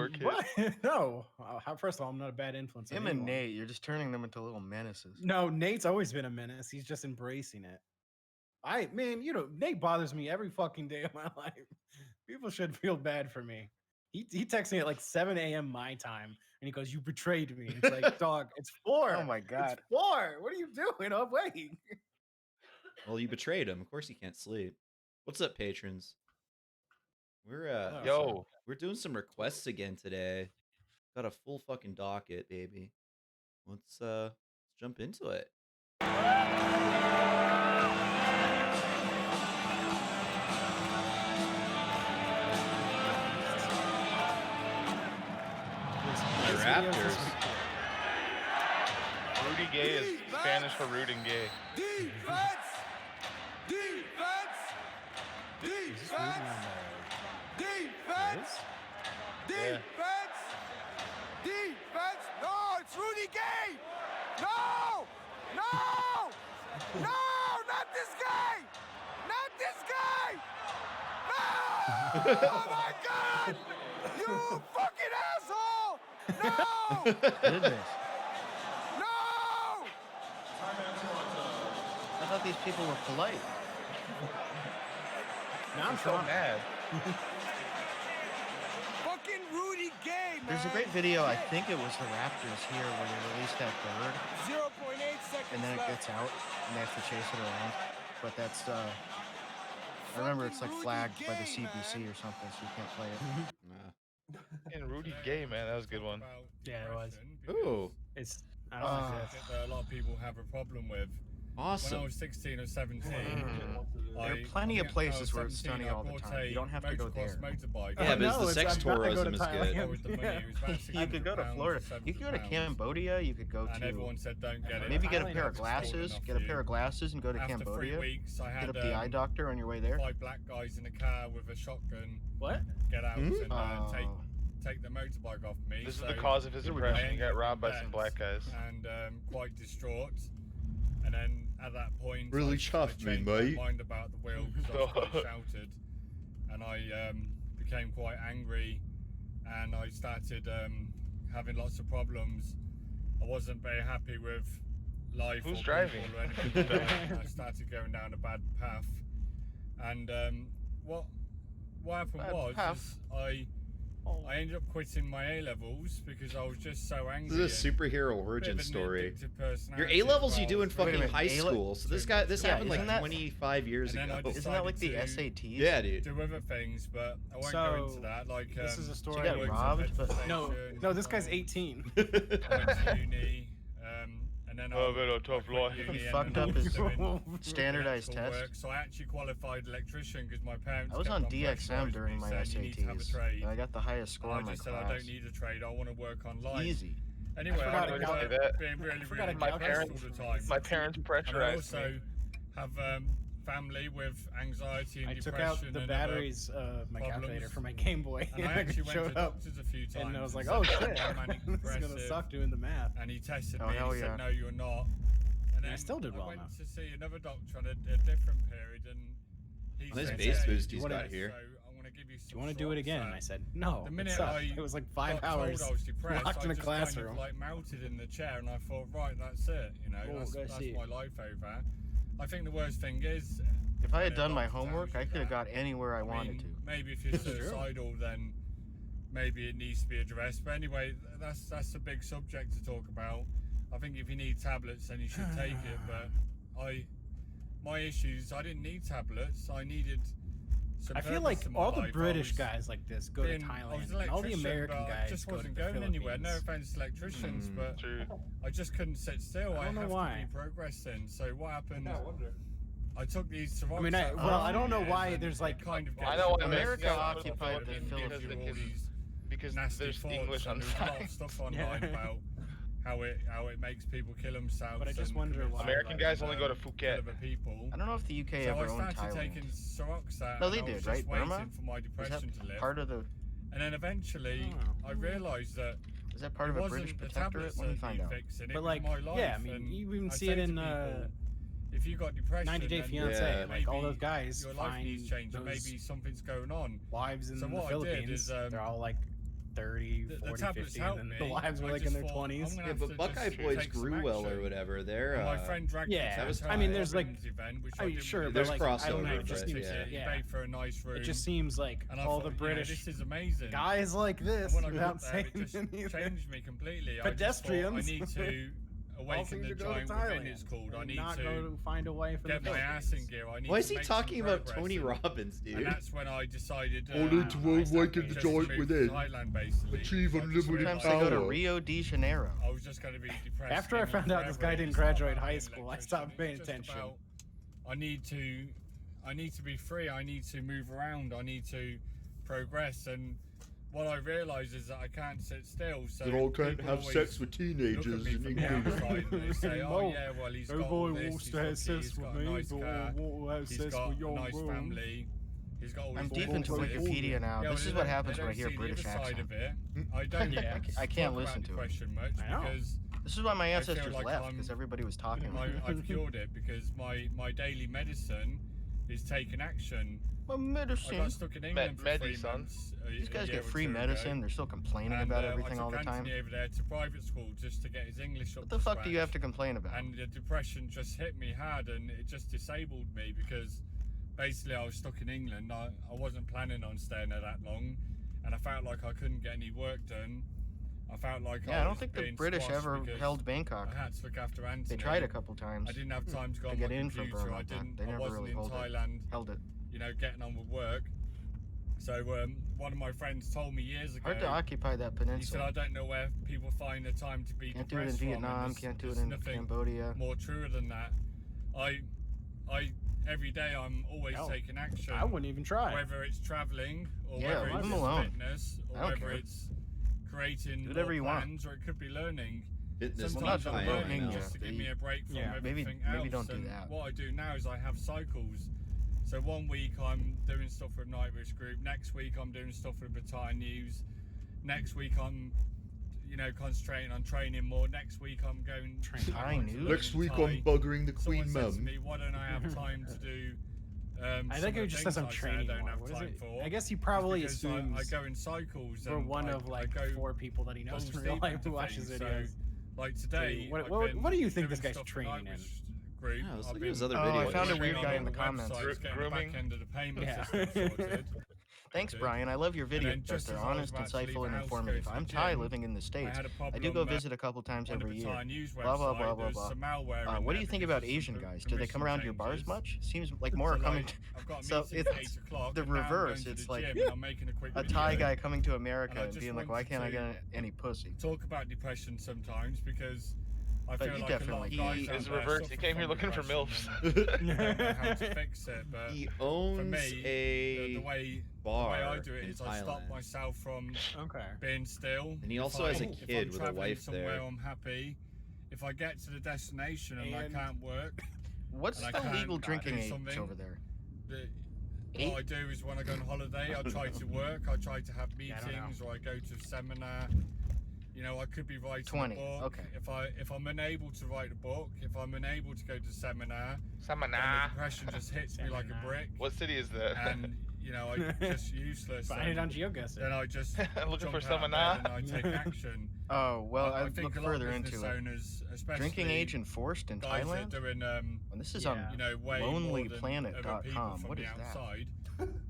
were kids. What? No. First of all, I'm not a bad influence. Him and Nate, you're just turning them into little menaces. No, Nate's always been a menace. He's just embracing it. Man, Nate bothers me every fucking day of my life. People should feel bad for me. He texts me at like 7 a.m. my time, and he goes, "You betrayed me." It's like, dog, it's 4. Oh my God. It's 4. What are you doing? Oh, wait. Well, you betrayed him. Of course he can't sleep. What's up, patrons? We're we're doing some requests again today. Got a full fucking docket, baby. Let's jump into it. The Raptors. Rudy Gay is Spanish for rooting gay. Defense! Defense! Defense! Defense! Defense! Defense! No, it's Rudy Gay! No! No! No! Not this guy! Not this guy! No! Oh my God! You fucking asshole! No! Goodness. No! I thought these people were polite. Now I'm So mad. Fucking Rudy Gay, man! There's a great video, I think it was the Raptors here, where they released that bird, 0.8 seconds and then it left. gets out, and they have to chase it around. But that's, I remember it's like flagged by the CBC or something, so you can't play it. Nah. And Rudy Gay, man, that was a good one. Yeah, it was. Ooh, It's I don't like this. That a lot of people have a problem with. When I awesome. was 16 or 17, There are plenty of places where it's sunny all the time. You don't have to go there. Yeah, but No, the sex I'm about to go to tourism is good. Thailand. You could go to Florida. You could go to Cambodia. You could go And everyone to said don't get it. maybe get a Thailand pair of stolen glasses. off Get a you. pair of glasses and go to After 3 Cambodia. weeks, I Hit had up the eye doctor on your way there. 5 black guys in a car with a shotgun What? get out and Oh. take the motorbike off me. This is So the cause of his I depression. He ended got up robbed by in some bed black guys. and quite distraught. And then at that point, Really I chuffed me, changed mate. my mind about the wheel because I was quite shouted, and I became quite angry, and I started having lots of problems. I wasn't very happy with life. Who's or driving? people or anything like that. I started going down a bad path, and what happened Bad was path? is I ended up quitting my A levels because I was just so angry. This is a and superhero bit origin of an story. addictive Your personality A levels as you do well. in fucking minute, high school. So this Yeah, happened like isn't that- 25 years And then ago. I Isn't that like the decided to SATs? Yeah, dude. do other things, but I won't So, go into that. Like this is a story. So you got I worked at robbed, a but- petrol No, station, this guy's 18. I went to uni, and then Oh, bit of I tough quit life. uni He and fucked then I up was his doing standardized electrical test. work, so I actually qualified electrician because my parents. I was kept on pressurising DXM me, during my saying, "You need to have a SATs. trade." And I got the highest score And in I my just said I class. don't need a trade. I want to work online. Easy. Anyway, I forgot I to was say that. being really, forgot really to My count depressed parents, all the time. my parents And I pressurized also me. have family with anxiety and I took depression. out the and batteries of my problems. calculator for my Game Boy, And I actually went to showed up, doctors a few times. and I was like, said "Oh that shit, I'm manic this is gonna depressive. suck doing the math." And he tested Oh, me. hell He yeah. said, "No, you're not." And then I still did well I went enough. to see another doctor on a different period, and he Nice said, bass "Hey, boost you he's wanna- got here. So I'm gonna give you Do you want to do it again? And I said, "No." The it minute sucked. I it was like 5 got told hours I was depressed, locked in I a just classroom. kind of like melted in the chair, and I thought, right, that's it. You know, Oh, that's go see it. my life over. I think the worst thing is, If I had when a done my doctor tells homework, I you could have that, got anywhere I wanted to. Maybe if you're suicidal, then maybe it needs to be addressed. But anyway, that's a big subject to talk about. I think if you need tablets, then you should take it. But my issues, I didn't need tablets. I needed. Some I feel purpose like to my all the life. I British was guys like this go to I was Thailand, an and all the electrician, American but I guys just go to wasn't the going anywhere. No Philippines. offense to electricians, but True. I just couldn't sit still. I don't know have why. to be progressing. So what happened? I took these. I mean, I don't know why there's like kind of. I know why America Mexico occupied the because Philippines. because nasty there's thoughts, English on and the there's a lot side. of stuff online about how it makes people kill themselves. But I just and wonder commit why. American suicide guys only and go to kill Phuket. other people. I don't know if the UK So I ever owned started taking Thailand. Ciroxat. No, they and I was did, just right? waiting Burma? for my Is depression to that live. part of the? And then eventually, Oh. I realised that Is that part it of a wasn't British the protectorate? tablets Let me that find need out. fixing, it But was like, my life. yeah, I mean, and you even I see say it to in people, if you got depression, 90 Day then Fiance, Yeah. like all those maybe guys your life find needs change, and those maybe something's going on. wives in So the what I did Philippines. is, they're all like 30, 40, tablets 50, helped and me. then the wives were I like just in their thought, 20s. I'm gonna Yeah, have but to Buckeye just Boys take some grew well or action. whatever. They're And my friend dragged yeah, me to that was a I mean, Tony there's like, Robbins event, which I I mean, didn't sure, really but There's like, like. I don't know, crossover, it just but seems, yeah. You yeah, pay for a nice room. it just seems like and I all thought, the you know, British this is amazing. guys like this, And when I without got there, saying it just anything. changed me completely. Pedestrians. I just thought, I need to all awaken seem the to go to giant within, Thailand. it's called. I and need not to go to find a wife in get the my ass in Philippines. gear. I need Why is to he make some talking about progress, Tony and- Robbins, And dude? that's when I decided. I need to awaken the just giant move within. to Thailand, basically. Achieve So I just unlimited realised Sometimes they go to power. Rio de Janeiro. I was just going to be depressed. After I found out this guy didn't graduate high school, I stopped paying attention. I need to be free. I need to move around. I need to progress. And what I realise is that I can't sit still. So They all can't people have always sex with look at teenagers me in from the England. outside and they say, "Oh No. yeah, well he's got Everybody all this. wants He's to have lucky, sex he's with got a me, nice but car. won't have He's sex got with a your nice bro." family. He's got all I'm these deep into qualities." Wikipedia now. Yeah, This well, is they what don't- happens they when I don't hear see the British other side accent. of it. I don't. Yeah. I can't talk listen about to it. depression much I know. because This is why my I feel ancestors like left, I'm- because everybody was talking about it. I've cured it because my daily medicine is taking action. My I medicine. got stuck in England for 3 Medi, son. months. These guys a year get or free two medicine. ago. They're still complaining And, about I everything took all the time. Anthony over there to private school just to get his English up What the to fuck do you have to scratch. complain about? And the depression just hit me hard and it just disabled me because basically I was stuck in England. I wasn't planning on staying there that long and I felt like I couldn't get any work done. I felt like Yeah, I was don't think the being British squashed ever because held Bangkok. I had to look after Anthony. They tried a couple times. I didn't have time to go to on get my in for computer. Burma, I but didn't. they I never wasn't really in hold it. Thailand, Held it. you know, getting on with work. So one of my friends told me years ago. Hard to occupy that He said, peninsula. "I don't know where people find the time to be Can't do it in depressed from, and Vietnam. there's- Can't do it there's in nothing Cambodia. more truer than that." I every day I'm always Hell, taking action. I wouldn't even try. Whether it's traveling or Yeah, whether leave it's them alone. fitness or I don't whether care. it's creating Do whatever you want. plans or it could be learning. Fitness Sometimes not I'm learning, learning yeah. just to give me a break from Yeah, maybe- everything maybe else. don't do And that. What I do now is I have cycles. So one week I'm doing stuff with Nightwish Group. Next week I'm doing stuff with Battalion News. Next week I'm, you know, concentrating on training more. Next week I'm going. Thai news? Next week Thai. I'm buggering the Someone Queen says to Mum. me, "Why don't I have time to do?" I some think of it the just says things I'm I say training I don't more. have What is time it? for. I guess he probably Because assumes I go in cycles. we're and one I, of I like go 4 people that he knows balls in real deep life into who watches things. videos. So, like today, What- I've what- been what do you think doing this guy's stuff with training in? Nightwish Group. Yeah, I was I've looking at his been other Oh, I videos. found a working weird on guy in the the comments. websites, getting the Grooming. back end of the payment Yeah. system sorted. Thanks, Okay. Brian. I love your then videos. just They're as I was honest, about to leave insightful, the and house to go informative. to the I'm Thai, gym, living in the I States. had a I problem do go visit a couple times on the every year. Battalion News Blah, blah, website. blah, blah, There's blah. some malware in What do there you think because about of some Asian guys? Do they come around your bars permission much? Seems like more are So, coming. like, I've got a So meeting it's at 8 o'clock, the and now I'm reverse. going to It's the like gym and I'm making a quick a video. Thai guy coming to America And I and just being like, "Why wanted can't I to get any pussy?" Talk about depression sometimes because I But feel you like a lot definitely of guys can. out It's there reverse. He suffer came here from looking for depression MILFs. and don't know how to fix it, but He for owns me, a the way bar I do it in is I stop Thailand. myself from Okay. being still. And he If also has a if kid I'm with a traveling wife somewhere, there. I'm happy. If I get to the destination and I And- can't work, What's And I the can't legal do drinking age something. over there? the, 8? what I do is when I go on holiday, I try to work. I try to have Yeah, I don't know. meetings, or I go to a seminar. You know, I could be writing 20, a book. okay. If I'm unable to write a book, if I'm unable to go to seminar, then the Samana. depression just hits me like a Seminar. brick, What city is that? and you know, I'm just useless. Find it and on GeoGuessr. then I just Looking jump for out of bed Samana. and I take action. Oh well, I I'd think look a lot further of business into it. owners, especially Drinking age enforced in guys that Thailand? are doing And this is Yeah. on you know, way more than other people lonelyplanet.com. from What the is that? outside.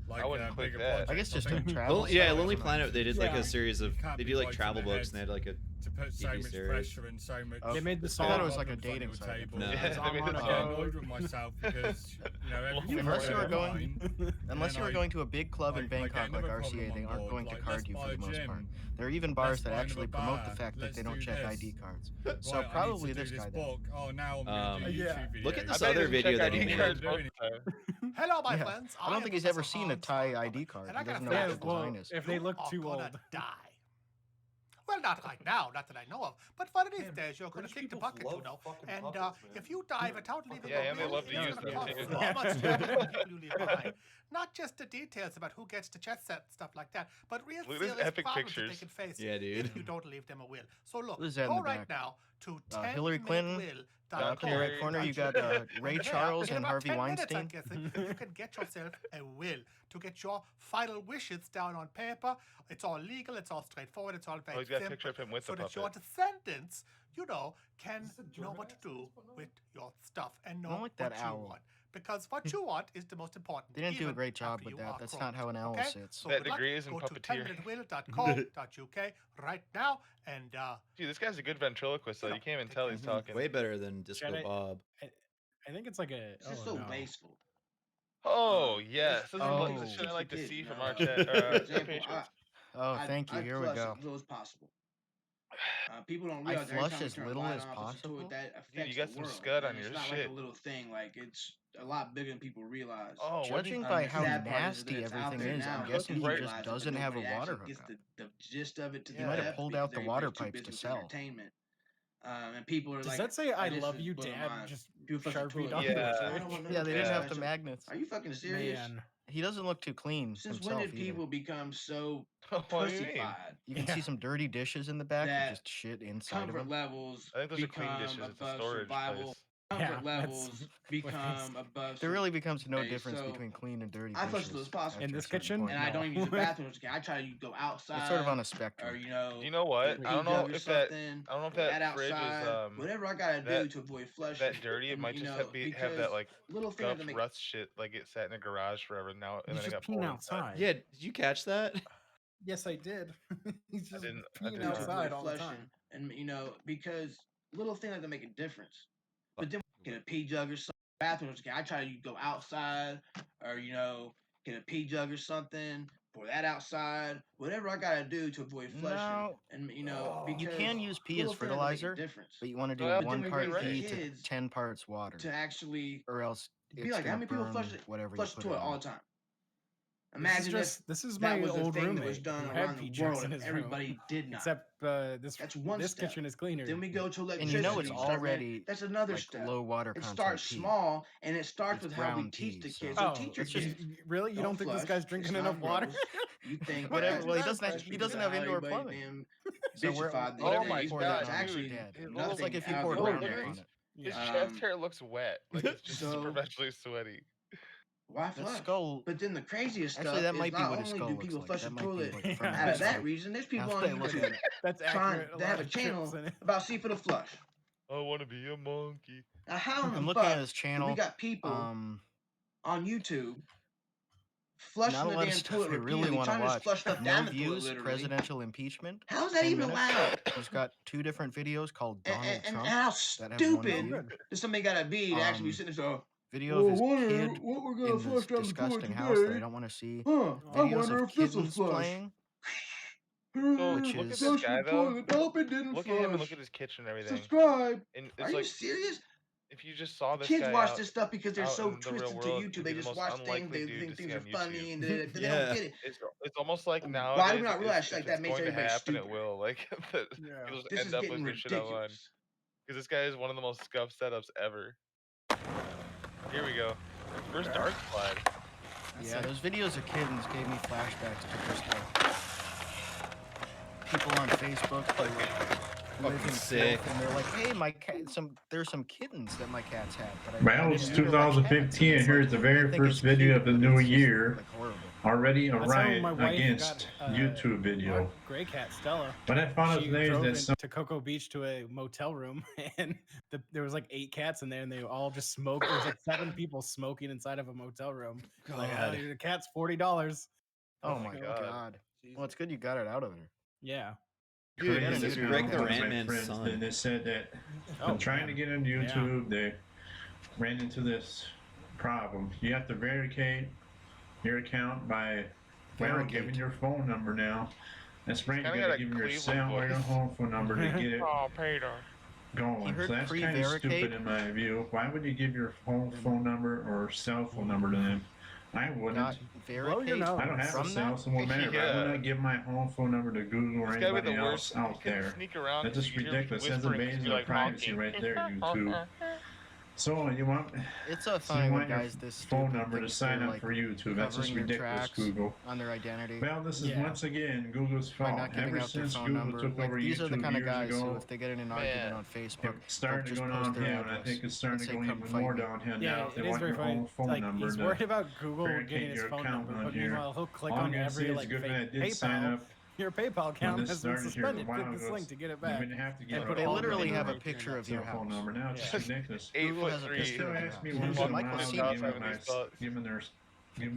Like, I wouldn't click bigger that. I guess projects. just think in travel. Well, yeah, stuff, Lonely I don't know. Planet. They did like Yeah. a series of. You can't They be do like right in travel the books, head. and they had like a. to put so TV much series. pressure and so much. Oh, They made the I song. thought it was like a problems on dating your site. table. No. Yeah, It's they all made on the a- I get song. annoyed with myself because you know everything Unless you was were going- fine. Unless you then were I- going to a big club in I get Bangkok like another RCA, problem they on aren't board, going to like, card let's you for buy the a most gym. part. There are even bars Let's that buy actually another promote the bar. fact that Let's they don't do check this. ID cards. Right, So I need probably to do this guy then. book. Oh, now I'm going to do Yeah. YouTube videos. Look at I this bet other he video checked that he ID made. cards most of the time. Hello, my Yeah. friends. I don't think he's ever seen a Thai ID card. And I He got a doesn't know friend what Yeah, the well, design is. if they look too gonna old. die. Well, not right now, not that I know of. But one of these days, you're going to kick the bucket, you know. And if you die without leaving Yeah, a and they will, love to it's use gonna them, cost too. so much more than the people you leave behind. not just the details about who gets the jet set and stuff like that, but real Look at these serious epic problems that they pictures. can face Yeah, dude. if you don't leave them a will. So look, Who's that in go the right back? now to Hillary Clinton. Up in the right corner, you got Ray Charles in and about Harvey 10 minutes, I Weinstein. guess, you can get yourself a will to get your final wishes down on paper. It's all legal, it's all straightforward, it's all very Oh, he's got a simple, picture of him with so the that your puppet. descendants, can know what to do with your stuff and know like that what you owl. want. Because what you want is the most important. They didn't do a even great job after with you that. are That's grown. not how an owl Okay? sits. So That good luck. degree is in Go to puppeteering. 10minutewill.co.uk right now and Dude, this guy's a good ventriloquist, though. You can't even tell he's talking. Way better than Disco Should I- Bob. I think it's like a. It's just Oh so no. wasteful. Oh, yes. This is Oh. the shit I like to see from our For chat. example, Patrons. Oh, thank you. I Here we flush go. as little as possible. People don't I realize every flush time I as turn a little light as off, it's a toilet, possible? that Dude, affects you got the some world. scud on And your it's not shit. like a little thing. Like, it's a lot bigger than people realize. Oh, what Judging did by the how sad part is that nasty it's out everything there is, now, I'm and guessing he people just realize it, but doesn't have a nobody water actually gets hookup. the gist of it to He the might have depth pulled because out the everybody's water too pipes busy to with sell. entertainment. And people are Does like, that say "I this love is you, one of Dad"? mine. Just People flush the sharpied toilet. on Yeah. the I shirt? don't want no Yeah, they didn't have the special. magnets. Are you fucking serious? Man. He doesn't look too clean Since when himself did either. people become so What do you mean? pussified You can Yeah. see some dirty dishes in the back that with just shit inside of comfort them. levels I think those are clean become dishes. It's a above storage survival? place. Comfort Yeah, that's levels what it is. become above. There really becomes no Okay, difference so between clean and dirty I flush dishes. as possible. after In a this certain kitchen? point. And I No. don't even use the bathroom. I try to go outside. It's sort of on a spectrum. Or Do you know get what? a I pee don't know jug or if that. something. I don't know if Or that that fridge is outside. Whatever I gotta do to avoid flushing. that dirty. It And, might just have because that like little things scuffed that make rust shit. Like it sat in a garage forever now, and He's then it just got pulled peeing inside. outside. Yeah, did you catch that? Yes, I did. He's just I peeing did not. outside all the flushing. time. And because little things like that make a difference. But then get a pee jug or something. Bathrooms. I try to go outside or get a pee jug or something. Pour that outside. Whatever I gotta do to avoid flushing. No. And You can use pee little as things that make a fertilizer, difference. but you want to do Well, 1 then we part raise the pee to kids 10 parts water, to actually or else be it's like, how gonna many people burn flush whatever the you put toilet in all there. the time? Imagine This is that my was a old thing that was roommate done who had around pee the jugs world in and his room. everybody did not. Except this That's one this step. kitchen is cleaner. Then we go to And electricity. you know it's start getting- already that's another like step. low water It content starts pee. small, and it starts It's with how we brown teach tea, the so- kids. Oh, So teach your it's just- kids. really? You don't think this flush. guy's drinking It's enough not water? gross. You think Whatever. that Well, he That's doesn't. He because doesn't of have how indoor everybody plumbing. damn So we're bitchified these Oh days, my pour but that it's on your actually dad. nothing It's like if you out poured of the brown look at on ordinary. it. His Yeah. chest hair looks wet. Like it's just So- superficially sweaty. Why The flush? skull. But then the craziest stuff Actually, that is might be not what his only skull do looks people like. flush That the might be toilet like from out of that history. reason, there's people Now on that I look YouTube at it. That's trying accurate. to have a lot of chips channel in it. about see for the flush. I want to be a monkey. Now, how in I'm the looking fuck at his do channel. we got people on YouTube flushing Not a the lot of damn stuff toilet I really repeatedly, want to trying to just watch. flush stuff No down the toilet, views. literally? Presidential impeachment. How is that 10 even minutes. allowed? He's got 2 different videos called Donald And Trump. how that have 1 stupid view. does somebody gotta be to actually be Um, sitting there so, Video of his wonder kid what we're gonna in flush this down the toilet disgusting house that I today? don't want to see. Huh, I Videos wonder of if this will kittens flush. playing. So Which look at is- this Flush guy the though. toilet. Nope, it didn't Look flush. at him and look at his kitchen and everything. Subscribe. And Are it's you like serious? if you just saw this Kids guy watch out, this stuff because they're out so in the real twisted to world, YouTube. he'd They be the just most watch things, unlikely they dude think to things see are on funny, YouTube. and they Yeah. don't get it. It's almost like Why do nowadays, we not realize shit like if that it's makes going to everybody happen, it stupid? will. Like that Yeah. you'll just This is end up getting with your shit online. ridiculous. Because this guy is one of the most scuffed setups ever. Here we go. First dark slide. Yeah, those videos of kittens gave me flashbacks to just like people on Facebook that were living sick. filth, and they're like, "Hey, my cat." There's some kittens that my cats have, but I Well, didn't it's know they were my cats, and 2015, it's here's like, the I very think first it's video cute, of the but new it's just, year. like, horrible. Already a That's how riot my wife against got, YouTube video. Our gray cat Stella. What I found out She today is drove that some into Cocoa Beach to a motel room, and there was like 8 cats in there, and they all just smoked. There was like 7 people smoking inside of a motel room. Like, God. the cat's $40. Oh Oh my my god. God. Well, it's good you got it out of there. Yeah. Dude, Yeah, this is dude, Greg one the of my Rat Man's friends, son. then they said that Oh, when trying to man. get on YouTube, they ran into this problem. You have to verify your account by giving your phone number now. That's right, you kinda got gotta a give them your Cleveland cell or your voice. home phone number to get it Oh, Peter. going. You heard So that's kind of pre-vericate? stupid in my view. Why would you give your home phone number or cell phone number to them? I wouldn't. Not Blow your vericate nose. I don't have a from cell, that. so what matter? I Yeah. would not give my home phone number to Google or This guy with anybody the else worst. out You can there. sneak around. That's just you can hear ridiculous. That's whispering 'cause invasion you're of like privacy honking. right there, YouTube. So you want It's so funny you when want your guys this phone stupid number to think sign they're, up like, for YouTube. That's just covering your ridiculous, tracks Google. on their identity Well, this is Yeah. once again Google's by fault. not giving Ever out their since phone Google number. took Like over these are the YouTube kind of years guys who, ago, if they get in an Man. argument on it Facebook, started they'll to go just post their downhill, and I address think it's starting and to say, go "Come even fight more me." downhill now. Yeah, If they it is want very your funny. whole phone Like number he's to worried about Google barricade getting his your phone account number, on but here. meanwhile he'll click All on I'm gonna every say is like good fake man did sign PayPal. up Your PayPal when account this has been started here a suspended. while Click this ago. link to get it You back. wouldn't have to give And out put They all all the literally your have a information in picture that of your cell phone house. number now. It's Yeah. just ridiculous. Google has a 8'3". picture Still of your ask me house. once Yeah, in a Michael while, seen House it. having these thoughts. give me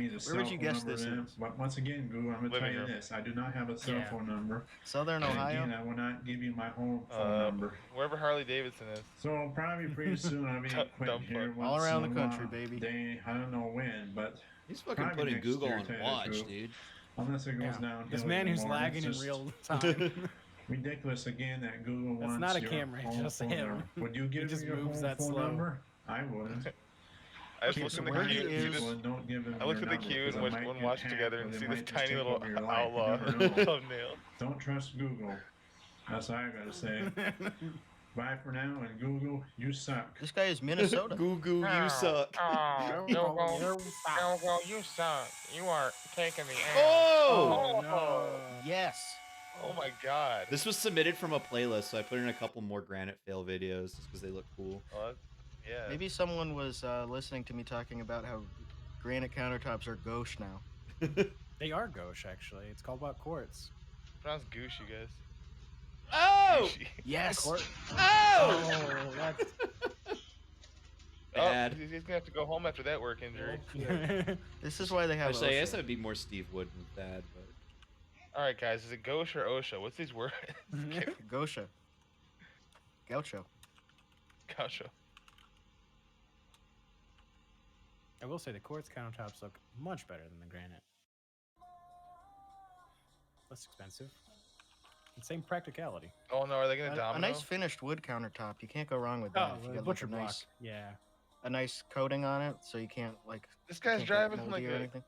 the Where cell would you phone guess number this then. is? But once again, Google, I'm gonna tell Living you room. this: I do not have a cell Yeah. phone number. Southern And Ohio. again, I will not give you my home phone number. Wherever Harley Davidson is. So probably pretty soon I'll be Dumb quitting here. fuck. Once All around some, the country, baby. Day, I don't know when, but He's fucking probably putting next Google year, on tell you the watch, truth. dude. Unless it goes Yeah. down. This man who's lagging in real time. Ridiculous again that Google That's wants not a your camera, it's home just phone him. number. Would you He give just me your moves home that phone slow. number? I wouldn't. I just Okay, looked so in the where queue. he See is- this, Well, don't give them I looked your at the number, queue 'cause and it might one get watched hacked, together or and they see might this just tiny take little over your life. You outlaw never know. thumbnail. Don't trust Google. That's all I gotta say. Bye for now, and Google, you suck. This guy is Minnesota. Google, you suck. Google, you suck. You are taking the air. Oh! Oh no. Yes. Oh my god. This was submitted from a playlist, so I put in a couple more Granite fail videos just because they look cool. Oh, yeah. Maybe someone was listening to me talking about how granite countertops are gauche now. They are gauche actually. It's called about quartz. Pronounced goosh, you guys. Oh! Gooshy. Yes. Oh! Oh, that's Bad. Oh, he's gonna have to go home after that work injury. This is why they have. Actually, I guess OSHA. that would be more Steve Wood with Dad, but All right, guys. Is it gauche or OSHA? What's these words? Gaucho. Gaucho. Gaucho. I will say the quartz countertops look much better than the granite. Less expensive. And same practicality. Oh no, are they gonna A domino? nice finished wood countertop. You can't go wrong with that. Oh, if you the got like butcher a block. nice, Yeah. a nice coating on it, so you can't like. This you guy's can't get driving moldy like or a. anything.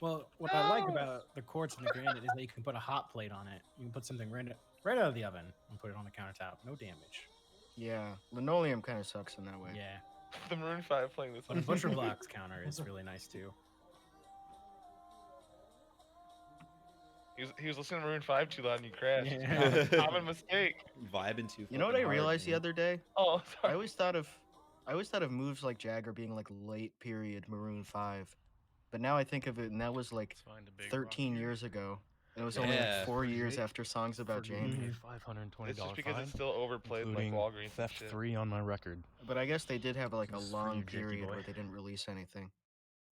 Well, what I like about the quartz and the granite is that you can put a hot plate on it. You can put something right out of the oven and put it on the countertop. No damage. Yeah, linoleum kind of sucks in that way. Yeah. The Maroon 5 playing this But the one. butcher blocks counter is really nice too. He was listening to Maroon 5 too loud and he crashed. Yeah. Common mistake. vibing too. You know what I fucking hard, realized the man. other day? Oh, I sorry. always thought of moves like Jagger being like late period Maroon 5, but now I think of it, and that was like 13 years ago. And it was only Yeah. like 4 years after songs about Jane. $520 It's just because fine, it's still overplayed like including Walgreens and theft shit. 3 on my record. But I guess they did have like a This is for long you, Jakey period boy. where they didn't release anything,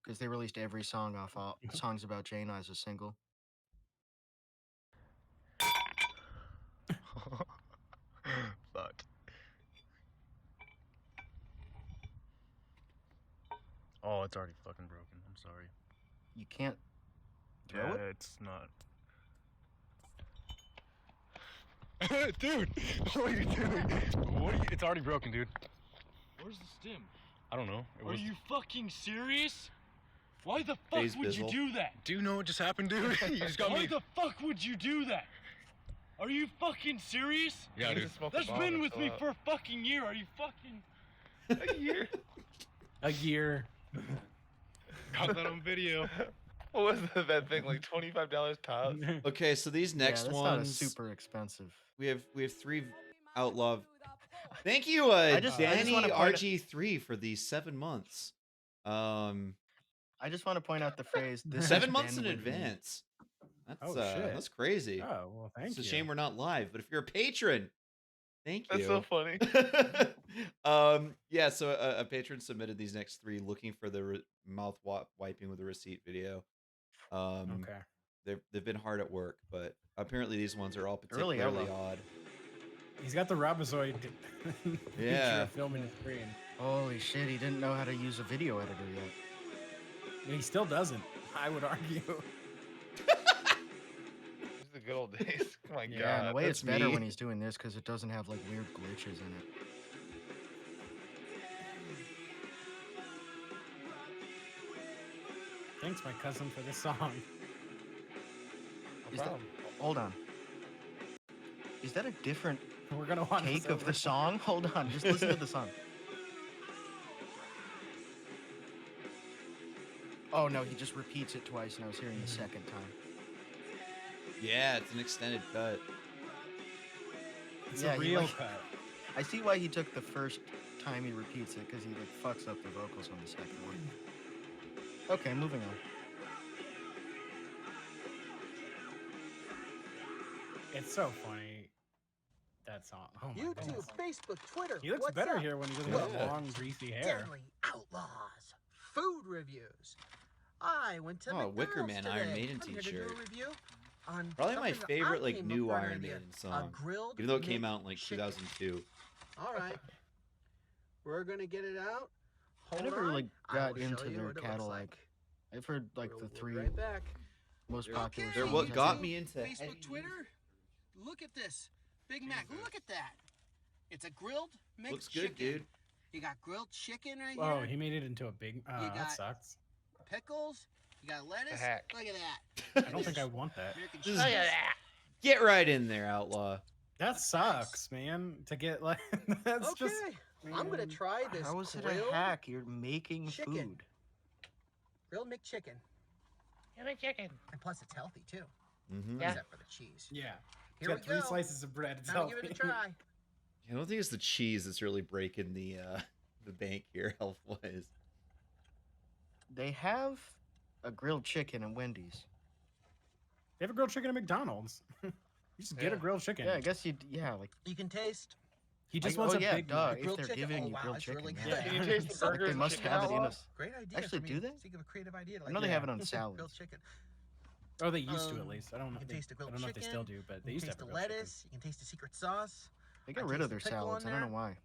because they released every song off all songs about Jane as a single. Fuck. Oh, it's already fucking broken. I'm sorry. You can't throw Yeah, it. it's not. Dude, what are you doing? It's already broken, dude. Where's the stem? I don't know. It Are was. you fucking serious? Why the fuck Phase would you Bizzle. do that? Do you know what just happened, dude? You just got Why me. the fuck would you do that? Are you fucking serious? Yeah, He dude. needs to smoke a That's bomb been and with chill me out. for a fucking year. Are you fucking... A year. A year. Got that on video. What was that thing? Like $25 tops? Okay, so these next yeah, that's ones, not a super expensive. we have 3 outlaw. Thank you, I just Danny wanna point- RG3 for these 7 months. I just want to point out the phrase. This 7 has months been in with me." advance. That's Oh, shit. that's crazy. Oh well, thank It's a you. shame we're not live, but if you're a patron, thank you. That's so funny. Yeah, so a patron submitted these next 3 looking for the mouth wiping with a receipt video. Okay. They've been hard at work, but apparently these ones are all Early particularly Ella. odd. He's got the Robozoid Yeah. filming the screen. Holy shit! He didn't know how to use a video editor yet. And he still doesn't. I would argue. These are the good old days. Oh my Yeah, in a god. way, it's that's better me. when he's doing this because it doesn't have like weird glitches in it. Thanks, my cousin, for this song. No Is that, problem. hold on. Is that a different We're gonna want take of the song? Hold on, just listen to the song. Oh no, he just repeats it twice, and I was hearing the second time. Yeah, it's an extended cut. It's a real cut. I see why he took the first time he repeats it, because he like fucks up the vocals on the second one. Okay, moving on. It's so funny. That song. Oh my YouTube, goodness. Facebook, Twitter. He looks what's better up? here when he doesn't have long, greasy hair. Deadly Outlaws food reviews. I went to McDonald's Wicker Man today. Iron Maiden I'm here to do t-shirt. a review on Probably my something that favorite I like came new up with an Iron idea. Maiden A song. grilled Even though it came out in like McChicken. 2002. All right, we're gonna get it out. Hold I never on. like I got will show into you their what it looks catalog. like. I've heard like We'll the be 3 right back. most popular. They're songs, what I got think. me into Facebook, Twitter. Look at this Big Mac. Look at that. It's a grilled McChicken. Looks good, dude. You got grilled chicken right Oh, here. he made it into a big. got- That sucks. Pickles. You got lettuce. heck? Look at that. I don't think I want that. American This is- cheese. Get right in there, Outlaw. That sucks, man. To get like that's Okay. just. I'm gonna man. try this. How is it grilled a hack? You're making chicken. food. Grilled McChicken. McChicken. And plus, it's healthy too. Mm-hmm. Yeah. Except for the cheese. Yeah. It's Here got we 3 go. slices of bread. It's Time to give it a healthy. try. I don't think it's the cheese that's really breaking the bank here, health-wise. They have a grilled chicken at Wendy's. They have a grilled chicken at McDonald's. You just get a grilled chicken. Yeah, I guess like You can taste. He just like, wants oh, a yeah, Big duh, Mac. if Grilled they're chicken? giving Oh, you wow, grilled it's chicken. really yeah. good. Can you taste the It's like burger they and must chicken have it in outlaw? us. Great idea. Actually, for me. do they? Think of a creative idea. I know they have it on salads. Grilled chicken. Oh, they used to at least. I don't know. You can taste the I grilled don't know if they still chicken, do, but they You used can to taste have the a grilled chicken. lettuce. You can taste the secret sauce. They got I rid taste of the their pickle salads. on I don't know there. why.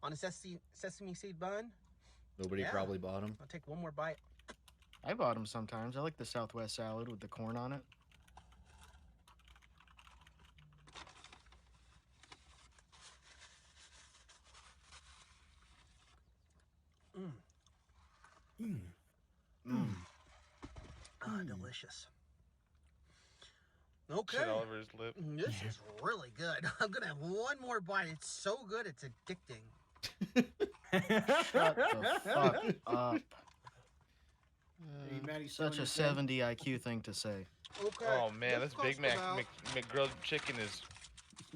On a sesame seed bun. Nobody Yeah. probably bought them. I'll take one more bite. I bought them sometimes. I like the Southwest salad with the corn on it. Delicious. Okay. Shit all over his lip. This is really good. I'm gonna have one more bite. It's so good, it's addicting. Shut the fuck up. Hey, Maddie, Such a still in 70 IQ thing to say. Okay. Oh man, this let's Big talk Mac about- McGrilled chicken is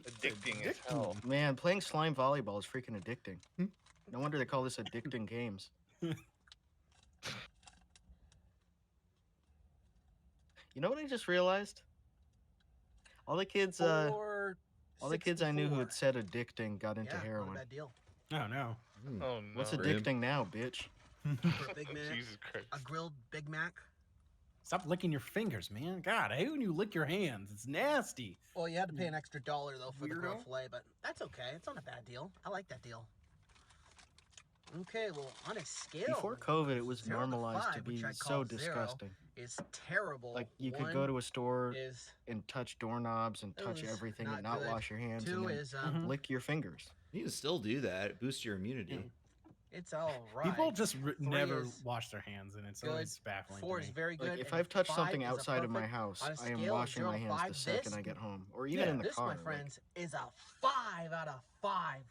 addicting as hell. Man, playing slime volleyball is freaking addicting. No wonder they call this addicting games. You know what I just realized? All the kids, For all the kids I knew who 64. had said addicting got into Yeah, not a heroin. bad deal. Oh no. Oh no. What's addicting now, bitch? For a Big Mac, Jesus Christ. a grilled Big Mac. Stop licking your fingers, man. God, I hate when you lick your hands. It's nasty. Well, you had to pay an extra $1 though for the grilled Weirdo. filet, but that's okay. It's not a bad deal. I like that deal. Okay, well, on a scale. Before COVID, it was 0 to normalized to 5, be which I so call 0, disgusting. It's terrible. Like you could One go to a store is and touch doorknobs and touch is everything not and not good. wash your hands 2 and then is lick your fingers. You can still do that. It boosts your immunity. it's all right. People just never is wash their hands, and it's good. always baffling. 4 to is me. very good. Like if and I've touched 5 something is a outside of my perfect- house, on a I am scale of washing 0 my to hands 5, the second this- I get home, or even in the This, car. my like- friends, is a 5 out of 5.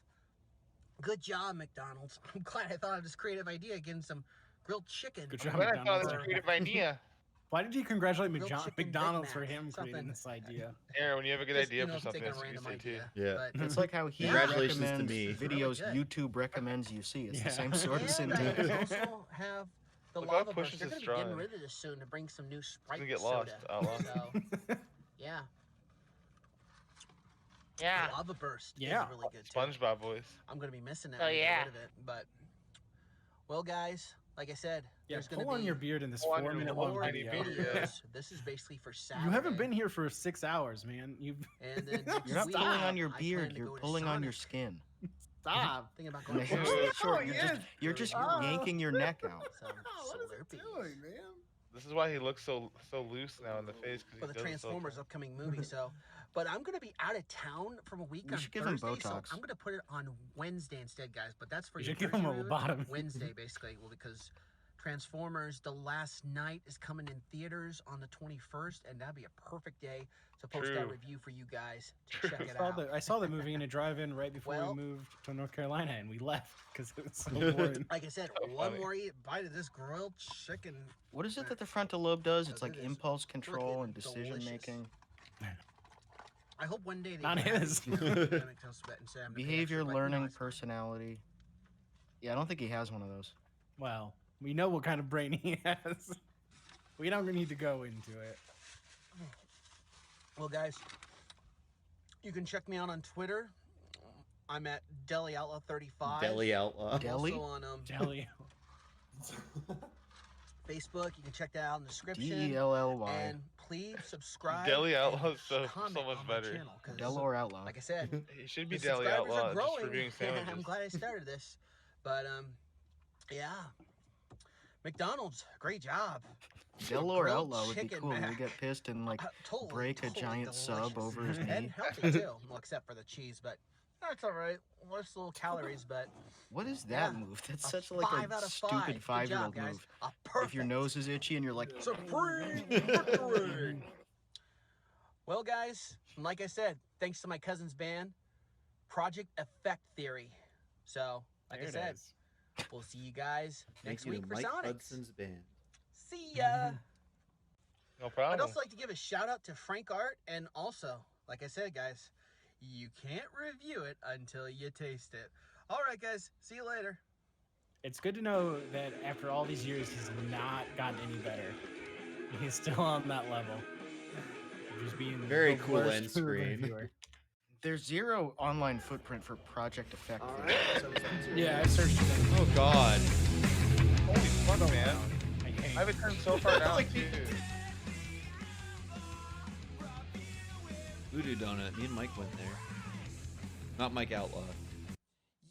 Good job, McDonald's. I'm glad I thought of this creative idea, getting some grilled chicken. Good I'm job, glad I thought of McDonald's. this creative idea. Why did you congratulate Grilled chicken Big McDonald's for Mac, him creating something- this idea? Aaron, when you have a good Just, idea you know, for something, taking a that's what you random say too. idea. Yeah. It's like how he Congratulations to recommends me. videos Really good. YouTube recommends you see. It's Yeah. the same sort of And I syntax. also have the Look how it lava burst. pushes They're his going to be straw getting in. rid of this soon to bring some new Sprite gonna get lost, soda. outlaw. So, yeah. Yeah. The lava burst Yeah. is really good too. SpongeBob voice. I'm going to be missing that Oh, when I yeah. get rid of it. But, well, guys, like I said, Yeah, there's going pull to on be your beard in this Pull on your 4-minute long long tiny video. beard. videos. This is basically for Saturday. You haven't been here for 6 hours, man. You've And then next You're not week, pulling on your I plan beard. to You're go to pulling on your Sonic. skin. stop. Thinking about And going the to hair's Sonic. so short. yes. You're just Oh. yanking your neck out. Some What is it Slurpees. doing, man? This is why he looks so loose now in the face because For he the does it so Transformers upcoming movie. So, but I'm gonna be out of town from a week You on should give him Thursday, so Botox. I'm gonna put it on Wednesday instead, guys. But that's for You your should give him a Thursday review. lobotomy. Wednesday, basically, well, because Transformers: The Last Night is coming in theaters on the 21st, and that'd be a perfect day to post that review for you guys to check it out. I saw the movie in a drive-in right before Well, we moved to North Carolina, and we left because it was so boring. Like I said, one more bite of this grilled chicken. What is it that the frontal lobe does? It's like It is impulse control and decision delicious. making. I hope one day they Not can have his. these academic tests and say I'm the Behavior, picture, but learning, no, it's fine. personality. Yeah, I don't think he has one of those. Well, we know what kind of brain he has. We don't need to go into it. Well, guys, you can check me out on Twitter. I'm at Deli Outlaw 35. Deli Outlaw. Deli? Also on Deli. Facebook. You can check that out in the description. D-E-L-L-Y. And please subscribe. Deli and Outlaw is so comment much on my better. channel, 'cause, Del or Outlaw. like I said, He should be the Deli subscribers are Outlaw, just growing. reviewing sandwiches. I'm glad I started this, but yeah, McDonald's, great job. Del or Grilled Outlaw would be chicken, cool. man. We get pissed and like Totally, break a totally giant sub delicious. over his knee. And healthy too, well, except for the cheese, but that's all right. Less little calories, but What is that yeah, move? That's a such like 5 a out of stupid 5. Good 5-year-old job, guys. move. A If perfect your nose is itchy and you're like, supreme victory. Well, guys, like I said, thanks to my cousin's band, Project Effect Theory. So, like There I it said, is. we'll see you guys next Thank you week to for Mike Sonics. Hudson's band. See ya. No I'd problem. also like to give a shout out to Frank Art, and also, like I said, guys, you can't review it until you taste it. All right, guys, see you later. It's good to know that after all these years, he's not gotten any better. He's still on that level. Just being Very the cool worst end food screen. reviewer. there's zero online footprint for Project Effect. Yeah, I searched it. Oh God. Holy fuck, man. I I hate have it turned so far down, too. Voodoo Donut. Me and Mike went there. Not Mike Outlaw.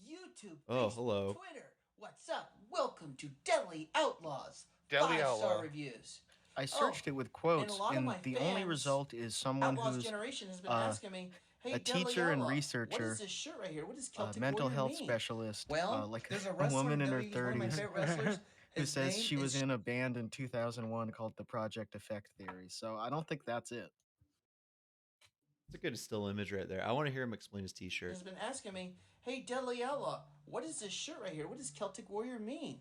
YouTube, Oh, Facebook, hello. Twitter. What's up? Welcome to Deli Outlaws. Deli 5-star Outlaw. reviews. I searched it with quotes, lot of and my the only fans, result is someone Outlaws who's Generation has been asking me, hey, a Deli teacher and Outlaw, what researcher, is this shirt right here? What does a Celtic mental Warrior health mean? specialist, Well, like there's a a wrestler woman in her he's one of my 30s, favorite wrestlers. who His says name she was is in a band in 2001 called the Project Effect Theory. So I don't think that's it. It's a good still image right there. I want to hear him explain his T-shirt. has been asking me, hey, Deli Outlaw, what is this shirt right here? What does Celtic Warrior mean?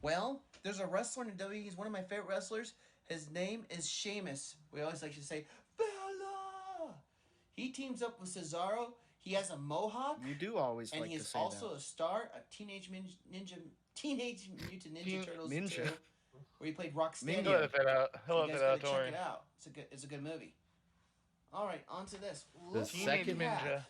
Well, there's a wrestler in WWE. He's one of my favorite wrestlers. His name is Sheamus. We always like to say, Bella! He teams up with Cesaro. He has a mohawk. You do always and like he to is say also that. a star of Teenage Mutant Ninja Turtles Ninja. 2, where he played Rocksteady. He'll edit that out. He'll You edit guys that out, gotta don't check worry. it out. It's a good movie. All right, on to this. The Look second what we have. Ninja.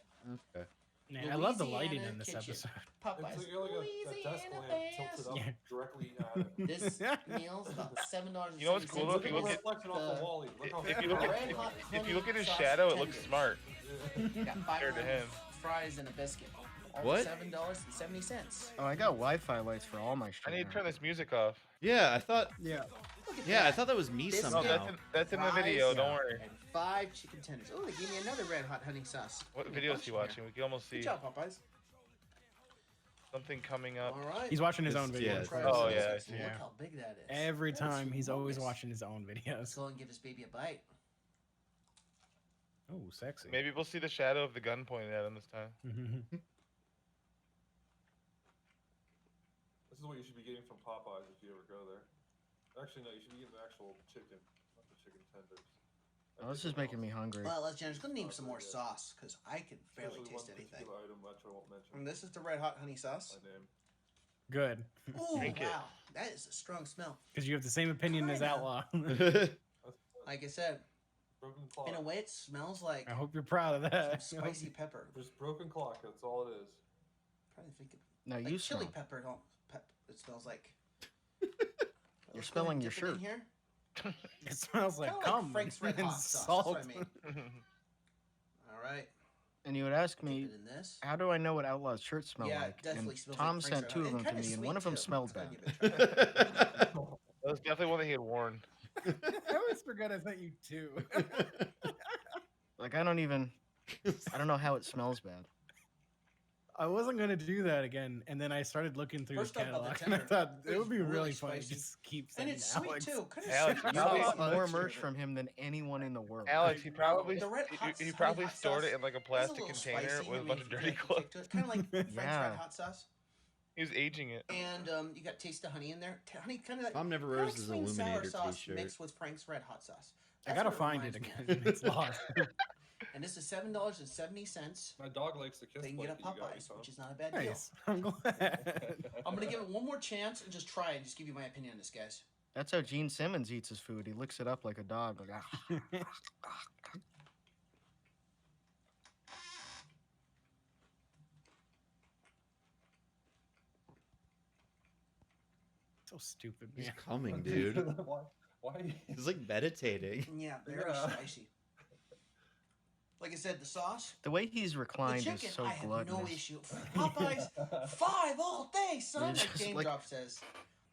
Okay. Man, I love the lighting Louisiana in this kitchen. episode. Popeyes. It's like a desk Louisiana lamp tilted up Yeah. directly at it. This meal's about $7. You know what's cool though? If you look at reflection off the wall. Look how if you look at Red Hot if you look at his Honey shadow, Sauce it looks Tenders. smart Got compared to him. fries and a biscuit. All What? $7.70. Oh, I got Wi-Fi lights for all my I streamers. need to turn this music off. Yeah, I thought. Yeah. Look at Yeah, I that. thought that was me Biscuit. No, somehow. that's in the Fries video. Don't worry. And 5 chicken tenders. Oh, they gave me another Red Hot Honey Sauce. What Give me a video is bunch he in here. watching? We can almost see Good job, Popeyes. something coming up. All right. He's watching his own This- videos. yeah, Oh yeah, I Look see. Yeah. how big that is. Every time he's always humongous. watching his own Let's videos. go and give this baby a bite. Oh, sexy. Maybe we'll see the shadow of the gun pointed at him this time. This is what you should be getting from Popeyes if you ever go there. Actually, no, you should be getting the actual chicken, not the chicken tenders. Oh, this is making me hungry. Well, let's just gonna need some more sauce because I can barely Especially taste one anything. particular item, which I won't mention And this is the Red Hot Honey Sauce. by name. Good. Oh Drink it. wow, that is a strong smell. Because you have the same opinion as Kinda. Outlaw. Like I said, Broken clock. in a way, it smells like I hope you're proud of some that. spicy pepper. Just broken clock. That's all it is. Trying to think of Now like you chili smell. pepper. Don't it smells like. You're smelling your shirt. In here. It smells like Kinda cum Frank's Red and Hot sauce. salt. That's what I mean. All right. And you would ask Dip me, it in this. how do I know what Outlaw's shirts smell Yeah, it like? definitely And smells Tom like sent Frank's 2 Red of Hot. them And to kinda me, and sweet, one of them too. smelled It's gotta bad. give it a try. That was definitely one that he had worn. I always forget I sent you 2. Like I don't know how it smells bad. I wasn't gonna do that again, and then I started looking through his First up about the catalog, and I tender, thought it it would be was really really funny to spicy. just keep And sending it's sweet Alex. too. Kind of Alex, sweet. You probably- bought more merch from him than anyone in the world. Alex, he probably The red hot, he honey probably hot stored sauce it in like a is plastic little container spicy, with I a mean, bunch if of you dirty like the clothes. kick to it. Kind of like French Yeah. red hot sauce. He was aging it. And you got taste of honey in there. Honey, kind of like Tom Never kinda like Rose's sweet and sour Illuminator sauce t-shirt. mixed with Frank's red hot sauce. I That's gotta what find it reminds me again. of. It's lost. And this is $7.70. My dog likes the kiss They can plate get a that you got me, Popeyes, Tom. which is not a bad deal. Nice. I'm glad. I'm gonna give it one more chance and just try it and just give you my opinion on this, guys. That's how Gene Simmons eats his food. He licks it up like a dog. Like, ah. So stupid, He's man. coming, dude. Why? He's like meditating. Yeah, very spicy. Like I said, the sauce, The way he's the reclined chicken, is so I have gluttonous. no issue. Popeyes, 5 all day, son. You're Like just Game like- Drop says.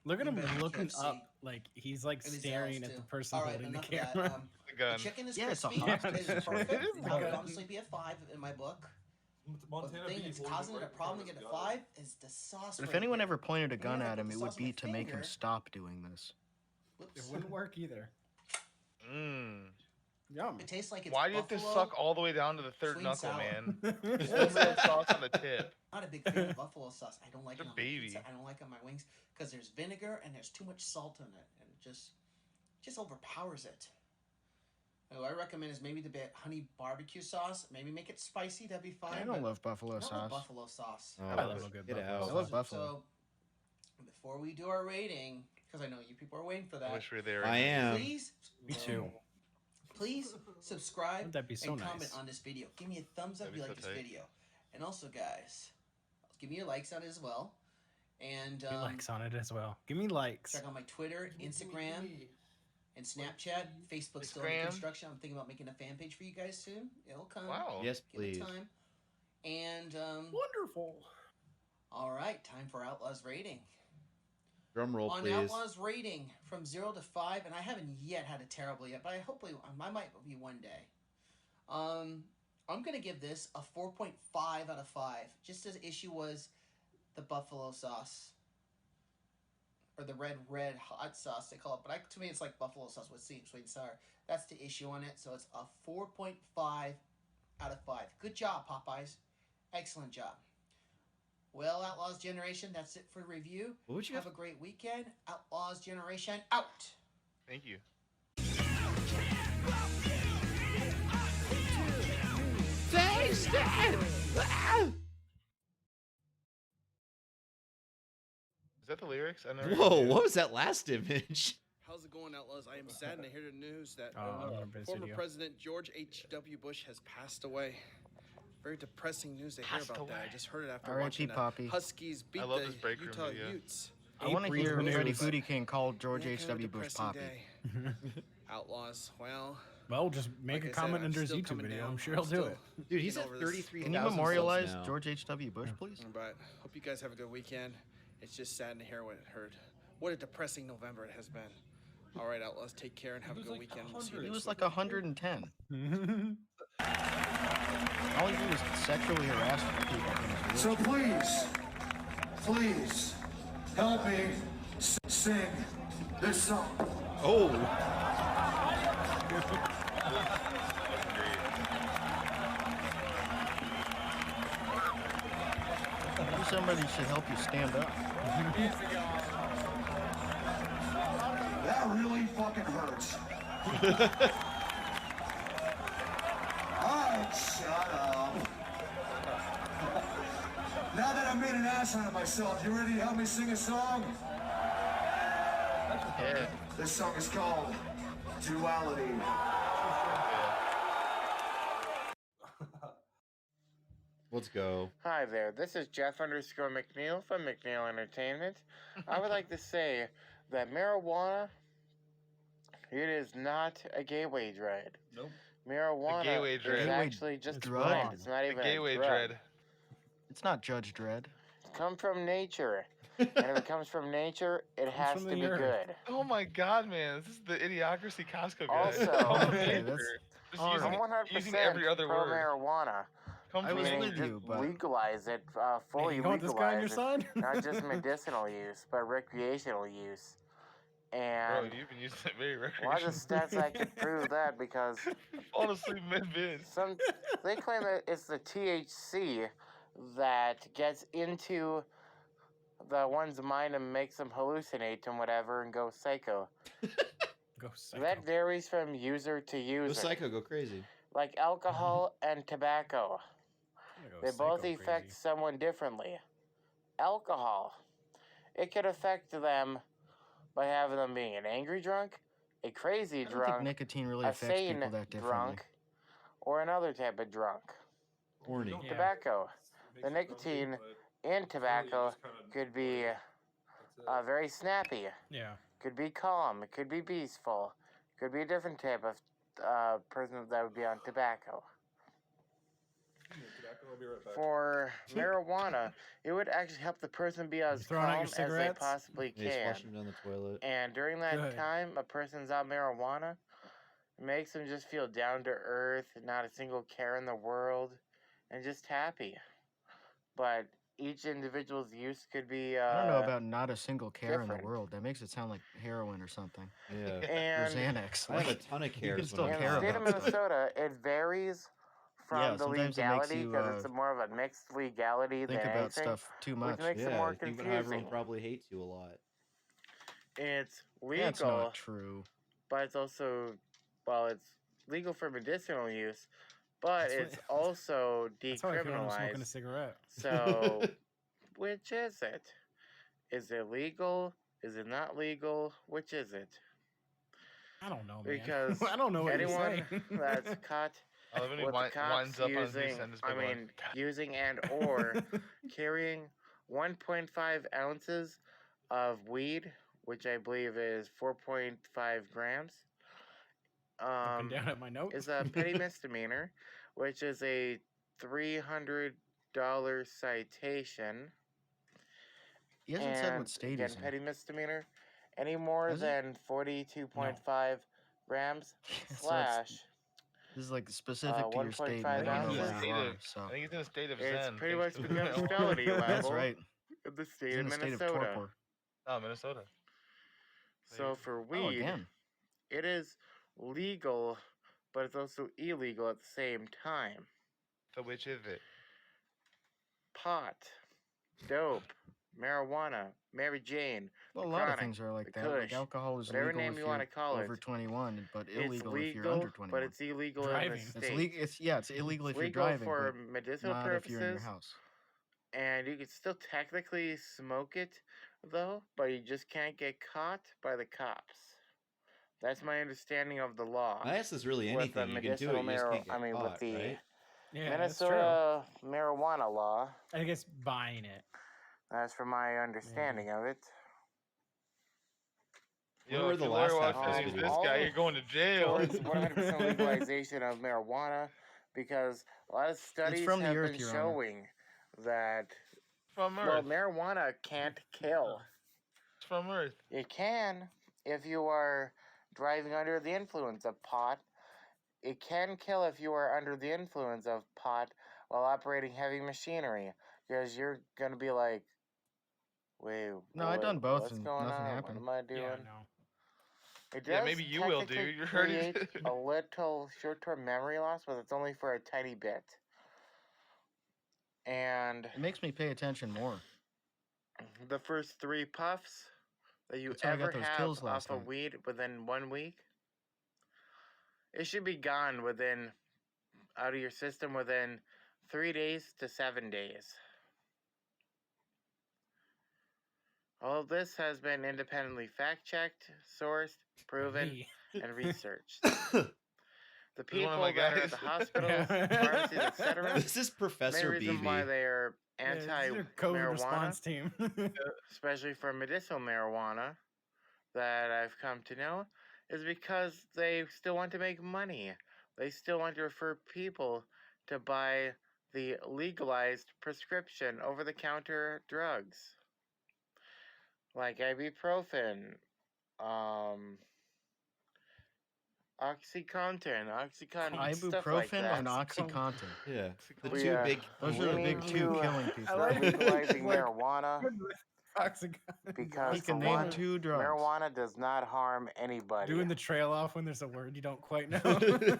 Look at You him better looking KFC. up, like he's like And his staring L's, at the too. person All right, holding the enough of that. camera. The The gun. chicken is Yeah, it's a crispy. hostage It is situation. perfect. It is the I would gun. honestly be a 5 in my book. But Montana the thing beef that's holding causing right it a in front problem of to get his a gut. 5 is the sauce. But if right anyone here. ever pointed a And gun then I at put him, the it sauce would on be my to make him finger. stop doing this. It Whoops. wouldn't work either. Mmm. Yum. It tastes like it's Why do you have to buffalo. suck all the way down to the third sweet and knuckle, sour. man? Just a little sauce on the tip. Not a big fan of buffalo sauce. I don't like it You're on a baby. my pizza. I don't like it on my wings because there's vinegar and there's too much salt in it, and it just overpowers it. What I recommend is maybe the bit honey barbecue sauce. Maybe make it spicy. That'd be fine. I but don't love buffalo not sauce. buffalo sauce. Oh, I love a good get buffalo out. I love buffalo. So before we do our rating, because I know you people are waiting for I that. wish we were there. I am. Please, Me too. please subscribe Wouldn't that be so and nice? comment on this video. Give me a thumbs up if That'd you be like so this tight. video. And also, guys, give me your likes on it as well. And Give me likes on it as well. Give me likes. check out my Twitter, Instagram, and Snapchat. Facebook's still in Instagram. construction. I'm thinking about making a fan page for you guys soon. It'll come. Wow. Yes, Give it please. time. And Wonderful. all right, time for Outlaws rating. Drum roll, On please. Outlaws rating from 0 to 5, and I haven't yet had a terrible yet, but I might be one day. I'm gonna give this a 4.5 out of 5. Just as issue was the buffalo sauce. Or the red hot sauce they call it, but to me it's like buffalo sauce with sweet and sour. That's the issue on it, so it's a 4.5 out of 5. Good job, Popeyes. Excellent job. Well, Outlaws Generation, that's it for review. What would you Have a great weekend. Outlaws Generation out. Thank you. Is that the lyrics? I never Whoa, knew. what was that last image? How's it going, Outlaws? I am saddened to hear the news that I remember this former video. President George H.W. Bush has passed away. Very depressing news to hear Passed about that. away. I just heard it after R.I.P. watching the Poppy. Huskies beat I love the this break room Utah video. Utes. I want to hear April Freddie news. Foodie King call George Yeah, kind of a H.W. Bush depressing Poppy. day. Outlaws, well, Well, just make like I a said, comment I'm under his still YouTube coming video. down. I'm sure he'll do still it. Dude, he's getting at over this. 33,000 Can you subs memorialize now. George H.W. Bush, please? But hope you guys have a good weekend. It's just sad to hear what I heard. What a depressing November it has been. All right, Outlaws, take care and have a good weekend. We'll see you He next was week. like 110. All he did was sexually harass people. in his So wheelchair. please, help me sing this song. Oh, Maybe somebody should help you stand up. That really fucking hurts. Alright, shut up. Now that I made an ass out of myself, you ready to help me sing a song? Yeah. This song is called Duality. let's go. Hi there, this is Jeff_McNeil from McNeil Entertainment. I would like to say that marijuana, it is not a gateway drug. Nope. Marijuana gateway is drug. actually just a drug. plant. It's not The even gateway a drug. dread. It's not Judge Dredd. Come from nature. And if it comes from nature, it has from to the be earth. good. Oh my god, man. This is the Idiocracy Costco guy. Also- Come from Okay, nature. that's Just all using, I'm right. 100% using every other pro word. marijuana. come I was from? with you, but legalize it, Hey, fully you want this guy on your legalize it, side? not just medicinal use, but recreational use. Bro, And you've been using it very a lot of the recreational. stats I can prove that because Fall asleep mid-vid. they claim that it's the THC that gets into the one's mind and makes them hallucinate and whatever and go psycho. Go psycho. That varies from user to Go user. psycho, go crazy. Like alcohol and tobacco. Go They both psycho affect crazy. someone differently. Alcohol, it could affect them by having them being an angry drunk, a crazy I don't drunk, think nicotine really a affects sane people that differently. drunk, or another type of drunk. Horny. Yeah. Tobacco. The nicotine in tobacco could be very snappy. Yeah. Could be calm. It could be peaceful. Could be a different type of person that would be on tobacco. I'll be right back. For marijuana, it would actually help the person be as throwing out calm your as they cigarettes? possibly Yeah, he's can. flushing down the toilet. And during that Good. time, a person's on marijuana, it makes them just feel down to earth, not a single care in the world, and just happy. But each individual's use could be I don't know about not a single care in the different. world. That makes it sound like heroin or something. Yeah. Or And Xanax. I have a Like, ton of you cares can still when in I'm the care state of about stuff. Minnesota, it varies from Yeah, the sometimes it makes legality you because it's more of a mixed legality think than about anything, stuff too which much. makes it Yeah, more I think about how everyone confusing. probably hates you a lot. It's That's legal, not true. but it's also, well, it's legal for medicinal use, but That's what- it's also That's how I feel when I'm smoking a decriminalized. cigarette. So, which is it? Is it legal? Is it not legal? Which is it? I don't know, man. Because I don't know what you're anyone saying. that's caught I love when he with the cops winds up on his using, sentence I by going, mean, using and or carrying 1.5 ounces of weed, which I believe is 4.5 grams, Looking down at my notes. is a petty misdemeanor, which is a $300 citation. He hasn't said And what state again, he's in. petty misdemeanor, any more Has he? than 42.5 grams So that's- slash This is like specific to your state. 1.5 And I don't know ounces. where you are. So I think it's in a state of It's Zen. pretty much thanks to becomes marijuana. felony level that's right. in the He's state in of the state of Minnesota. torpor. Oh, Minnesota. So for Oh, weed, again. it is legal, but it's also illegal at the same time. So which is it? Pot, dope, marijuana, Mary Jane, Well, a the lot of chronic, things are like the that. Like kush, alcohol is whatever legal name if you you're want to call over it. 21, but It's illegal if you're legal, under 21. but it's illegal in Driving. the It's It's state. it's illegal It's if you're legal driving, for but medicinal not if you're in your purposes, house. and you can still technically smoke it, though, but you just can't get caught by the cops. That's my understanding of the law. I guess it's really With the anything. You can do it, medicinal you just can't get I mean, caught, with the right? Yeah, that's true. Minnesota marijuana law. I guess buying it. That's from my understanding of it. Yo, Where if the your last lawyer half walks of in this and video? this guy, you're going to jail. Towards 100% legalization of marijuana, because a lot of studies from the have earth, been Your Honor. showing that From well, Earth. marijuana can't kill. It's from Earth. It can if you are driving under the influence of pot. It can kill if you are under the influence of pot while operating heavy machinery, because you're gonna be like, wait, No, I done both what's and going nothing on? happened. What am I doing? Yeah, no. It Yeah, does maybe you will, dude. technically You heard it. create a little short-term memory loss, but it's only for a tiny bit. And It makes me pay attention more. the first 3 puffs that you That's how I got ever those have kills off last of time. weed within 1 week, it should be gone within out of your system within 3 days to 7 days. All of this has been independently fact-checked, sourced, proven, Me. and researched. The This is one of people my that are at guys. the hospitals, pharmacies, etc. This is Professor Main reason why BB. they are Yeah, this is your COVID anti-marijuana, response team. especially for medicinal marijuana, that I've come to know, is because they still want to make money. They still want to refer people to buy the legalized prescription over-the-counter drugs, like ibuprofen, Oxycontin, stuff like Ibuprofen that. and OxyContin. Yeah. The We, two big. Those are the we big need two to killing people. start legalizing Like, marijuana because He for can name one, 2 drugs. marijuana does not harm anybody. doing the trail off when there's a word you don't quite know.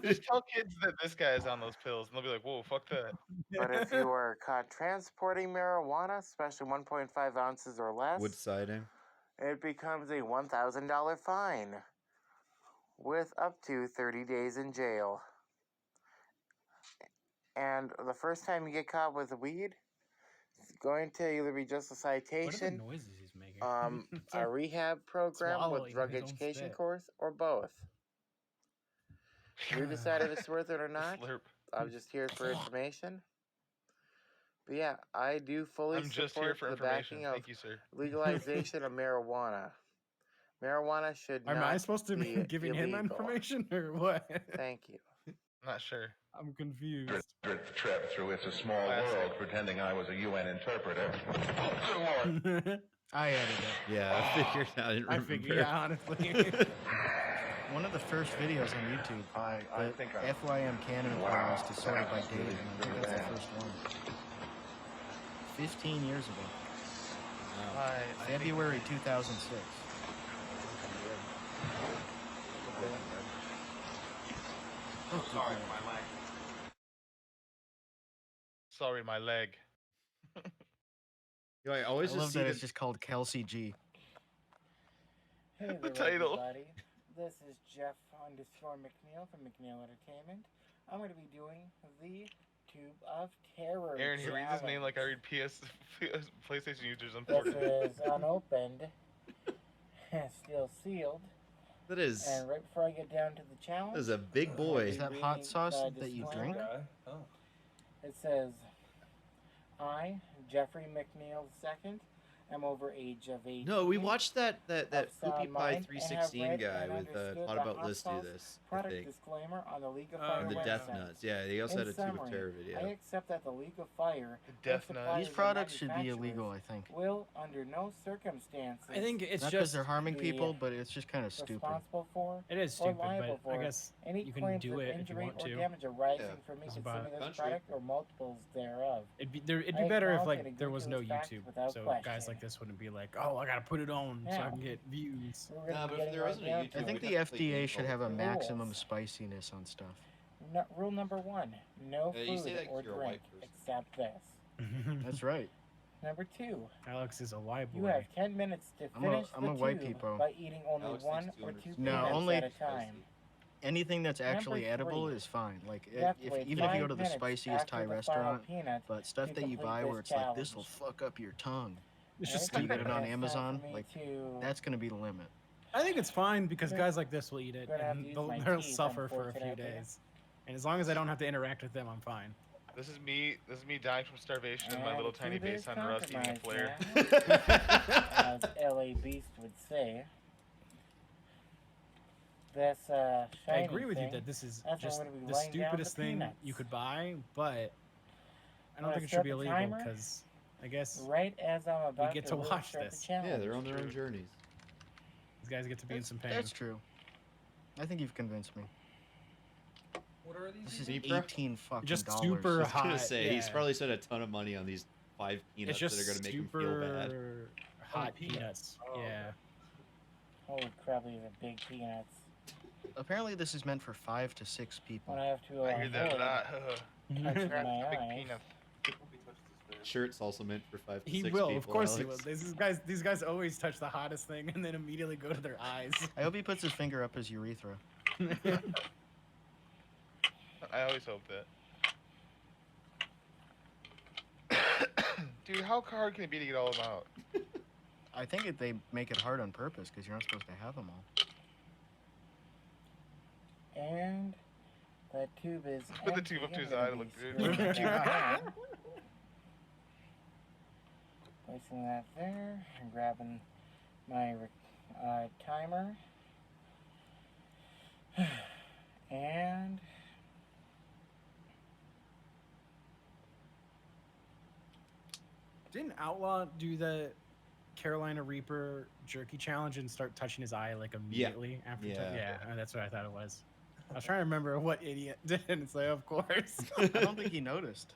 Just tell kids that this guy is on those pills, and they'll be like, "Whoa, fuck that." But if you are caught transporting marijuana, especially 1.5 ounces or less, Wood siding. it becomes a $1,000 fine with up to 30 days in jail. And the first time you get caught with weed, it's going to either be just a What are the citation, noises he's making? a rehab program with swallowing drug his own education spit. course, or both. You decide if it's worth it or not. Slurp. I'm just here for information. But yeah, I do fully I'm just here support for the information. backing of Thank you, sir. legalization of marijuana. Marijuana should Am not I supposed to be be giving him illegal. information or what? Thank you. Not sure. I'm confused. Trip through It's a Small World, pretending I was a UN interpreter. I added it. Yeah, I figured I didn't remember. Yeah, honestly. One of the first videos on YouTube, I think FYM canon was to sort it by date, and I think that's the first one. 15 years ago. February 2006. Sorry, my leg. Sorry, my leg. Yo, I always I just love see that the it's just called Kelsey G. Hey The there, title. everybody. This is Jeff_McNeil from McNeil Entertainment. I'm going to be doing the Tube of Terror Aaron, he reads his name like I read PlayStation users on This Fortnite. is unopened, still sealed. That is. And right before I get down to the challenge, That is a big boy. Is that hot sauce that you drink? It says, I, Jeffrey McNeil II, am over age of 18. No, we watched that of Poopy sound Pie mind, and have 316 read guy and with understood Thought the About hot Let's Do sauce This, I product think. disclaimer on the League of Fire And the Death website. Nuts. Yeah, they also In had a Tube of summary, Terror I video. accept that the League of Fire Death and Nuts. suppliers These and products should be manufacturers illegal, I think. will, under no circumstances, I think it's Not because just they're harming be people, but it's just kind of stupid. responsible for it is or stupid, liable but I for guess any you can claims do of it if you injury want or to. damage arising Yeah. from me It's consuming about this country. product or multiples thereof. It'd be I better if acknowledge like and there agree was to no those facts YouTube, without so question. guys like this wouldn't be like, oh, I gotta put it on so I Now, can get views. We're gonna Nah, be but if getting there right wasn't a down YouTube, to I it. think we'd the have to play FDA should have a Rules. maximum spiciness on stuff. Rule number 1, no You say food that 'cause or you're a white drink person. except this. That's right. Number 2, Alex is a white boy. you have 10 minutes to I'm a- finish I'm a the white tube people. by eating only Alex 1 takes or 200 2 No, peanuts only- at a time. Anything that's actually Number edible 3, is fine. Like, you have to wait even if you go 5 to the minutes spiciest after Thai the final restaurant, peanut but stuff to that you complete buy this where it's like, this will challenge. fuck up your tongue. It's just So you get stupid. it on It's time Amazon, for me like, to- that's going to be the limit. I think it's fine because Gonna- guys like this will eat it gonna have to and use they'll, my they'll teeth, suffer for a few unfortunately. days. And as long as I don't have to interact with them, I'm fine. This is me dying from starvation in my And little the tiny tube base is on Rust eating a flare. As LA Beast would say. This I shiny agree with you thing, that this is that's just what I'm gonna be the laying down stupidest the thing peanuts. you could buy, but I don't Wanna think it should start be the illegal timer? because I guess Right as I'm about get to to really watch start this. the challenge. Yeah, they're on their own journeys. these guys get to be in some pain. That's true. I think you've convinced me. What are This is Deep breath? 18 fucking Just dollars. super I was gonna hot. say he's yeah. probably spent a ton of money on these 5 peanuts It's just that are gonna make him super feel bad. hot peanuts. Oh. Yeah. Holy crap, these are big peanuts. Apparently, this is meant for 5 to 6 people. When I have to I hear that a avoid lot. touching Crap, my big eyes. peanut. Shirt's also meant for 5 to He 6 will, people. of course Alex. he will. These guys always touch the hottest thing and then immediately go to their eyes. I hope he puts his finger up his urethra. I always hope that. Dude, how hard can it be to get all of them out? I think they make it hard on purpose because you're not supposed to have them all. And the tube is Put the tube up to his eye to look good. Placing that there and grabbing my timer. And Didn't Outlaw do the Carolina Reaper jerky challenge and start touching his eye like immediately after? Yeah. That's what I thought it was. I was trying to remember what idiot didn't say, of course. I don't think he noticed.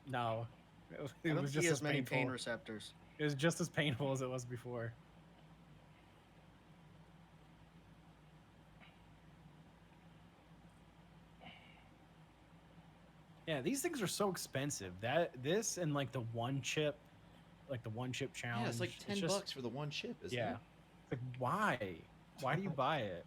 No. I It don't was see just as as many pain painful. receptors. It was just as painful as it was before. Yeah, these things are so expensive. This and like the one chip challenge. Yeah, it's like $10 for the one chip, isn't it? Yeah. Like, why? Why do you buy it?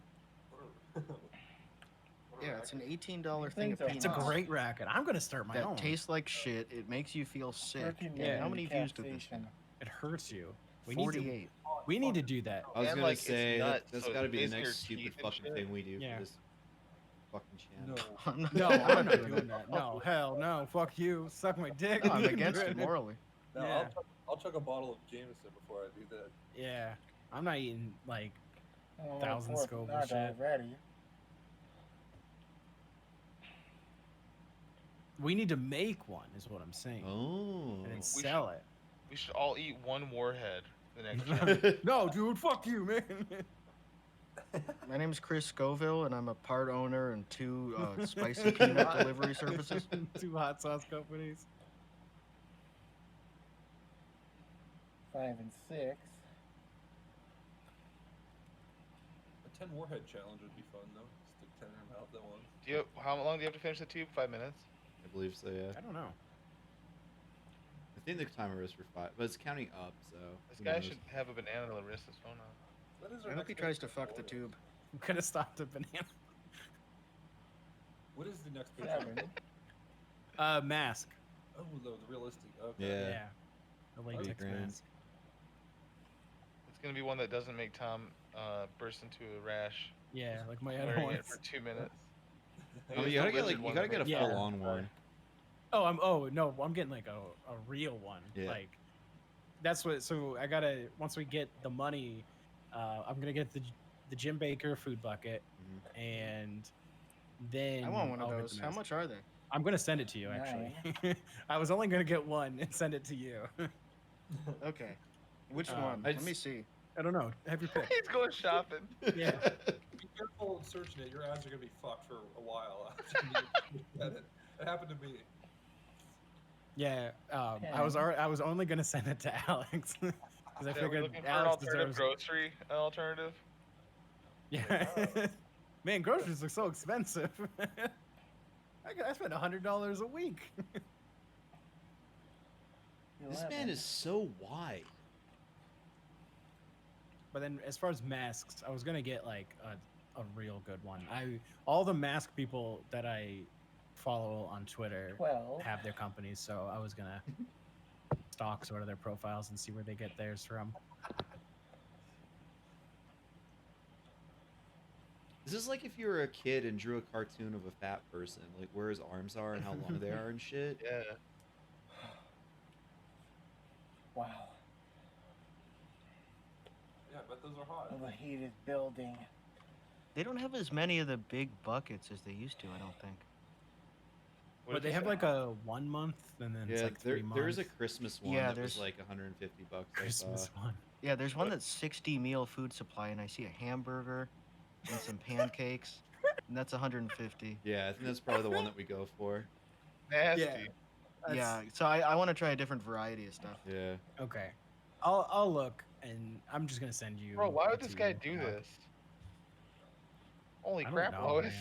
Yeah, it's an $18 thing of It's peanuts. a great racket. I'm gonna start my that own. tastes like shit. It makes you feel sick. Yeah. How many views did this? It hurts you. 48. We need to do that. I was And, gonna like, it's say nuts, that's so got to be the it's in your next stupid teeth and fucking shit. thing we do Yeah. for this fucking channel. No, I'm not doing that. No, hell no. Fuck you. Suck my dick. No, I'm You can against do it morally. No, Yeah. I'll chug a bottle of Jameson before I do that. Yeah. I'm not eating like Oh, 1,000 of course Scoville not shit. already. We need to make one, is what I'm saying. Oh. And then We sell it. We should all eat one warhead the next year. No, dude, fuck you, man. My name's Chris Scoville, and I'm a part owner and 2 spicy peanut delivery services. 2 hot sauce companies. 5 and 6. A 10 warhead challenge would be fun though. Stick 10 in your mouth at once. How long do you have to finish the tube? 5 minutes? I believe so, yeah. I don't know. I think the timer is for 5, but it's counting up, so. This who guy knows? should have a banana to wrist his phone on. What is I hope he tries to fuck the tube. I'm gonna stop the banana. What is the next picture? 7. Mask. Oh, the realistic. Okay. Yeah. Yeah. The latex grand. mask. It's gonna be one that doesn't make Tom burst into a rash. Yeah, like my other Wearing it ones. for 2 minutes. Oh, you gotta get a Yeah. full-on one. Oh no, I'm getting like a real one. Yeah. Like that's what. So I gotta once we get the money, I'm gonna get the Jim Baker food bucket, and then I want one of I'll get those. the How mask. much are they? I'm gonna send it to you actually. I was only gonna get one and send it to you. Okay. Which Uh, one? Let me see. I don't know. Have your pick. He's going shopping. Yeah. Be careful searching it. Your ads are gonna be fucked for a while after you get it. It happened to me. Yeah. I was only gonna send it to Alex because I Yeah, we're figured looking for an Alex alternative deserves. grocery alternative. Yeah. Man, groceries are so expensive. I spend $100 a week. This man is so wide. But then, as far as masks, I was gonna get like a real good one. All the mask people that I follow on Twitter 12. have their companies, so I was gonna stalk sort of their profiles and see where they get theirs from. This is like if you were a kid and drew a cartoon of a fat person, like where his arms are and how long they are and shit. Yeah. Wow. Yeah, I bet those are hot. The heat is building. They don't have as many of the big buckets as they used to, I don't think. But they have like a 1 month and then it's like 3 months. there is a Christmas one Yeah, that was there's- like $150. Christmas one. Yeah, there's one that's 60 meal food supply, and I see a hamburger and some pancakes, and that's 150. Yeah, I think that's probably the one that we go for. Nasty. Yeah, so I want to try a different variety of stuff. Yeah. Okay. I'll look and I'm just gonna send you. Bro, why would it this to guy you. do this? Holy I don't crap, know, Lois.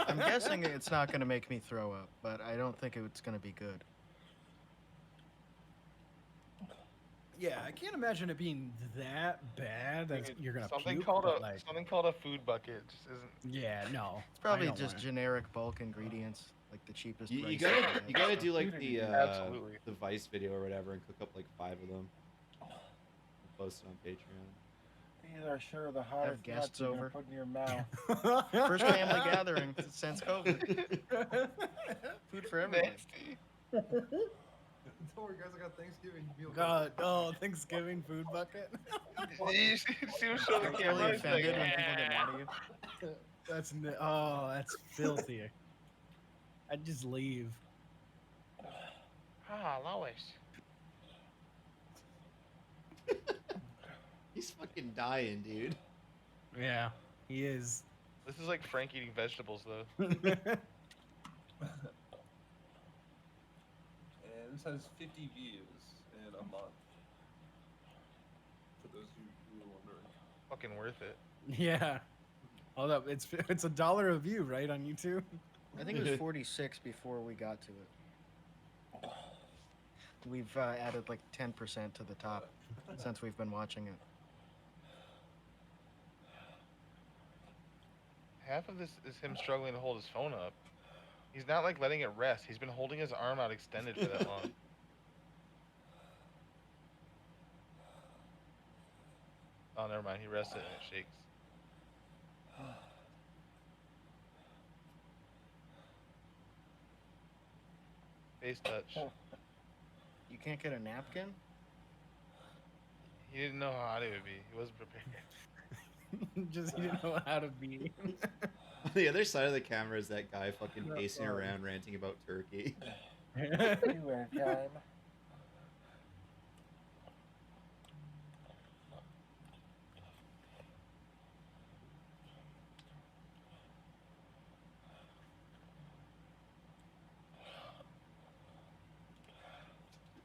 I'm guessing it's not going to make me throw up, but I don't think it's going to be good. Yeah, I can't imagine it being that bad that you're gonna something puke. called but, a like, something called a food bucket just isn't. Yeah, no. It's probably I don't just want it. generic bulk ingredients, like the cheapest. You rice gotta do like the Absolutely. the Vice video or whatever and cook up like 5 of them. And post it on Patreon. These are sure the hottest guests nuts you're gonna over. put in your mouth. First family gathering since COVID. Food for everyone. Don't worry, guys. I got Thanksgiving meal. God, oh, Thanksgiving food bucket. You see him show the Really camera? He's like, offended when people get mad at you. That's filthy. I'd just leave. ah, Lois. He's fucking dying, dude. Yeah, he is. This is like Frank eating vegetables, though. And this has 50 views in a month. For those who were wondering. Fucking worth it. Yeah. Although it's $1 a view, right, on YouTube? I think it was 46 before we got to it. We've added like 10% to the top since we've been watching it. Half of this is him struggling to hold his phone up. He's not like letting it rest. He's been holding his arm out extended for that long. Oh, never mind. He rests it and it shakes. Face touch. You can't get a napkin? He didn't know how hot it would be. He wasn't prepared. Just he didn't know how to be. On the other side of the camera is that guy fucking pacing around ranting about turkey. Everywhere time.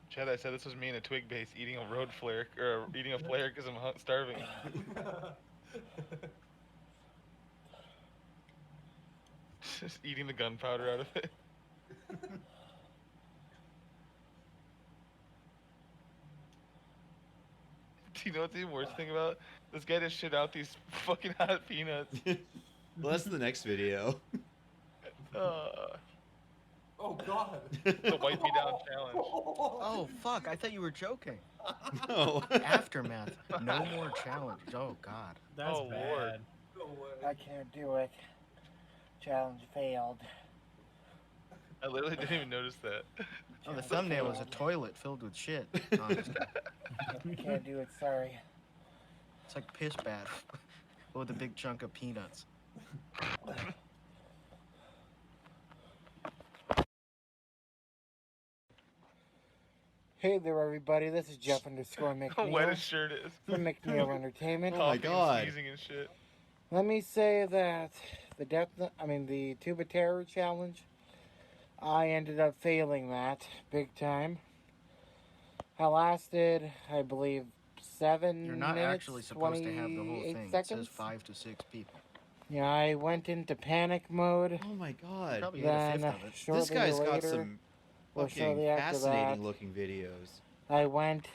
Chad, I said this was me in a twig base eating a road flare, or eating a flare because I'm starving. Just eating the gunpowder out of it. Do you know what the worst thing about? This guy just shit out these fucking hot peanuts. Well, that's the next video. Oh god. The wipe me down challenge. Oh, fuck. I thought you were joking. No. Aftermath. No more challenge. Oh, God. That's bad. Lord. No way. I can't do it. Challenge failed. I literally didn't even notice that. Oh, the thumbnail was a toilet filled with shit. No, I'm just kidding. Can't do it, sorry. It's like piss bath with a big chunk of peanuts. Hey there, everybody. This is Jeff _ How wet his McNeil shirt is. from McNeil Entertainment. Oh my Coughing and god. sneezing and shit. Let me say that the Tube of Terror challenge, I ended up failing that big time. I lasted, I believe, 7 You're not minutes, actually supposed to have the whole 28 thing. seconds. It says 5 to 6 people. Yeah, I went into panic mode. Oh my god. Probably ate a Then, fifth of it. shortly This guy's later, got some or fucking shortly after fascinating that, looking videos. I went.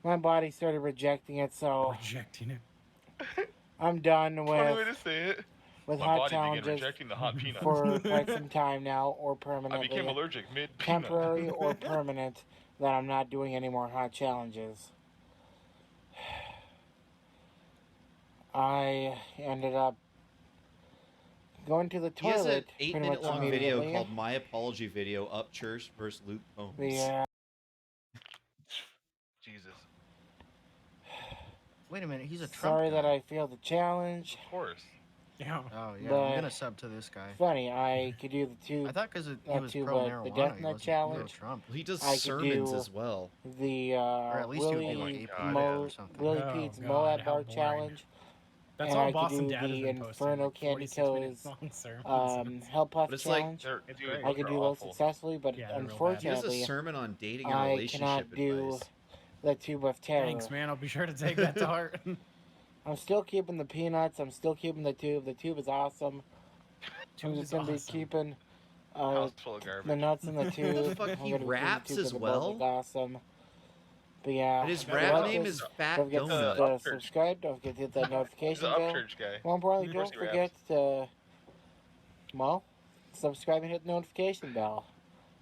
My body started rejecting it, so Rejecting it. I'm done Funny way with to say it. with My hot body began challenges rejecting the hot peanuts. for quite some time now, or I permanently. became allergic mid-peanut. Temporary or permanent, that I'm not doing any more hot challenges. I ended up going to the He has toilet an pretty much 8-minute long video immediately. called My Apology Video Up Church vs. Luke Combs. Yeah. Jesus. Wait a minute, he's a Trump Sorry guy. that I failed the challenge. Of course. Yeah. Oh, yeah, But I'm gonna sub to this guy. Funny, I could do the two. I thought because he not was two, pro but marijuana, the he Death wasn't Nut pro challenge. Trump. He does I could sermons do as well. The Or at least he would be Willie like God, Mo, or something. Willie Oh, Pete's God, Moab how Bar boring. challenge. That's and all I Boston could do Dad has the been posting. Inferno Like Candy 46 minute Toes long sermons. Hell Puff But it's like challenge. They're, It's dude, great. I could they're do those awful. successfully, but Yeah, they're real bad. He does a unfortunately, sermon on dating and I relationship cannot do advice. the Tube of Terror. Thanks, man. I'll be sure to take that to heart. I'm still keeping the peanuts. I'm still keeping the tube. The tube is awesome. I'm just gonna be keeping House full of the garbage. nuts in the tube. Fuck, I'm he gonna be keeping the raps tube as 'cause the well? both is awesome. But yeah, And his don't rap forget name to- is Fat Don't forget Donut. to Upchurch. subscribe. Don't forget to hit that He's notification an bell. Upchurch guy. More importantly, Of course don't he forget to, well, subscribe and hit the notification bell.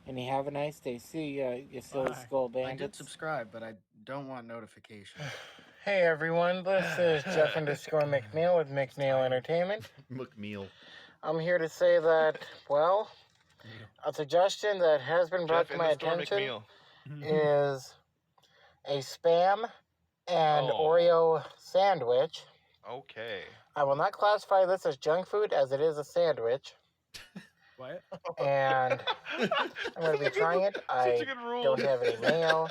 And you have a nice day. See ya, you silly Bye. skull I did bandits. subscribe, but I don't want notifications. Hey everyone, this is Jeff _ McNeil with McNeil Entertainment. McMeal. I'm here to say that, well, a suggestion that has been brought Jeff to in my the store attention McMeal. is a Spam and Oh. Oreo sandwich. Okay. I will not classify this as junk food as it is a sandwich. What? And I'm going to be trying it. I Such a good rule. don't have any mail.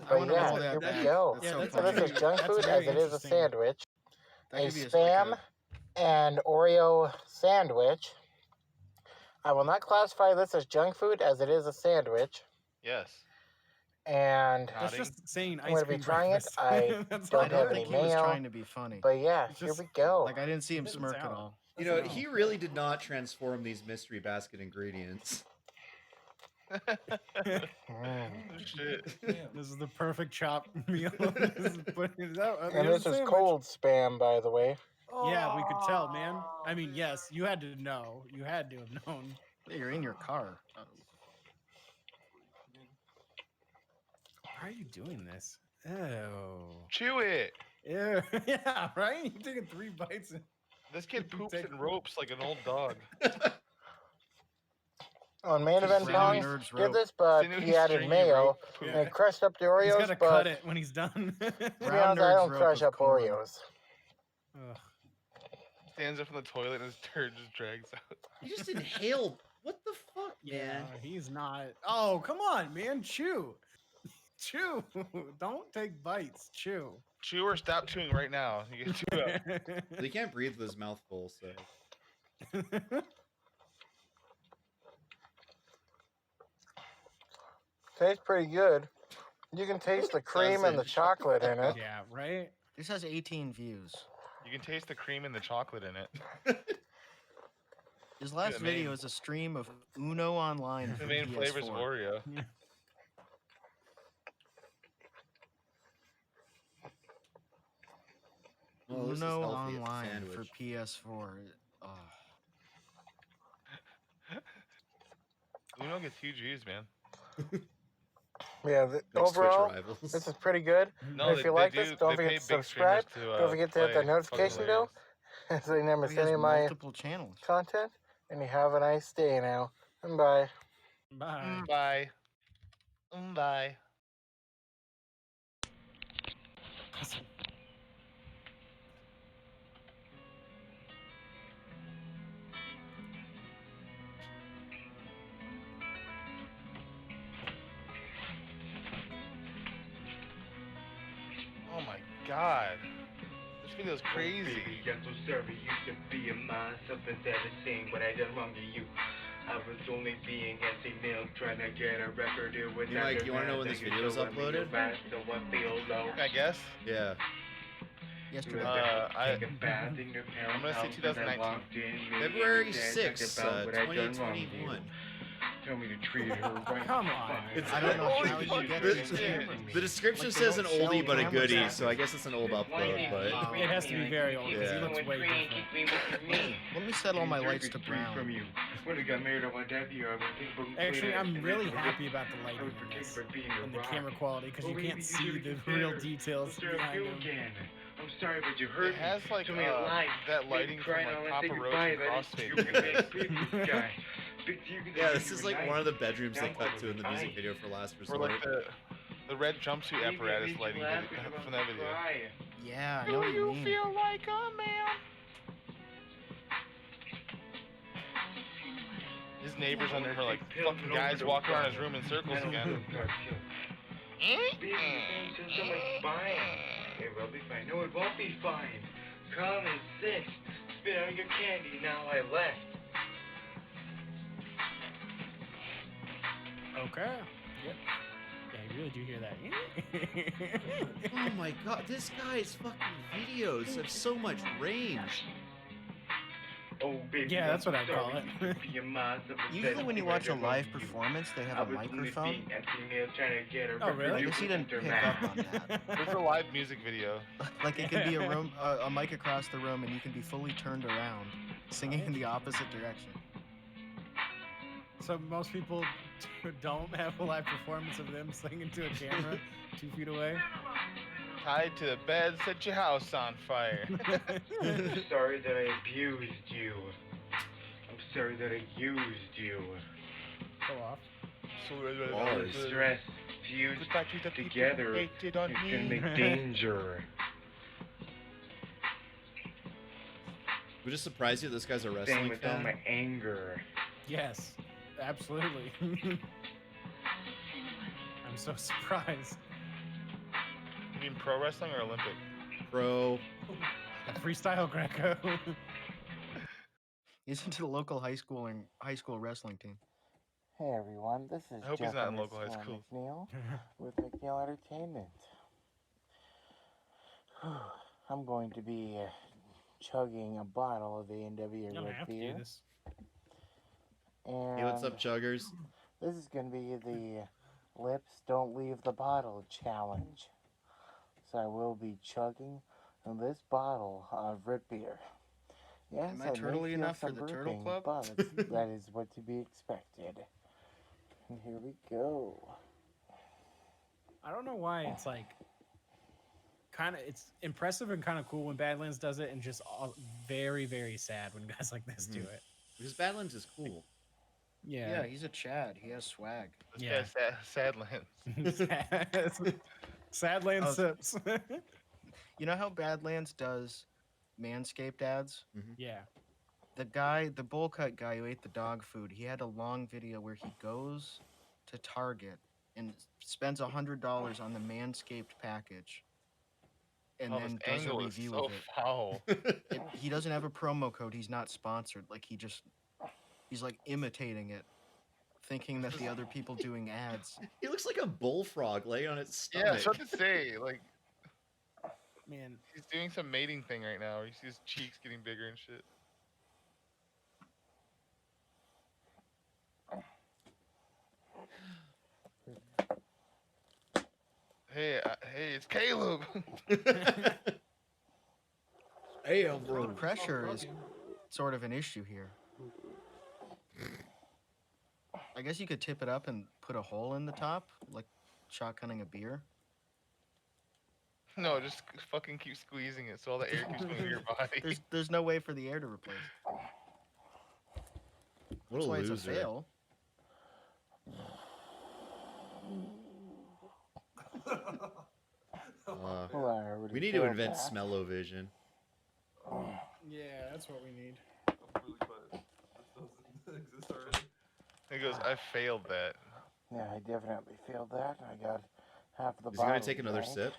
I But wanna yeah, roll that here we back. go. That's Yeah, so that's So funny. this is junk That's food very as it is a interesting. sandwich. That A could be Spam like and Oreo sandwich. I will not classify this as junk food as it is a sandwich. Yes. And That's just saying I'm ice going to be cream trying breakfast. it. I don't have any think he was mayo. trying to be funny. But yeah, It's here just- we go. Like I didn't see him Doesn't smirk at sound- all. You know, he really did not transform these mystery basket ingredients. Shit. This is the perfect chop meal. This is And this is cold spam, by the way. Yeah, we could tell, man. I mean, yes, you had to know. You had to have known. You're in your car. Why are you doing this? Oh. Chew it. Ew. Yeah, right? You're taking 3 bites. And This kid poops in ropes like an old dog. On main event Pong did this, but he added mayo and crushed up the Oreos. He's gotta but cut it when he's done. to be honest, I don't crush up Oreos. Ugh. Stands up from the toilet and his turd just drags out. He just inhaled. What the fuck, Yeah, man? he's not. Oh, come on, man. Chew. Chew. Don't take bites. Chew. Chew or stop chewing right now. You get chew up. He can't breathe with his mouth full, so. Tastes pretty good. You can taste the cream and the chocolate in it. Yeah, right? This has 18 views. You can taste the cream and the chocolate in it. His last the main- video is a stream of Uno Online. The for main flavor is PS4. Oreo. Well, this is Uno healthy, it's a Online sandwich. for PS4. Oh. Uno gets huge views, man. Yeah, Twitch overall, rivals. this is pretty good. No, And if you like this, don't they forget to pay big subscribe. streamers to, Don't forget to hit play. that notification Fucking bell so you never He miss has any of my multiple channels. content. And you have a nice day now. And bye. Bye. Bye. Bye. Oh my god. This video's crazy. I'm so sorry, used to be a man, something that is saying what I done wrong to you. I was only being anti-male, trying to get a record deal with Mike, you wanna know when this video is uploaded? I guess. Yeah. Yesterday. I'm gonna say 2019. February 6th, 2021. Tell me to treat her right. Come on. I don't know how you get these cameras. The description Like, they says an don't sell oldie but a cameras goodie, out so I guess it's an old upload, but... It has to be very old because Yeah. he looks way different. Let me set all my lights to brown. When I got married, I went down here. Actually, I'm really happy about the lighting in this and the camera quality because you can't see the real details behind them. I'm sorry, but you hurt It has like me a life. that lighting from Crying like out, Papa say Roach goodbye, and buddy. Crossfade. Guy. Yeah, this is like one of the bedrooms they cut to in the music video for Last Or Resort. like the red jumpsuit apparatus lighting from that video. Yeah, I know what you mean. feel like a man? His neighbors under him are like fucking guys walking around his room in circles again. It will be fine. No, it won't be fine. Come and sit. Spit on your candy. Now I left. Okay. Yep. Yeah, you really do hear that. Oh my god, this guy's fucking videos have so much range. Oh, baby, Yeah, that's what I call it. Usually when you watch a live performance, they have a microphone. Oh, really? I guess he didn't pick up on that. It's a live music video. Like it can be a room, a mic across the room, and you can be fully turned around, singing in the opposite direction. So most people don't have a live performance of them singing to a camera 2 feet away. Tied to the bed, set your house on fire. I'm sorry that I abused you. I'm sorry that I used you. Go off. Stress fused together. It can make danger. Would it surprise you that this guy's a Same wrestling with all fan? my anger. Yes, absolutely. I'm so surprised. You mean pro wrestling or Olympic? Pro. Freestyle Greco. He's into the local high school wrestling team. Hey everyone, this is I hope Jeff he's not in local high school. McNeil with McNeil Entertainment. I'm going to be chugging a bottle of A&W gonna Red have to beer. do this. And Hey, what's up, chuggers? this is going to be the Lips Don't Leave the Bottle challenge. So I will be chugging on this bottle of root beer. Yes, Am I I may turtley feel enough for some the Turtle burping, Club? but that is what to be expected. And here we go. I don't know why it's like it's impressive and kind of cool when Badlands does it, and just very, very sad when guys like this do it. Because Badlands is cool. Yeah, he's a Chad. He has swag. This guy's Sadlands. Sadlands sips. You know how Badlands does Manscaped ads? Yeah. The bowl cut guy who ate the dog food, he had a long video where he goes to Target and spends $100 on the Manscaped package, and then this does a angle is review so of it. foul. He doesn't have a promo code. He's not sponsored. Like he's like imitating it, thinking that the other people doing ads. He looks like a bullfrog laying on its stomach. Yeah, so to say, like, man, he's doing some mating thing right now. You see his cheeks getting bigger and shit. Hey, it's Caleb. Hey, bro. Pressure is sort of an issue here. I guess you could tip it up and put a hole in the top, like shotgunning a beer. No, just fucking keep squeezing it so all the air keeps going to your body. There's no way for the air to replace. What That's a why loser. it's a fail. We need to invent smell-o-vision. Yeah, that's what we need. I'm really glad this doesn't exist already. He goes, I failed that. Yeah, I definitely failed that. I got half of the Is he bottle. gonna take another drank. sip?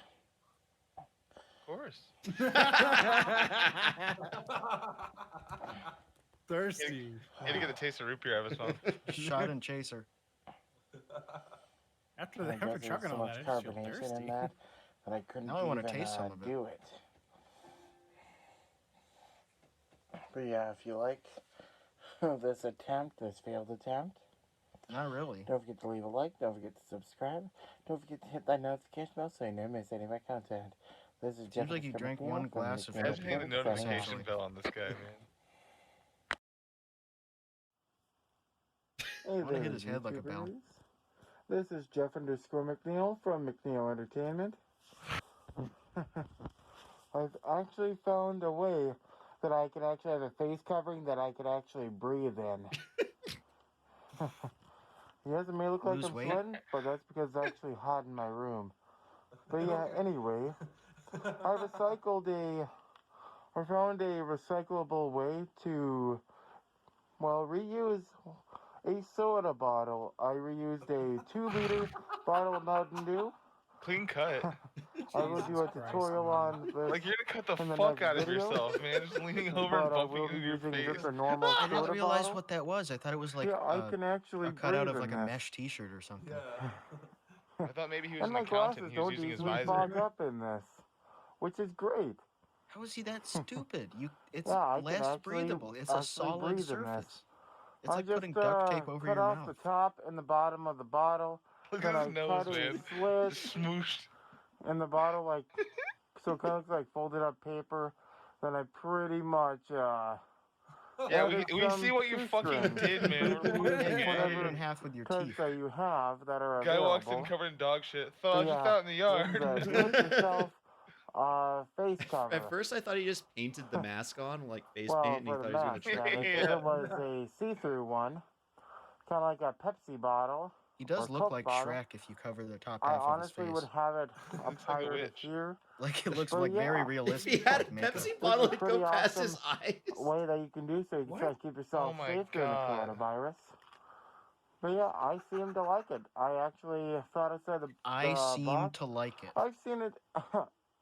Of course. Thirsty. He had to get a taste of root beer out of his mouth. Shot and chaser. After I guess there was chugging so all much that, I just feel carbonation thirsty. in that I couldn't Now I wanna even taste some of it. do it. But yeah, if you like this failed attempt, Not really. don't forget to leave a like, don't forget to subscribe, don't forget to hit that notification bell so you never miss any of my content. This is Seems like you drank one glass of Imagine hitting the Red Bull. notification bell on this guy, man. Hey I wanna there, hit his head like a bell. YouTubers. This is Jeff _McNeil from McNeil Entertainment. I've actually found a way that I could actually have a face covering that I could actually breathe in. Yes, it may look like Lose I'm weight? sweating, but that's because it's actually hot in my room. But yeah, anyway, I found a recyclable way to, well, reuse a soda bottle. I reused a 2-liter bottle of Mountain Dew. Clean cut. I will do a tutorial on this. Like, you're gonna cut the in the fuck next out of video. yourself, man. Just leaning over But and I bumping will be into your using face. just a normal I soda didn't realize bottle. what that was. I thought it was like Yeah, I can actually a cutout of breathe like in a this. mesh T-shirt or something. I thought maybe he was And an my accountant. glasses He was don't using his easily visor. fog up in this, which is great. How is he that stupid? It's Yeah, I can less actually breathable. It's a actually solid breathe in this. surface. It's I like just putting duct tape over cut your off mouth. the top and the bottom of the bottle. Look then at I his nose, cut a man. slit Just smooshed. in the bottle, like so, kind of looks like folded up paper. Then I pretty much Yeah, added we some see what you fucking shoestrings. did, man. You can We're use Yeah, you cut it whatever in half with your cuts teeth. that you have that are Guy available. walks in covered in dog shit. Thought I was just Yeah, out in the yard. this is a do-it-yourself face cover. At first, I thought he just painted the mask on, like face Well, paint, and he for thought the he was gonna mask, trick that me. is, it was a see-through one, kind of like a Pepsi bottle. He does or look Coke like bottle. Shrek if you cover the top I half of his honestly face. would have it up Looks like a higher to witch. here. Like it looks But like very yeah. realistic. If he had a like makeup. Pepsi This bottle, is a it'd go pretty past his awesome eyes. way that you can do so you can try to keep yourself Oh my safe during the God. coronavirus. But yeah, I seem to like it. I actually thought I said the I seem box. to like it. I've seen it.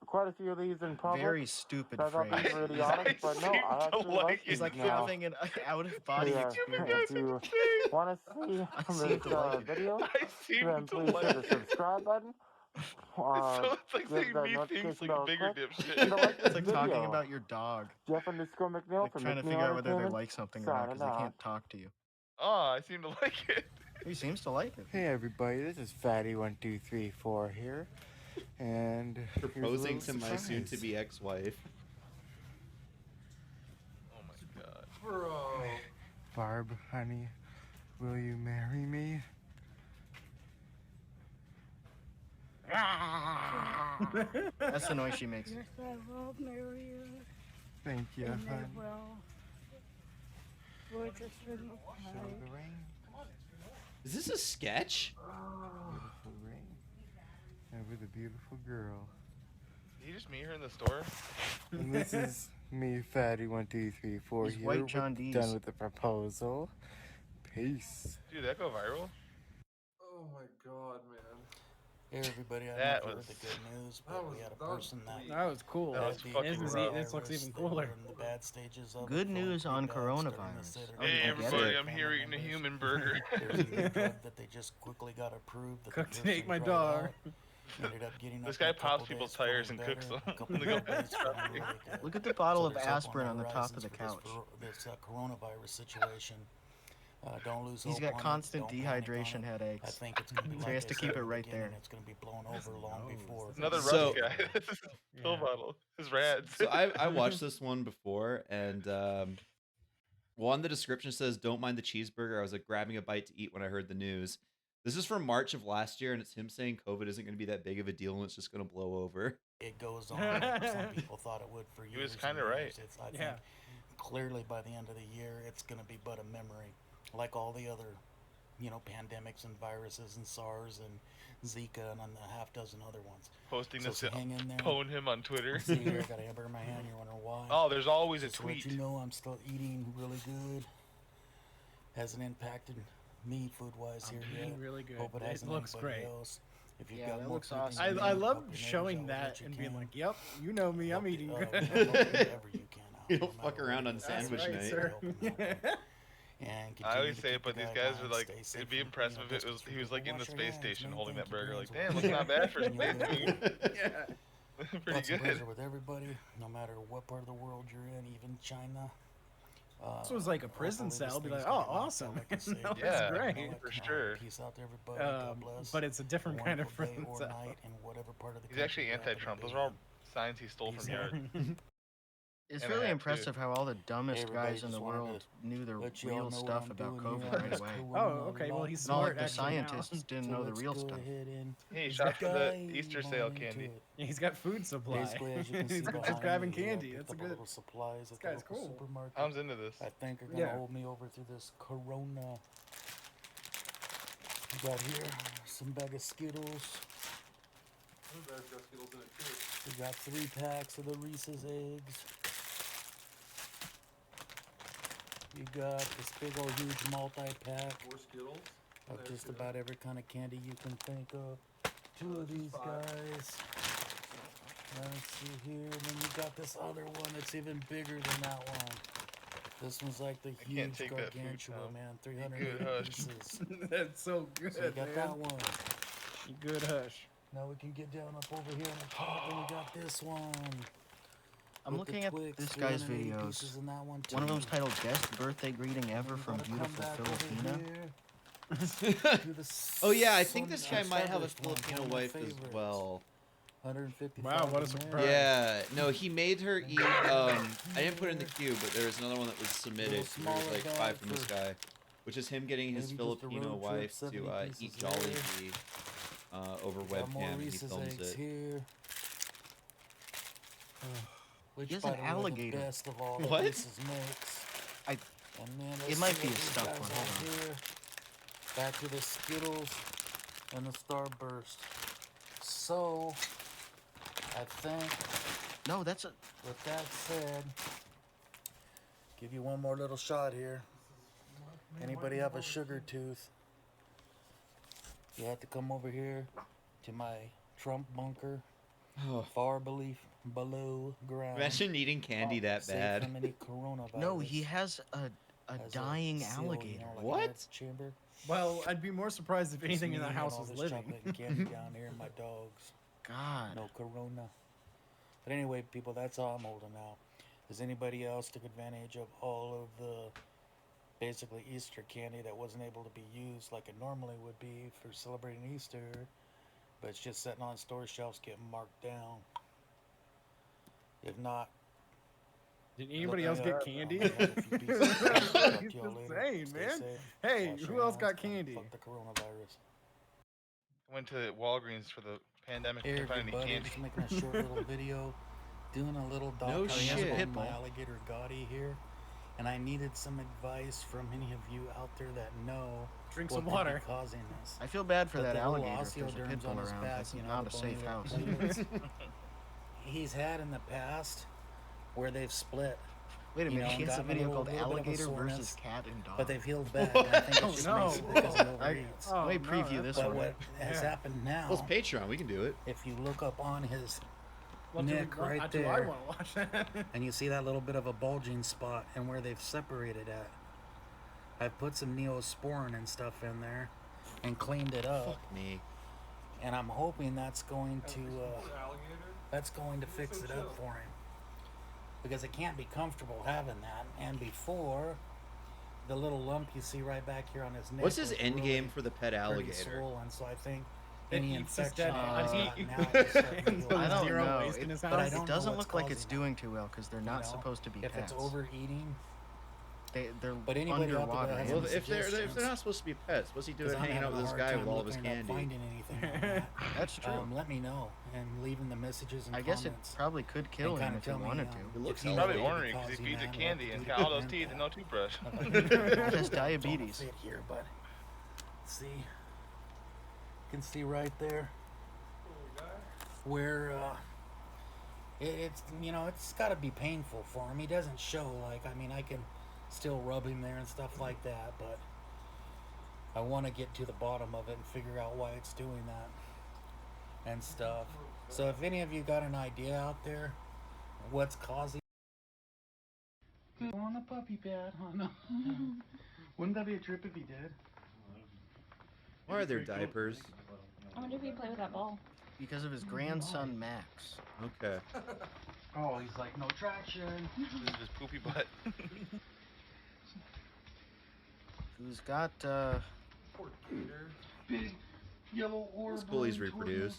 quite a few of these in public. Very stupid So I thought phrase. these were idiotic, but no, I actually like He's these like now. having an out-of-body If experience. you want to see seem this to like it. video, I seem then to please like hit the it. subscribe button. So it's like Give saying the me things notification like bell a bigger click, dipshit. and to like this It's like video. talking about your dog. Jeff _ McNeil Like from trying to McNeil figure out whether they Entertainment, like something or not because signing they out. can't talk to you. Oh, I seem to like it. He seems to like it. Hey everybody, this is Fatty1234 here, and Proposing to my soon-to-be ex-wife. Oh my god. Bro. Barb, honey, will you marry me? That's the noise she makes. Yes, I will marry you. Thank you, And I hon. will. We're just in the fight. Is this a sketch? Beautiful ring. And with a beautiful girl. Did you just meet her in the store? And this is me, Fatty1234 He's here. white John Dees. Done with the proposal. Peace. Dude, that go viral? Oh my god, man. Hey everybody, I That know was- the good news, but we had a person That was cool. That was had the fucking This rough. looks even virus. They were cooler. in the bad stages of Good it, news feeling on pretty bad, starting to coronavirus. say they're Oh, Hey I get everybody, it. I'm here eating a human burger. There's a new drug that they just quickly got approved. That the Cooked and ate person my tried dog. out, ended up getting This up in guy a couple pops people's days, tires feeling and cooks better, them. a couple They go more days, feeling back. really good. Look at the bottle So of there's hope aspirin on the top of horizons the for couch. this coronavirus situation. Don't lose He's hope got on it. constant Don't panic on dehydration it. I headaches. think it's going to be So like he has I to said keep in it the right beginning, there. it's going to be blown over long before. Another rough So- guy. This is his pill bottle. His rats. So I watched this one before, and one, the description says, "Don't mind the cheeseburger. I was like grabbing a bite to eat when I heard the news." This is from March of last year, and it's him saying COVID isn't going to be that big of a deal, and it's just going to blow over. It goes on. Some people thought it would for years. He was and kinda right. years. I think clearly by the end of the year, it's going to be but a memory, like all the other, pandemics and viruses and SARS and Zika and a half dozen other ones. Posting So this, hang in there. pwn him on Twitter. See here, I got a hamburger in my hand. You're wondering why? Oh, there's always a Just to let tweet. you know, I'm still eating really good. Hasn't impacted me food-wise here yet. Eating really good. Hope it It hasn't looks anybody great. else. If you've Yeah, got that more looks food than awesome. you I need, love up your showing neighbors, that what you and being can. like, "Yep, you know me, I'm eating good." Whatever you can. You don't fuck around on sandwich right, night. sir. And I always continue to say it, keep but the these guys are guidelines, like, stay safe it'd be from, impressive if it was distance he was like in the wash your space hands, station man, holding that thank you, burger. Like, hands damn, will looks not bad for and you'll space live. food. Yeah. Pretty Lots of good. pleasure with everybody, no matter what part of the world you're in, even China. This was like a prison hopefully this cell. Be thing's like, gonna "Oh, get knocked out awesome." like I say, No, dude. Yeah, great. for sure. Peace out to everybody. God bless. But it's a different A kind of wonderful day prison or cell. night in whatever part of the He's country actually you happen to anti-Trump. be Those are all in. signs he stole from Peace out. Yard. It's And a really hat, too. impressive how all the dumbest everybody, guys in the just wanted to world knew the let you all real know what stuff I'm about doing here COVID on right this away. Oh, corona okay. Well, he's And all smart the actually now. scientists didn't So know the let's real go stuff. ahead and Hey, shout for the dive Easter sale on into candy. it. Yeah, he's got food supply. Basically, as you can see He's behind just grabbing me, candy. picked That's a up good. little supplies This at the guy's local cool. supermarket. Tom's into this. I think are gonna Yeah. hold me over through this corona. We got here some bag of Skittles. Everybody's got Skittles in it too. We got 3 packs of the Reese's eggs. You got this big old huge multi-pack 4 Skittles. of There's just good. about every kind of candy you can think of. 2 of these 5. guys. Let's see here. And then you got this other one that's even bigger than that one. This one's like the can't huge take that food, gargantua, Tom. man. Good 300 hush. pieces. That's so good, So you got man. that one. You good hush. Now we can get down up over here on the top, and we got this one. I'm With the looking at Twix, this guy's 380 videos. pieces in that one, One of too. them's titled "Best Birthday Greeting Ever from Gotta come Beautiful back over Filipina." here. Do the Oh yeah, I think this guy sun- might have a sunburst one, Filipino one of my wife as favorites. well. 150. Wow, what a surprise. Yeah, no, he made her eat. I didn't put it in the queue, but there was another one that was submitted. There was smaller like bag 5 from this for guy, which is him getting his maybe just a Filipino road trip, wife 70 to pieces eat there. Jollibee over Got more webcam, and he Reese's films eggs it. here. Which, He has by an the way, alligator. The best of all What? that Reese's makes. I- And then It let's might see be what a these stuffed guys one, have hold on. here. Back to the Skittles and the Starburst. So, I think, No, that's a. with that said, give you one more little shot here. Anybody have a sugar tooth? You have to come over here to my Trump bunker far below ground. Imagine eating candy that safe bad. from any coronavirus. No, he has a dying seal, alligator. like What? an air chamber. Well, I'd be more surprised if Just anything me in the and house all was this living. chocolate and candy down here, and my dogs. God. No corona. But anyway, people, that's all I'm holding out. Does anybody else take advantage of all of the basically Easter candy that wasn't able to be used like it normally would be for celebrating Easter, but it's just sitting on store shelves getting marked down? If not, did anybody else get candy? He's insane, man. Hey, who else got candy? Fuck the coronavirus. Went to Walgreens for the pandemic. Hey Couldn't find any everybody, candy. just making a short little video, doing a little No documentary shit. on my alligator Gotti here, and I needed some advice from any of you out there that know Drink what some could water. be causing this. I feel bad for But that the little alligator if there's a pit osteoderms bull on his around. back, That's you know, not the a safe bony house. platelets, he's had in the past where they've split. Wait a you minute, know, he has a gotten video little called bit of a Alligator soreness, versus Cat and Dog. but they've healed back. And I think it's just basically because he overeats. Let me preview this But one. what has happened now? Well, it's Patreon. We can do it. If you look up on his Well, neck right do I there, want to watch that? and you see that little bit of a bulging spot and where they've separated at, I've put some Neosporin and stuff in there and cleaned it up. Fuck me. And I'm hoping that's going to fix it up for him, because it can't be comfortable having that. And before, the little lump you see right back here on his neck. What's his was end really game for the pet pretty alligator? swollen, so I think It any eats his infection dead that he's body. got now is starting to heal. I don't Zero know. waste in his But I house. don't It doesn't know what's look like it's causing doing too well because they're it, not you know? supposed to be If pets. it's overeating, They're but anybody out there underwater. that has Well, any if they're suggestions, not supposed to be pets, what's he doing 'cause I'm hanging out having with a this hard guy time with all of his looking it up, candy? finding anything on that. That's true. Let me know and leaving the messages and I guess it comments. probably could kill And him kinda if he tell me, wanted It to. looks He's probably ornery because he feeds it candy and got all those teeth and no toothbrush. He has diabetes. Fit here, but see, you can see right there where it's it's got to be painful for him. He doesn't show like I can still rub him there and stuff like that, but I want to get to the bottom of it and figure out why it's doing that and stuff. So if any of you got an idea out there what's causing on the puppy pad, huh? Wouldn't that be a trip if he did? Why are there diapers? I wonder if he played with that ball. Because of his grandson Max. Okay. Oh, he's like, no traction. This is his poopy butt. Who's got Big yellow orb. It's cool he's reproduced.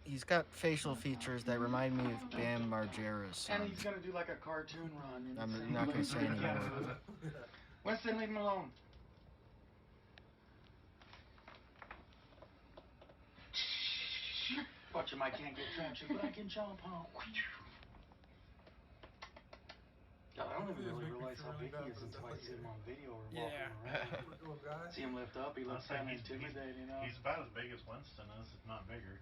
he's got facial features that remind me of Bam Margera's And son. he's gonna do like a cartoon run. And I'm not gonna say anymore. Winston, leave him alone. Watch him, I can't get traction, but I can jump, huh? God, I don't even really realize how big he is until I see him on video or walking around. See him lift up, he looks kind of intimidating, you know? He's about as big as Winston is, if not bigger.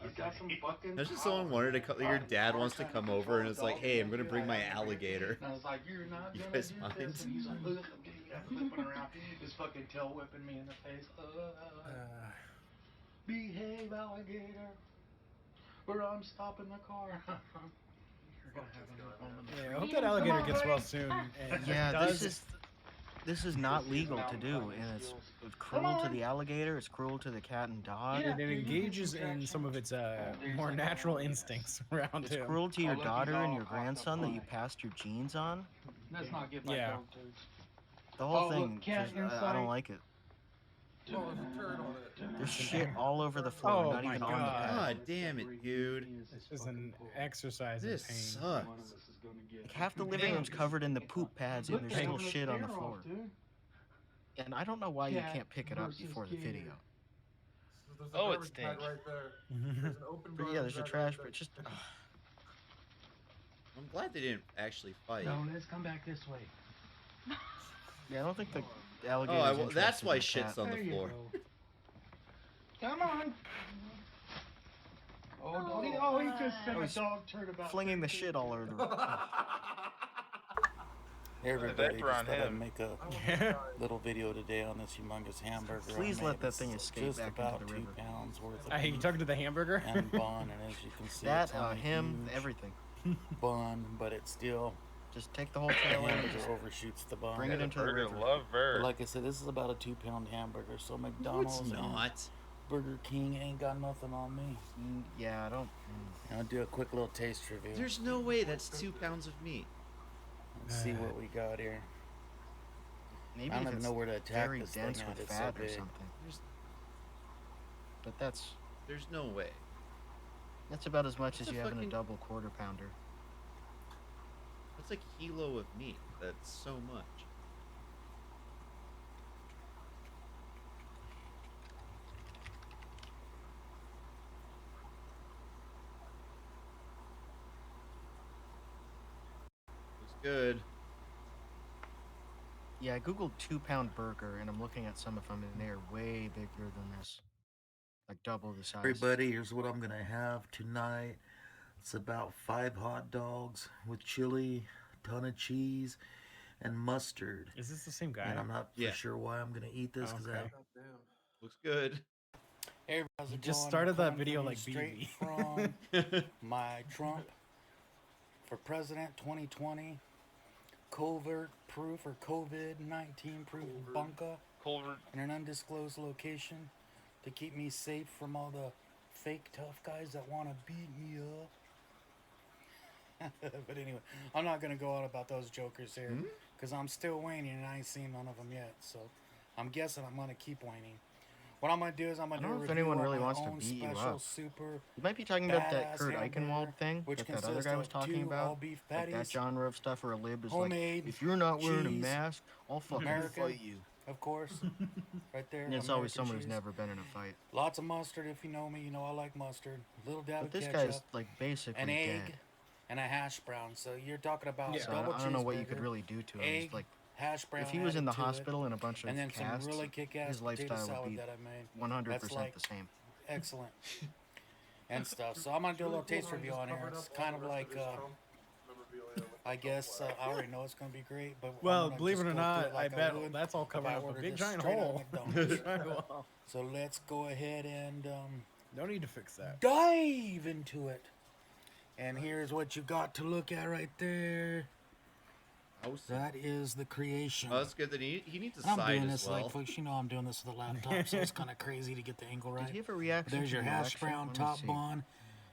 He's got some fucking Imagine someone wanted to come, your dad wants to come over and it's like, hey, I'm gonna bring my alligator. And I was like, you're not You gonna guys do mind? this. And he's like, look, I'm getting that flipping around. His fucking tail whipping me in the face. Behave, alligator. Or I'm stopping the car. You're gonna have Yeah, I hope that alligator gets well soon. And Yeah, does this is not legal to do, and it's cruel to the alligator. It's cruel to the cat and dog. it engages in some of its more natural instincts around It's him. cruel to your daughter and your grandson that you passed your genes on. Let's not get my Yeah. dog turds. The whole Oh, thing, look, cat just, I inside. don't like it. Oh, there's a turd on it. There's shit all over the floor, Oh not my even on the God. pad. God damn it, dude. This is an exercise This in pain. sucks. Like half the living room's covered in the poop pads, and there's still shit on the floor. And I don't know why you can't pick it up before the video. There's a Oh, it garbage bag stinks. right there. There's an open But yeah, garbage there's a bag trash, right there. but just I'm glad they didn't actually fight. No, let's come back this way. yeah, I don't think the Oh, alligator's that's interested why in shit's cat. on the There you floor. go. Come on. Oh, he just sent Oh, a he's dog turd about flinging the shit all over the room. Everybody diaper on just thought I'd him. make a little video today on this humongous hamburger. Please I let made. that It's thing escape just back into about the 2 river. pounds worth of Hey, you beef talking to the hamburger? and bun, and as you can see, That, it's on a him, huge everything. bun, but it's still Just take the whole the trailer and hamburger just overshoots the bun. bring it into the burger river. lover. But like I said, this is about a 2-pound hamburger, so McDonald's and not. Burger King ain't got nothing on me. Yeah, I don't. I'll do a quick little taste review. There's no way that's 2 pounds of meat. Let's see what we got here. Maybe I don't if even it's know where to attack very this dense thing at. with It's fat so or big. something. But that's There's no way. about as much That's as a you have in a fucking- double quarter pounder. That's a kilo of meat. That's so much. Looks good. Yeah, I googled 2-pound burger and I'm looking at some of them and they are way bigger than this. Like double the size. Everybody, here's what I'm gonna have tonight. It's about 5 hot dogs with chili, a ton of cheese, and mustard. Is this the same guy? And I'm not for sure why I'm gonna eat this because Okay. Looks good. Hey, how's He it just going? started that Coming video from you like straight BB. from my Trump for President 2020 covert proof or COVID-19 proof bunker in an undisclosed location to keep me safe from all the fake tough guys that want to beat me up. But anyway, I'm not going to go on about those jokers here because I'm still waning and I ain't seen none of them yet. So I'm guessing I'm going to keep waning. What I'm going to do is I'm going to I do don't a know if review anyone on really my wants to own beat you special up. super You might be talking about that badass Kurt hamburger, Eichenwald thing which that other consists guy was of talking 2 about. all-beef Like that patties, genre of stuff where a lib is homemade, like, if you're not wearing a cheese, mask, I'll fucking American, fight you. of course, right there. And it's always American someone who's cheese. never been in a fight. Lots of mustard. If you know me, you know I like mustard. Little dab But of this ketchup, guy's like basically an egg, dead. and a hash brown. So you're talking about So double I don't know what you could cheeseburger, really do to him. egg, He's like, hash brown. if he was in added the to it, hospital in a bunch of and then casts, some really kick-ass his potato lifestyle salad would be that I made. 100% That's like the same. excellent and stuff. So I'm gonna do a little taste review on here. It's kind of like I guess I already know it's gonna be great, but Well, I'm gonna believe it just or go not, through it like I bet would that's all if covered I up a ordered big this giant straight out hole. McDonald's. So let's go ahead and no need to fix that. dive into it. And here's what you got to look at right there. That is the creation. Oh, that's good. That he needs a I'm side doing as this well. like folks, you know I'm doing this with a laptop, so it's kind of crazy to get the angle right. Did he have a reaction There's to your the hash election? brown Let me top see. bun,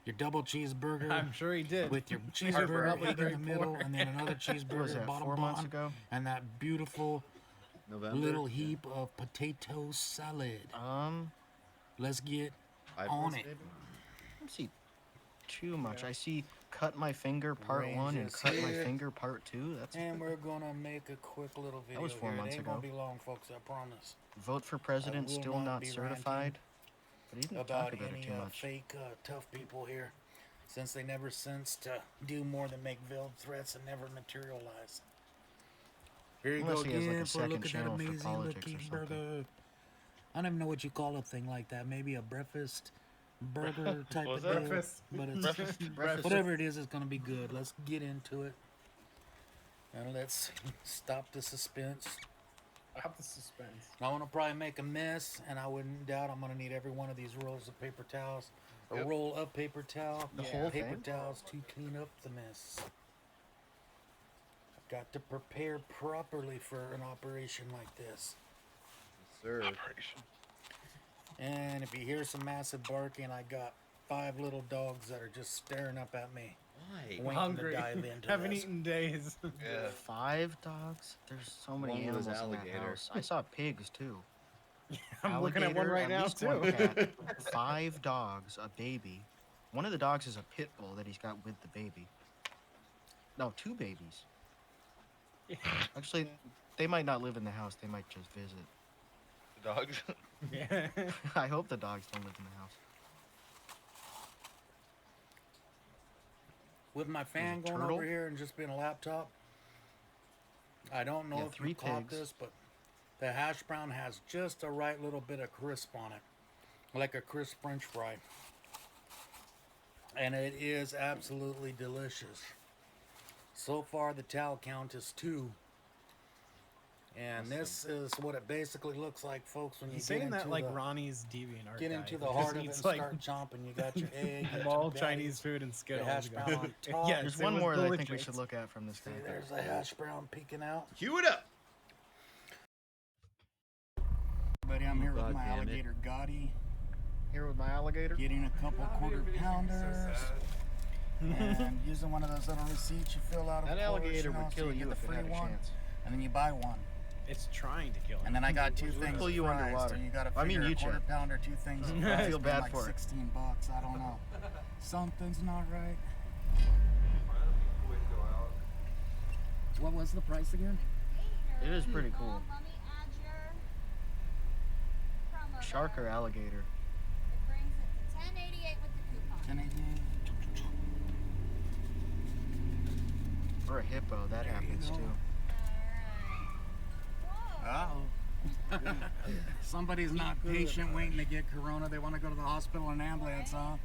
your double cheeseburger. I'm sure he did. With your They were cheeseburger, probably egg in very the middle, poor. and then another What was cheeseburger that, bottom 4 months bun, ago? and that beautiful November? little heap of potato salad. Let's get 5 on months, it. maybe? I don't see too much. I see cut my finger part Range 1 and is cut my here. finger part 2. That's And we're gonna make a quick little video. That was 4 here. months It ain't ago. gonna be long, folks. I promise. Vote for president I will still not be certified. But he didn't about talk about it any too much. fake tough people here, since they never sensed to do more than make veiled threats and never materialize. Here you Unless go he has, like, again a for a look second at that channel for amazing politics or looking something. burger. I don't even know what you call a thing like that. Maybe a breakfast burger type What of was that? deal. Breakfast. But it's Breakfast. whatever it is, it's gonna be good. Let's get into it. And let's stop the suspense. Stop the suspense. I want to probably make a mess, and I wouldn't doubt I'm going to need every one of these rolls of paper towels. A roll of paper towel, The whole paper thing? towels to clean up the mess. I've got to prepare properly for an operation like this. Sir. And if you hear some massive barking, I got 5 little dogs that are just staring up at me. Why? Waiting Hungry. to dive into Haven't this. eaten days. Yeah. 5 dogs? There's so many One animals was in that alligator. house. I saw pigs too. I'm looking at one Alligator, right at now least too. 1 cat, 5 dogs, a baby. One of the dogs is a pit bull that he's got with the baby. No, 2 babies. Actually, they might not live in the house. They might just visit. The dogs. Yeah. I hope the dogs don't live in the house. With my fan There's a going turtle. over here and just being a laptop, I don't know Yeah, if 3 you caught pigs. this, but the hash brown has just the right little bit of crisp on it, like a crisp French fry. And it is absolutely delicious. So far, the towel count is 2 And this is what it basically looks like, folks, when you He's get saying into that like the, Ronnie's DeviantArt get guy, into the because heart of it he and eats, like, start chomping. You got your egg, you got all your Chinese patties, food and your Skittles. hash brown on top. Yes, There's it one was more that I think we delicious. should look at from this See, guy. there's a hash brown peeking out. Cue it up. Buddy, I'm here with God my damn it. alligator Gotti. Here with my alligator. Getting a couple quarter pounders. And using one of those little receipts you fill out. That alligator would kill so you get if the it free had a one, chance. and then you buy one. It's trying to kill him. And then I got two things. pull you fries, underwater. So you got to I mean, figure you, a quarter Chad. pounder, two things. of I fries, feel being bad like for it. $16. I don't know. Something's not right. What was the price again? It is pretty cool. Shark or alligator? It brings it to $10.88 with the coupon. $10.88. Or a hippo, that happens too. Uh-oh. Somebody's not patient waiting to get corona. They want to go to the hospital in an ambulance, huh?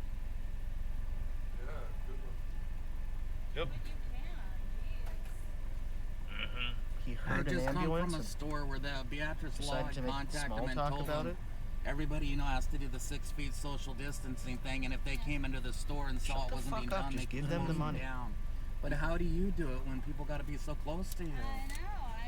Yep. He I heard an just come ambulance from a and store where the Beatrice Law decided to make contacted small them and talk told about them it? everybody, you know, has to do the 6 feet social distancing thing, and if they came into the store and saw Shut it the wasn't being fuck up, done, just they give could them the close money. down. But how do you do it when people got to be so close to you? I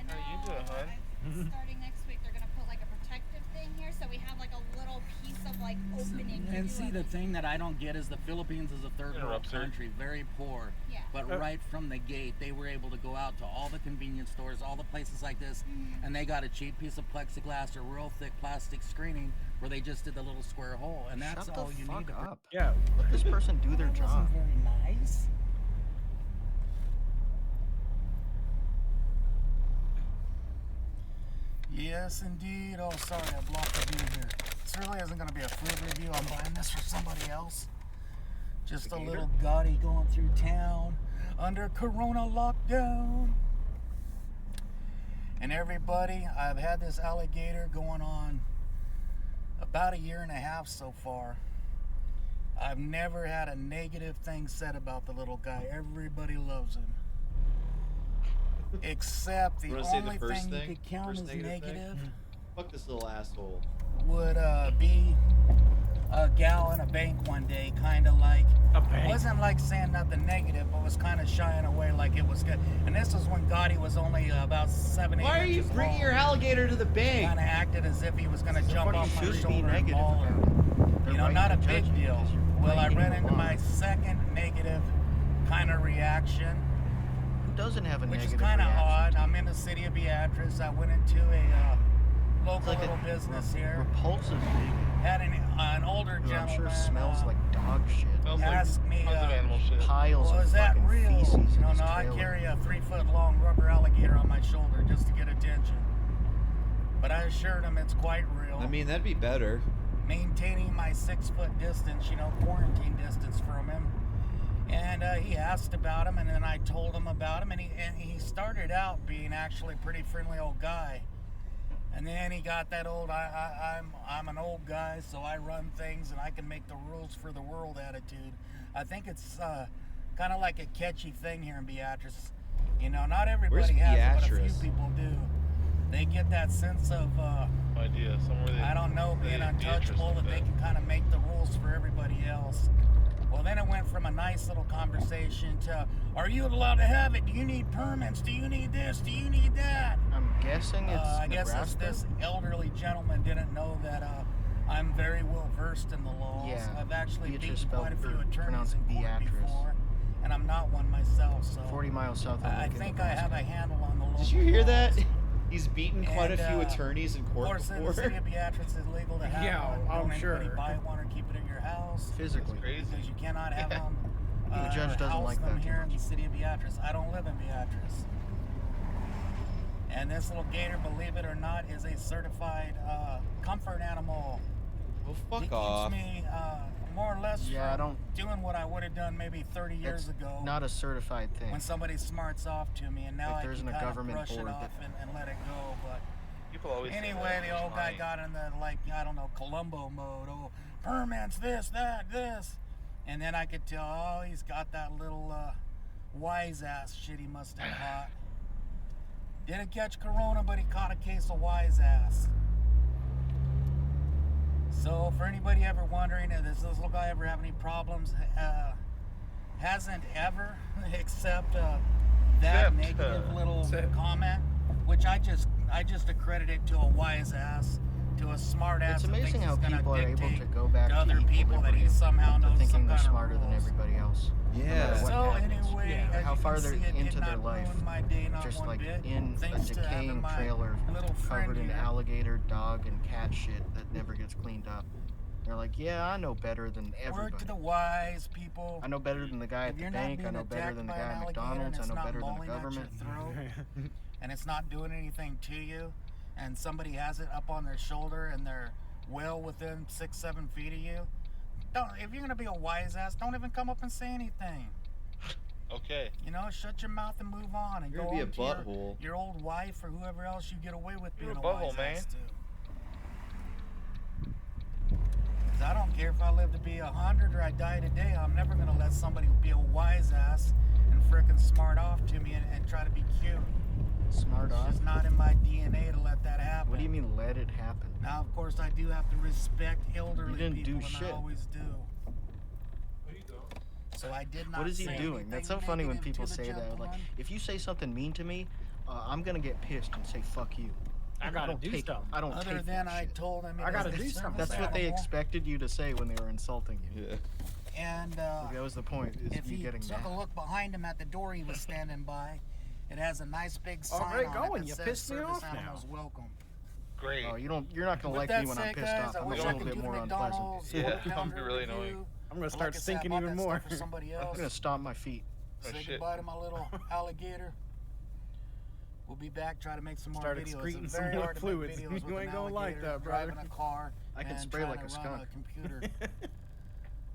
know. How do you do it, hon? Starting next week, they're gonna put like a protective thing here, so we have like a little piece of like opening. And see, the thing that I don't get is the Philippines is a third world Interrupts her. country, very poor. Yeah. But right from the gate, they were able to go out to all the convenience stores, all the places like this, and they got a cheap piece of plexiglass or real thick plastic screening where they just did the little square hole, and that's Shut all the you fuck need. To up. Yeah. Let this person do their That job. wasn't very nice. Yes, indeed. Oh, sorry, I blocked the view here. This really isn't going to be a food review. I'm buying this for somebody else. Just a little Gotti going through town under Corona lockdown. And everybody, I've had this alligator going on about 1.5 years so far. I've never had a negative thing said about the little guy. Everybody loves him. Except the You wanna say only the first thing you thing? could count First as negative thing? negative Fuck this little asshole. would be a gal in a bank one day, kind of like, wasn't like saying nothing negative, but was kind of shying away like it was good. And this was when Gotti was only about 7, 8 Why are you inches bringing long. your alligator to the bank? Kind of acted as if he was going to jump fucking off my should be shoulder and negative maul her. They're You know, right not a to big judge you deal. because you're Well, I breaking ran the into law. my second negative kind of reaction, Who doesn't have a which is negative kind of reaction odd. to I'm in the city of Beatrice. I went into a local like little a business here. repulsive thing? Had an older Who I'm gentleman. sure smells like dog shit. Smells like asked me, tons of animal shit. Piles well, of is that fucking real? feces in No, his no, I trailer. carry a 3-foot-long rubber alligator on my shoulder just to get attention. But I assured him it's quite real. I mean, that'd be better. Maintaining my 6-foot distance, you know, quarantine distance from him. And he asked about him, and then I told him about him, and he started out being actually a pretty friendly old guy. And then he got that old, I'm an old guy, so I run things and I can make the rules for the world attitude. I think it's kind of like a catchy thing here in Beatrice. You know, not everybody has it, but a Beatrice? few people do. They get that sense of, idea somewhere they, I don't know, being untouchable, that they can kind of make the rules for everybody else. Well, then it went from a nice little conversation to, are you allowed to have it? Do you need permits? Do you need this? Do you need that? I'm guessing it's I guess Nebraska. this elderly gentleman didn't know that I'm very well versed in the laws. Yeah, I've actually Beatrice beaten quite a spelled few or attorneys pronounced in court Beatrice. before, and I'm not one myself, so 40 miles south of I Lincoln, think I have a handle on the law. Did you hear that? He's beaten quite a few And, attorneys in Of court course, in the before. city of Beatrice, it's legal to have Yeah, one. I'm Don't anybody sure. buy one or keep it at your house. Physically. Because you cannot have Yeah. them. The judge doesn't house like them that too here in much. the city of Beatrice. I don't live in Beatrice. And this little gator, believe it or not, is a certified comfort animal. Well, He fuck off. keeps me more or less Yeah, I from don't- doing what I would have done maybe 30 years It's ago. not a certified thing. When somebody smarts off to me, and now Like, I there can isn't a kind of government brush it board off that- and let it go. But People always say anyway, that, the it's old guy funny. got in the, like, I don't know, Columbo mode. Oh, permits, this, that, this. And then I could tell, oh, he's got that little wise ass shit he must have caught. Didn't catch corona, but he caught a case of wise ass. So for anybody ever wondering, does this little guy ever have any problems? Hasn't ever, except that negative little comment, which I just accredit it to a wise ass, to a smart ass. It's amazing how people are able to go to back to other people that he equilibrium somehow knows thinking some they're kind of smarter than rules. everybody else. no Yeah. matter what So happens. anyway, as how you far can they're see, it did into their not life, ruin my day, not just one like bit, in a thanks to having decaying my trailer little friend covered in here. alligator, dog, and cat shit that never gets cleaned up. They're like, yeah, I know better than Word to everybody. the wise people. I know better than the guy If at the you're not bank. I being know better attacked than the by guy an at alligator and McDonald's. I it's know not better than the mauling at your government. throat, and it's not doing anything to you, and somebody has it up on their shoulder and they're well within 6-7 feet of you, if you're gonna be a wise ass, don't even come up and say anything. Okay. You know, shut your mouth and move on, and You're go gonna be a on to butthole. your old wife or whoever else you get away with You're being a a wise butthole, man. ass to. 'Cause I don't care if I live to be 100 or I die today. I'm never gonna let somebody be a wise ass and frickin' smart off to me and try to be cute. Smart It's off? just not in my DNA to let that happen. What do you mean, let it happen? Now, of course, I do have to respect elderly You didn't people, do and shit. I always do. So I did not. What is he say doing? That's so anything funny when negative people to the say that. Like, gentleman. if you say something mean to me, I'm gonna get pissed and say fuck you. I gotta don't do take something. I don't Other take than that I shit. told him, I gotta do something. That's what they animal. expected you to say when they were insulting you. Yeah. And That was the point. Is if you he getting took mad. a look behind him at the door he was standing by, it has a nice big sign All right, on going. it You that says pissed me service off now. animals welcome. Great. Oh, you're not gonna With like that me when I'm said, pissed guys, off. I I'm a wish I little could bit do the more McDonald's unpleasant. order Yeah, calendar I'm really review. annoying. I'm gonna But start like I said, I stinking bought even that more. stuff for somebody I'm else. gonna stomp my feet. Oh, Say shit. goodbye to my little alligator. We'll be back, try to make some more Start videos. excreting It's some very more hard to fluids. make videos with You ain't an gonna like alligator that, brother. driving a car I can and spray trying like a to run skunk. a computer.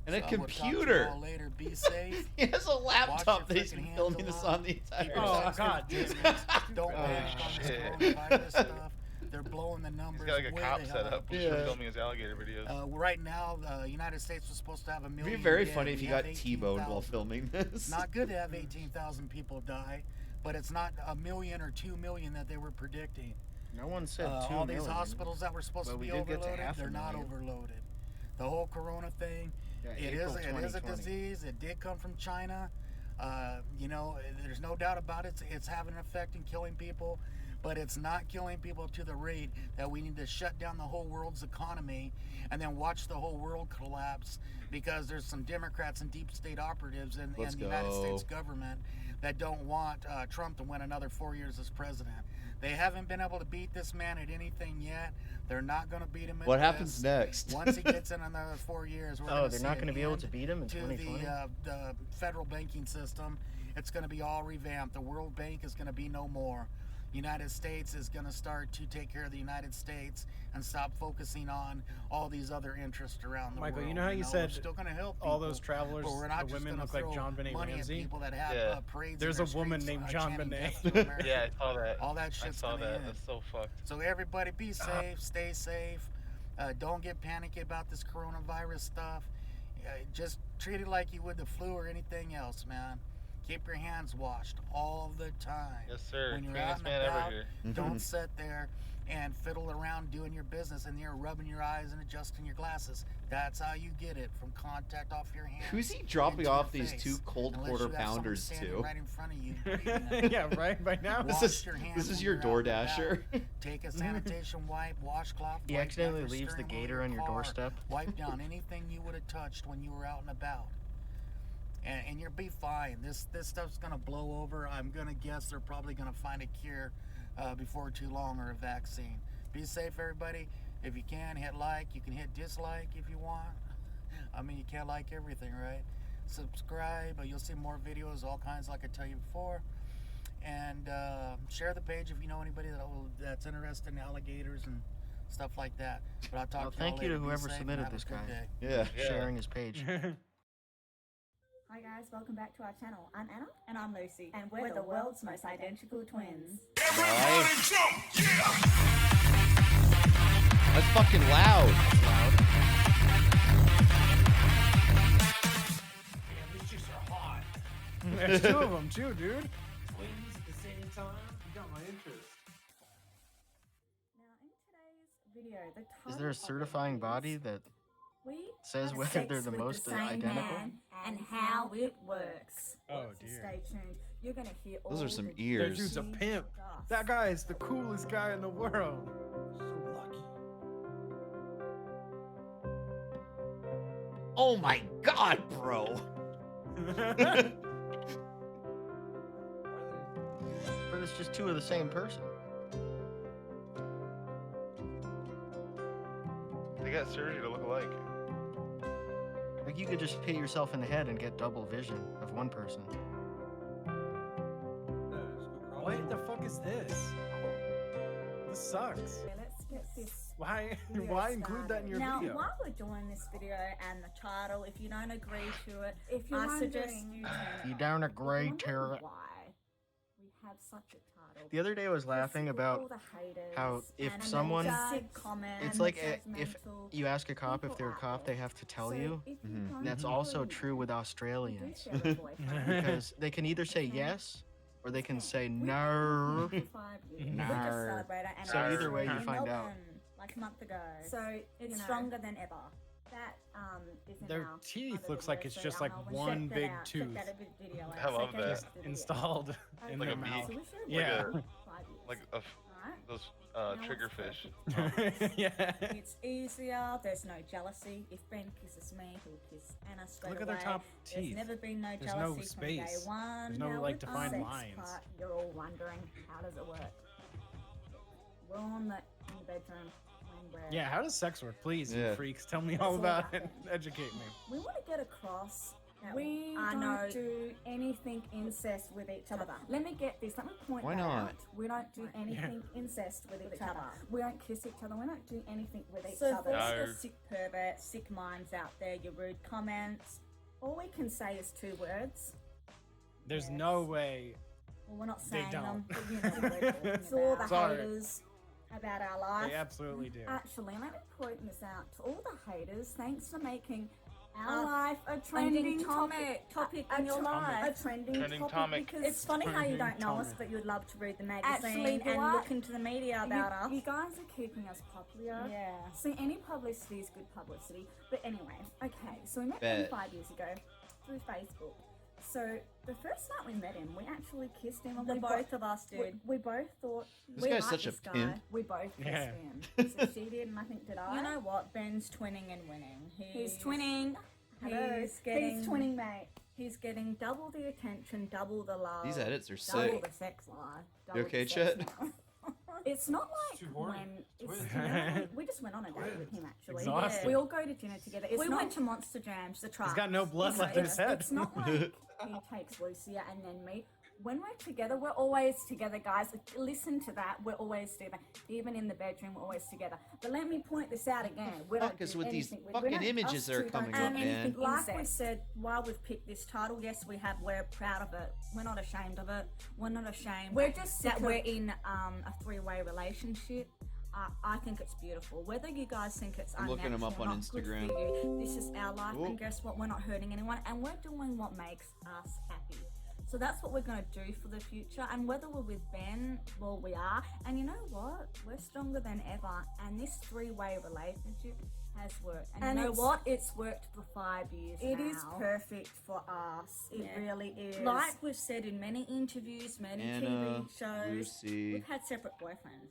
And So a I will talk to you computer. all later. Be safe. He has a Wash laptop your that he's frickin' been hands filming a this lot. on the entire Keep your Oh, sex God. distance. Don't Oh, panic on this shit. coronavirus stuff. They're blowing the numbers He's got like a way cop the set hell up. up. He's filming his alligator videos. Right now, the United States was supposed to have a It'd million. be very dead. funny if We you have got T-boned while 18,000. filming this. It's not good to have 18,000 people die, but it's not 1 million or 2 million that they were predicting. No one said 2 all million. these hospitals that were supposed But to we be did get to overloaded, half a they're not million. overloaded. The whole corona thing, Yeah, it April is a 2020. disease. It did come from China. You know, there's no doubt about it. It's having an effect in killing people, but it's not killing people to the rate that we need to shut down the whole world's economy and then watch the whole world collapse because there's some Democrats and deep state operatives in Let's the United go. States government that don't want Trump to win another 4 years as president. They haven't been able to beat this man at anything yet. They're not going to beat him at What this. happens next? Once he gets in another 4 years, we're Oh, gonna they're see not an going to be able end to beat him in to 2020? the federal banking system. It's going to be all revamped. The World Bank is going to be no more. United States is going to start to take care of the United States and stop focusing on all these other interests around the Michael, world. you know how you we're said still going to help all people, those travelers, but we're not the just women gonna look like throw John Benet money Ramsey? at people that have Yeah. parades. There's in a their woman streets, named John chanting Benet. "Death to America." Yeah, I saw that. All that I shit's saw gonna that. end. That's so fucked. So everybody be safe, stay safe. Don't get panicky about this coronavirus stuff. Just treat it like you would the flu or anything else, man. Keep your hands washed all the time. Yes, sir. When you're Cleanest out and man ever about, here. don't sit there and fiddle around doing your business and you're rubbing your eyes and adjusting your glasses. That's how you get it, from contact off your hands. Who's he dropping into off your these face. 2 cold Unless quarter you have someone pounders standing to? right in front of you. breathing it. Yeah, right. By now, Wash your hands This is when your you're out and DoorDasher. about. Take a sanitation wipe, washcloth. He wipe accidentally down your leaves the steering wheel of gator your on your car. doorstep. Wipe down anything you would have touched when you were out and about. And you'll be fine. This stuff's gonna blow over. I'm gonna guess they're probably gonna find a cure before too long, or a vaccine. Be safe, everybody. If you can, hit like. You can hit dislike if you want. I mean, you can't like everything, right? Subscribe. You'll see more videos, all kinds, like I tell you before. And share the page if you know anybody that's interested in alligators and stuff like that. But I'll talk Well, to you all thank you later. to Be whoever safe and submitted have a this good guy. day. Yeah. Sharing his page. Hi guys, welcome back to our channel. I'm Anna. And I'm Lucy. And we're the world's most identical twins. Nice. That's fucking loud. Damn, these chicks are hot. There's 2 of them too, dude. Twins at the same time. You got my interest. video. The Is there a certifying body that says have whether sex they're the with most same identical? man and how it works. Oh So dear. stay tuned. You're gonna hear Those all are some the That ears. dude's a juicy pimp. stuff. That guy is the coolest guy in the world. So lucky. Oh my god, bro. But it's just two of the same person. They got surgery to look alike. Like you could just hit yourself in the head and get double vision of one person. What the fuck is this? This sucks. Okay, let's get this. Why video why include that in your now, video? while we're doing this video and the title, if you don't agree to it, If you're I suggest wondering- you turn it You off. don't If you're agree wondering to it. why we have such a title. The other day I was laughing All about the haters how if and someone, the sick comments it's and like the if judgmental you ask a cop if people they're a out cop, there. they have to tell So you. if you And don't that's agree, also true with you do Australians. share a boyfriend. Because they can either say yes or they can say no. For 5 years. We No. just celebrated an So either way, you anniversary find in out. Melbourne, like a month ago. So, It's you know, stronger than ever. That is in Their our teeth other looks like it's videos, just so like I'll Melbourne. one Check that big out. tooth. Check that video out. I love Check that. out the video. Installed in Like their a mouth. beak. So we should Yeah. wait 5 years. Like those Now trigger it's fish. Yeah. It's easier. There's no jealousy. If Ben kisses me, he'll kiss Anna straight Look at away. their top There's teeth. never been no There's no jealousy from day space. one. There's no, Now, like, with the defined sex lines. part, you're all wondering, how does it work? We're in the bedroom when we're... Yeah, how does sex work? Please, you Yeah. freaks, tell me all about it. Educate me. We want to get across that we I don't know do anything incest with each other. Let me get this. Let me point Why that not? out. We don't do anything incest with each other. We don't kiss each other. We don't do anything with each So other. for So No. your sick perverts, sick minds out there, your rude comments. All we can say is 2 words. There's Yes. no way. Well, we're not They saying them, don't. but you know what we're talking It's all about. the Sorry. haters about our life. They absolutely do. Actually, let me point this out to all the haters. Thanks for making our Our life a trending trending topic a in your topic. life. A trending Trending topic topic. because it's funny how you don't know us, Topic. but you'd love to read the Actually, magazine and what? look into the media about us. You guys are keeping us popular. Yeah. See, any publicity is good publicity. But anyway, okay, so we met Bet. him 5 years ago through Facebook. So the first night we met him, we actually kissed him. And The we both of us did. We both thought This we guy's liked such a this guy. pimp. We both kissed Yeah. him. So she did, and I think did I. You know what? Ben's twinning and winning. He's twinning. Hello. He's getting He's twinning, mate. He's getting double the attention, double the love. These edits are double sick. the sex life. You double okay, the sex Chet? life. It's not like too horny. when it's, Twins. you know, we just went on a date with him actually. Exhausted. We all go to dinner together. It's We not, went to Monster Jams to try. He's got no blood you know, left in his head. It's not like he takes Lucia and then me. When we're together, we're always together, guys. Listen to that. We're always together. Even in the bedroom, we're always together. But let me point this out again. We Fuck don't is do with these anything. We fucking don't- images us that are two don't coming do up, anything man. Like we incest. said, while we've picked this title, yes, we're proud of it. We're not ashamed of it. We're not ashamed. We're just that sick we're of- in a 3-way relationship. I think it's beautiful. Whether you guys think it's I'm looking him unnatural up or on not, good for Instagram. you. This is our life, Ooh. and guess what? We're not hurting anyone, and we're doing what makes us happy. So that's what we're going to do for the future. And whether we're with Ben, well, we are. And you know what? We're stronger than ever. And this 3-way relationship has worked. And you know it's- what? It's worked for 5 years It now. is perfect for us. It Yeah. really is. Like we've said in many interviews, many Anna, TV shows, Lucy, we've had separate boyfriends.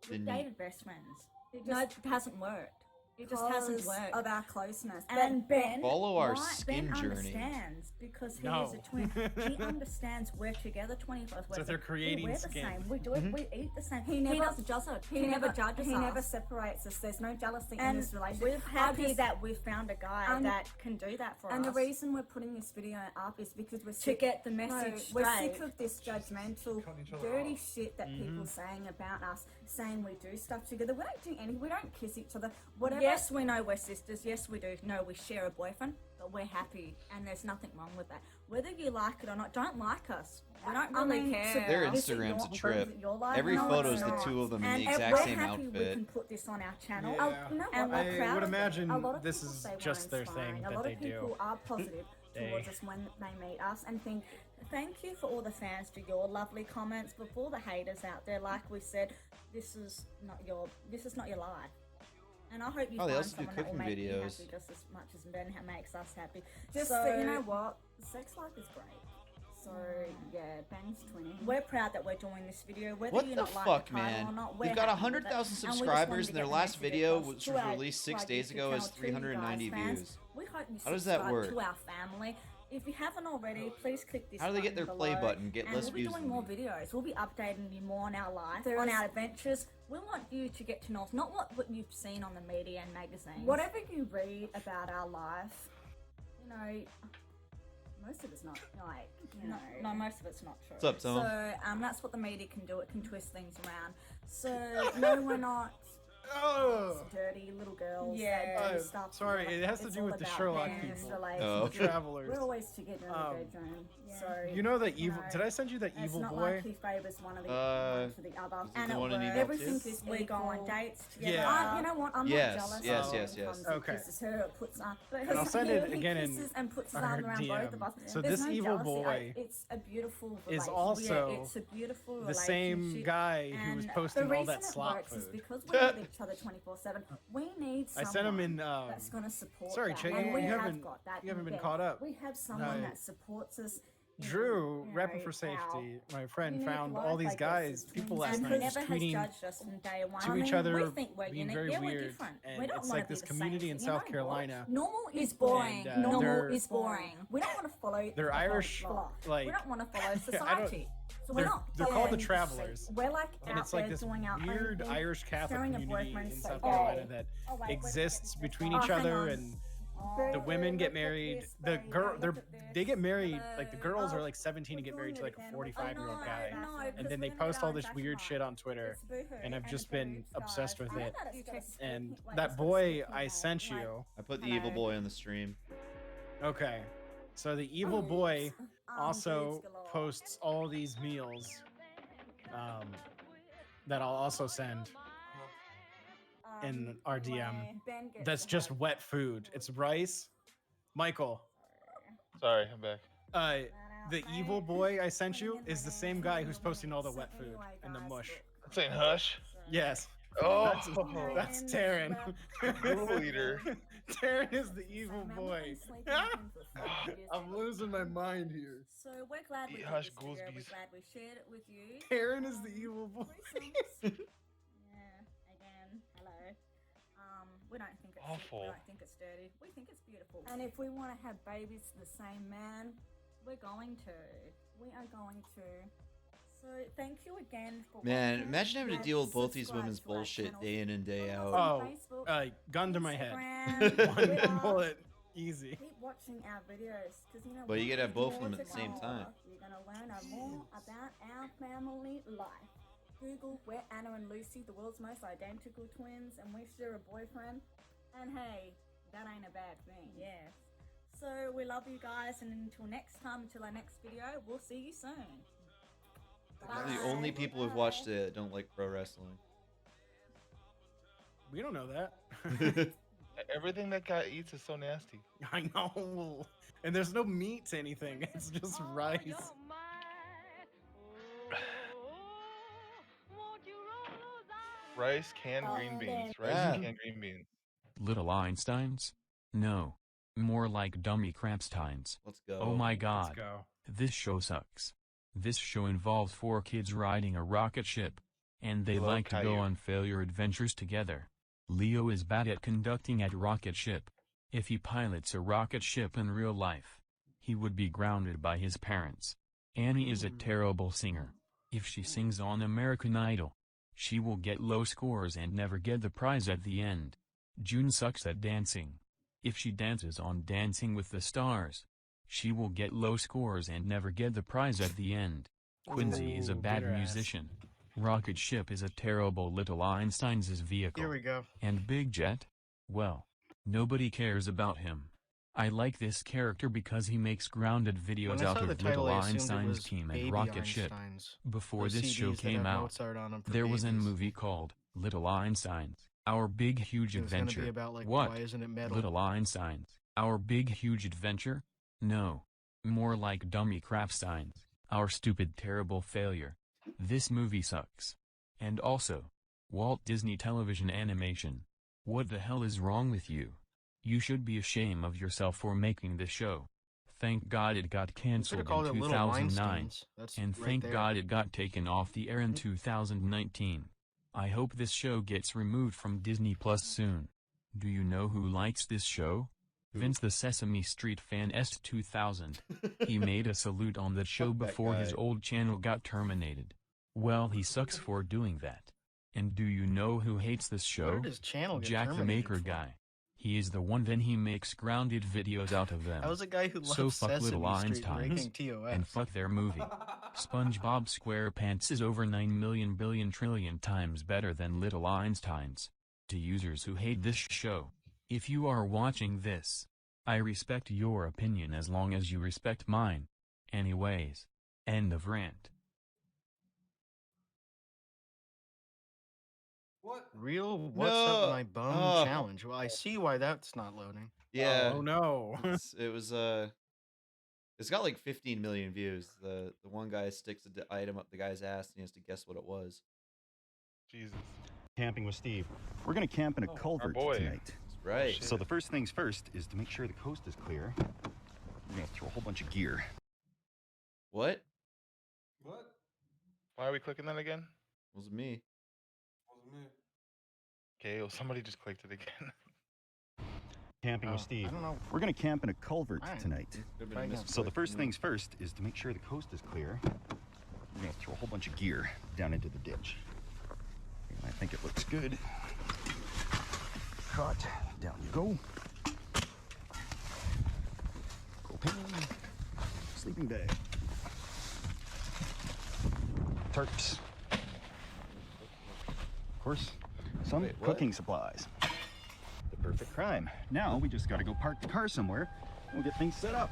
We've Denise. dated best friends. It No, just- it hasn't worked. It just hasn't because worked. of our closeness. And Ben, Follow our right, skin Ben journey. understands because he No. is a twin. He understands we're together 24 hours. So they're creating we're the skin. same. We do it. We eat the same. He He, never- doesn't judge us. He never judges He us. never separates us. There's no jealousy in And this relationship. we're happy I just- that we've found a guy And- that can do that for And us. the reason we're putting this video up is because we're to sick. get the message We're straight. sick of this judgmental, Cutting each other dirty off. shit that people saying about us, saying we do stuff together. We don't do anything. We don't kiss each other. Whatever. Yes, we know we're sisters. Yes, we do. No, we share a boyfriend, but we're happy, and there's nothing wrong with that. Whether you like it or not, don't like us. We don't I really mean, care. Their Is it Instagram's your- a trip. is it your life? Every No, photo it's is the not. two of them in And the if exact we're same happy, we outfit. can put this on our channel. Yeah. Oh, you know And what? we're I proud would of it. imagine A lot of this people is say we're just their thing inspiring. that A lot they of people do. are positive They- towards us when they meet us and think, Thank you for all the fans for your lovely comments. Before the haters out there, like we said, this is not your life. And I hope you Oh, they find also do someone that will cooking make you videos. happy just as much as Ben makes us happy. Just so, so you know what, sex life is great. So yeah, Ben's twinning. We're proud that we're doing this video. Whether What you the not like fuck, the title man? or not, They've we're got happy with it. 100,000 And we just wanted subscribers, to and their get the last message video, across which to was our, released 6 like, days YouTube ago, has channel, to you 390 guys, fans. views. We hope you How does that subscribe work? to our family. If you haven't already, please click this How do they get their button play below, button, get and less we'll be views doing than more me? videos. We'll be updating you more on our life, There on is- our adventures. We want you to get to know us, not what you've seen on the media and magazines. Whatever you read about our life, you know, most of it's not like, you know. No, most of it's not true. What's up, Tom? So that's what the media can do. It can twist things around. So no, we're not Oh. dirty little girls. Yeah. that do stuff. Sorry, it has to It's do all with the about Sherlock Ben's people. relationship. The travelers. We're always together in the bedroom. So You know the evil. Did I send you that it's evil not boy? like he favors one of the one for the other. is it And the at one in work, Evil everything too? is we go on dates together. Yeah. You know what? I'm Yes, not jealous. yes, of yes, when he yes. comes and Okay. kisses her, puts on. But And I'll he's send here, it he again in kisses and puts his our arm around both DM. of us. So There's this no evil jealousy. boy It's a beautiful is relationship. also It's a beautiful the same relationship. guy who was And posting the all that reason it slop works is food. because we're with each other 24/7. We need I someone sent him in. that's going to support Sorry, that. Che, And you we have haven't. got that You haven't in been Ben. caught up. We have someone No. that supports us. Drew, you Rapping know, for Safety, my friend, unique found life, all I these guess, guys, as people twins. last And night, he just never has tweeting judged us from day one. to I each mean, other, we think we're being unique. very Yeah, we're weird, different. and We don't it's wanna like be this the community same. in You South know Carolina. what? Normal is boring. And, Normal they're- is boring. We don't want to follow. They're the Irish, flock. like- we don't want to follow I don't- society. So we're not. They're called the following Travelers, suit. We're like and out it's like there this doing our own weird thing, Irish Catholic sharing a community boyfriend in so South bad. Carolina that Oh, wait, exists between Oh, each hang other, on. and the women get married. The girl, they get married. Like the girls are like 17 to get married to like a 45-year-old guy, and then they post all this weird shit on Twitter, and I've just been obsessed with it. And that boy I sent you. I put the evil boy on the stream. Okay, so the evil boy also posts all these meals that I'll also send in our DM. That's just wet food. It's rice. Michael, Sorry, I'm back. the evil boy I sent you is the same guy who's posting all the wet food and the mush. I'm saying hush. Yes. Oh, that's Taryn. Rule eater. Taryn is the evil boy. I'm losing my mind here. So we're glad we Eat did hush, this video. We're goolsbees. glad we shared it with you. Taryn is the evil boy. Yeah, again, hello. We don't think it's sick, Awful. we don't think it's dirty. We think it's beautiful. And if we want to have babies to the same man, we're going to. We are going to. So thank you again for Man, watching. imagine having to And deal with both these subscribe women's to our bullshit channel. day in and day out. Oh, Facebook, gun to my head. Instagram, One bullet, easy. Keep watching our videos, because you know. But you what? gotta have There's both of more them at to the same come. time. You're gonna learn more about our family life. Google, we're Anna and Lucy, the world's most identical twins, and we share a boyfriend. And hey, that ain't a bad thing. Yes. So we love you guys, and until next time, until our next video, we'll see you soon. They're the only people who've watched it don't like pro wrestling. We don't know that. Everything that guy eats is so nasty. I know. And there's no meat to anything. It's just rice. Rice, canned green beans. Rice Yeah. and canned green beans. Little Einsteins? No. More like dummy Crapsteins. Let's go. Oh my Let's god. go. This show sucks. This show involves 4 kids riding a rocket ship. And they Hello, like to go Caillou. on failure adventures together. Leo is bad at conducting at rocket ship. If he pilots a rocket ship in real life, he would be grounded by his parents. Annie is a terrible singer. If she sings on American Idol, she will get low scores and never get the prize at the end. June sucks at dancing. If she dances on Dancing with the Stars, she will get low scores and never get the prize at the end. Quincy is a Ooh, bad get her ass. musician. Rocket Ship is a terrible Little Einstein's vehicle. Here we go. And Big Jet? Well, nobody cares about him. I like this character because he makes grounded videos When I out saw the of title, Little I assumed it Einstein's was team and Baby Rocket Ship. Einsteins. Before Those this show CDs that came have out, Mozart on 'em for there was a babies. movie called Little Einsteins, Our Big Huge It was gonna be Adventure. about, like, What? why isn't it metal? Little Einsteins, Our Big Huge Adventure? No. More like Dummy Crapsteins, Our Stupid Terrible Failure. This movie sucks. And also, Walt Disney Television Animation. What the hell is wrong with you? You should be ashamed of yourself for making this show. Thank God it got cancelled in called it Little 2009, Weinsteins. That's and right thank there. God it got taken off the air in 2019. I hope this show gets removed from Disney Plus soon. Do you know who likes this show? Vince the Sesame Street fan S2000. He made a salute on the show Fuck that before his guy. old channel got terminated. Well, he sucks for doing that. And do you know who hates this show? did his channel get Jack the terminated Maker for? guy. He is the one, then he makes grounded videos out of them. That was a guy who So loves fuck Sesame Little Street Einsteins breaking TOS. and fuck their movie. SpongeBob SquarePants is over 9 million billion trillion times better than Little Einsteins. To users who hate this show, if you are watching this, I respect your opinion as long as you respect mine. Anyways, end of rant. What? Real What's Up My Bone challenge. Well, I see why that's not loading. Yeah. Oh no. It was it's got like 15 million views. The one guy sticks an item up the guy's ass and he has to guess what it was. Jesus. Camping with Steve. We're gonna camp in a culvert boy. tonight. That's right. So the first things first is to make sure the coast is clear. We're gonna throw a whole bunch of gear. What? What? Why are we clicking that again? Wasn't me. Wasn't me. Okay, well, somebody just clicked it again. Camping with Steve. We're gonna camp in a culvert tonight. Could've been a misclick, So the first you know. things first is to make sure the coast is clear. We're gonna throw a whole bunch of gear down into the ditch. And I think it looks good. Caught. Down you go. Propane. Sleeping bag. Tarps. Of course, some Wait, what? cooking supplies. The perfect crime. Now we just gotta go park the car somewhere. We'll get things set up.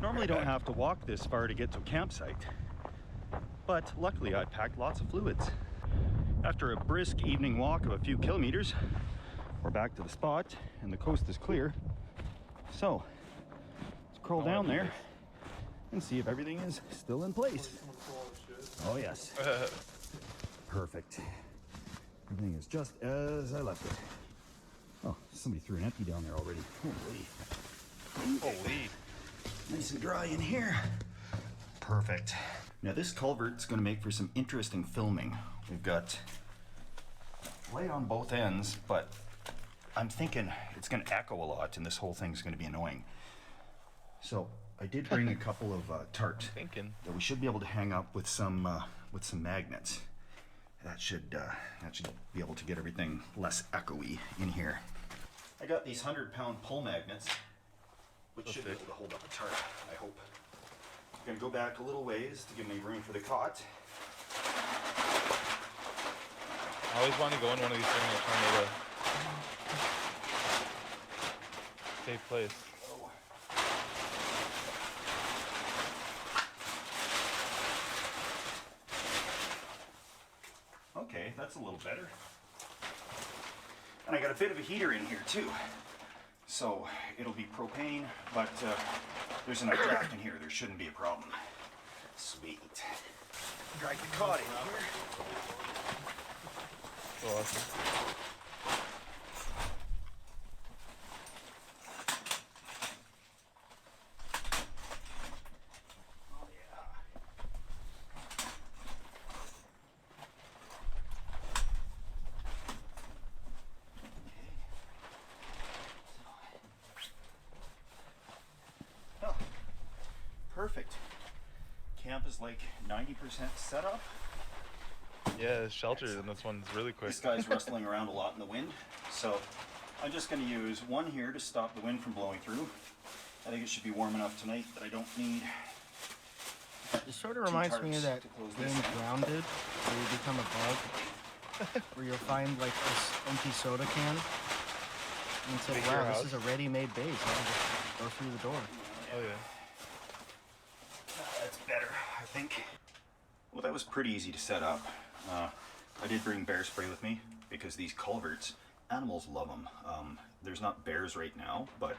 Normally don't have to walk this far to get to a campsite, but luckily I packed lots of fluids. After a brisk evening walk of a few kilometers, we're back to the spot and the coast is clear. So, let's crawl down there and see if everything is still in place. Oh yes. Perfect. Everything is just as I left it. Oh, somebody threw an empty down there already. Holy. Holy. Nice and dry in here. Perfect. Now this culvert's gonna make for some interesting filming. We've got light on both ends, but I'm thinking it's gonna echo a lot and this whole thing's gonna be annoying. So I did bring a couple of tarps that we should be able to hang up with some magnets. That should be able to get everything less echoey in here. I got these 100-pound pull magnets, which should be able to hold up a tarp, I hope. I'm gonna go back a little ways to give me room for the cot. I always want to go in one of these things and find a safe place. Okay, that's a little better. And I got a bit of a heater in here too. So it'll be propane, but there's enough draft in here. There shouldn't be a problem. Sweet. Drag the cot in here. Awesome. Oh, perfect. Camp is like 90% set up. Yeah, it's sheltered, and this one's really quick. This guy's rustling around a lot in the wind, so I'm just going to use one here to stop the wind from blowing through. I think it should be warm enough tonight that I don't need. It sort of reminds me of that game Grounded, where you become a bug, where you'll find like this empty soda can, and say, Make your wow, this house. is a ready-made base. I'll just go through the door. Oh yeah. That's better, I think. Well, that was pretty easy to set up. I did bring bear spray with me because these culverts, animals love them. There's not bears right now, but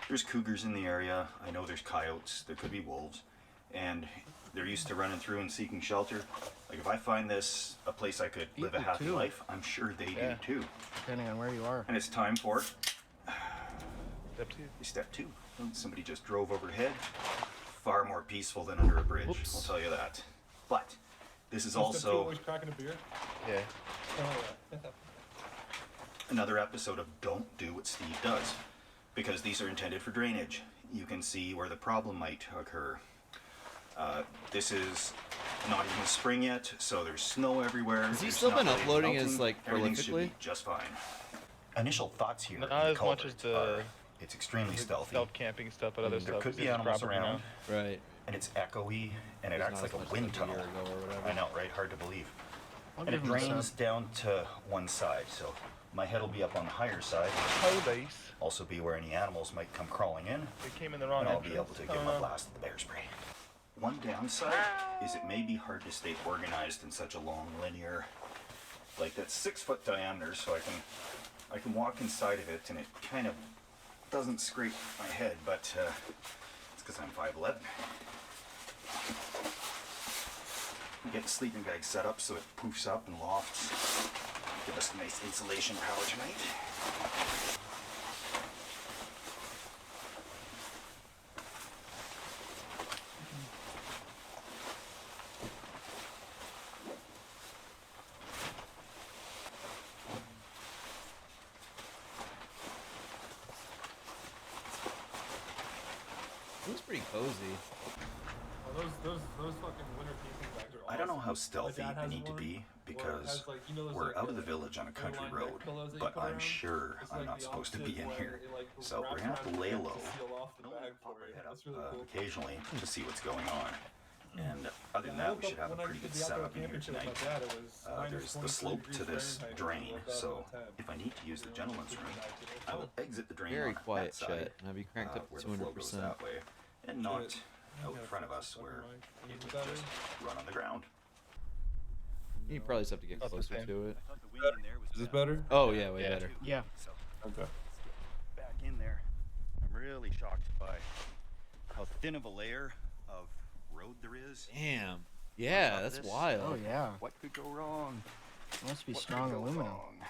there's cougars in the area. I know there's coyotes, there could be wolves, and they're used to running through and seeking shelter. Like if I find this a place I could live a People happy too. life, I'm sure they Yeah. do too. Depending on where you are. And it's time for Step 2. Step 2. Somebody just drove overhead. Far more peaceful than under a bridge. Whoops. I'll tell you that. But this is Step two, also always cracking a beer. Yeah. Oh, yeah. another episode of Don't Do What Steve Does, because these are intended for drainage. You can see where the problem might occur. This is not even spring yet, so there's snow everywhere. Has he There's still been not really uploading melting. as, like, Everything should prolifically? be just fine. Initial thoughts here. Not in the as much as culvert the are, it's extremely stealthy. stealth camping stuff, but other There stuff. could be is animals property around. now. Right. And it's echoey, and it There's acts not like as a much wind like a tunnel. year ago or whatever. I know, right? Hard to believe. I'll And it give him a drains sub. down to one side, so my head will be up on the higher side. Oh, base. Also be where any animals might come crawling in. It came in the wrong And I'll entrance. be able to give them a blast of the bear spray. One downside is it may be hard to stay organized in such a long linear, like that's 6 foot diameter, so I can walk inside of it and it kind of doesn't scrape my head, but it's because I'm 5'11". Get the sleeping bag set up so it poofs up and lofts. Give us a nice insulation power tonight. Looks pretty cozy. Oh, those fucking winter camping bags are awesome. I don't know how My stealthy dad they has need to one be where it because has, like, you know, those, we're like, out of the village on a country airline road, neck pillows that you but put I'm around? sure It's I'm like not the supposed to opposite be in way. here. It, like, So we're wraps gonna have to around lay your neck low. to seal off the I'll bag pop for my you. head up That's really cool. occasionally to see what's going on. And other than Yeah, I that, woke we should up have a when I pretty did good the outdoor setup in here camping trip tonight. with my dad, it was There's the 23 slope to degrees this Fahrenheit, drain, so so about 10. if I need to use the gentleman's room, I will exit the drain Very on quiet, that side, Chet. Have you cranked up where to the flow goes 200%? that way, and not Shit. out in front of us where it would just run on the ground. You probably just have to get About the closer same. to it. Is this better? Oh yeah, way Yeah. better. Yeah. So Okay. back in there, I'm really shocked by how thin of a layer of road there is. Damn. Yeah, top of that's this. wild. Oh yeah. What could go wrong? It must be What could strong go aluminum. wrong?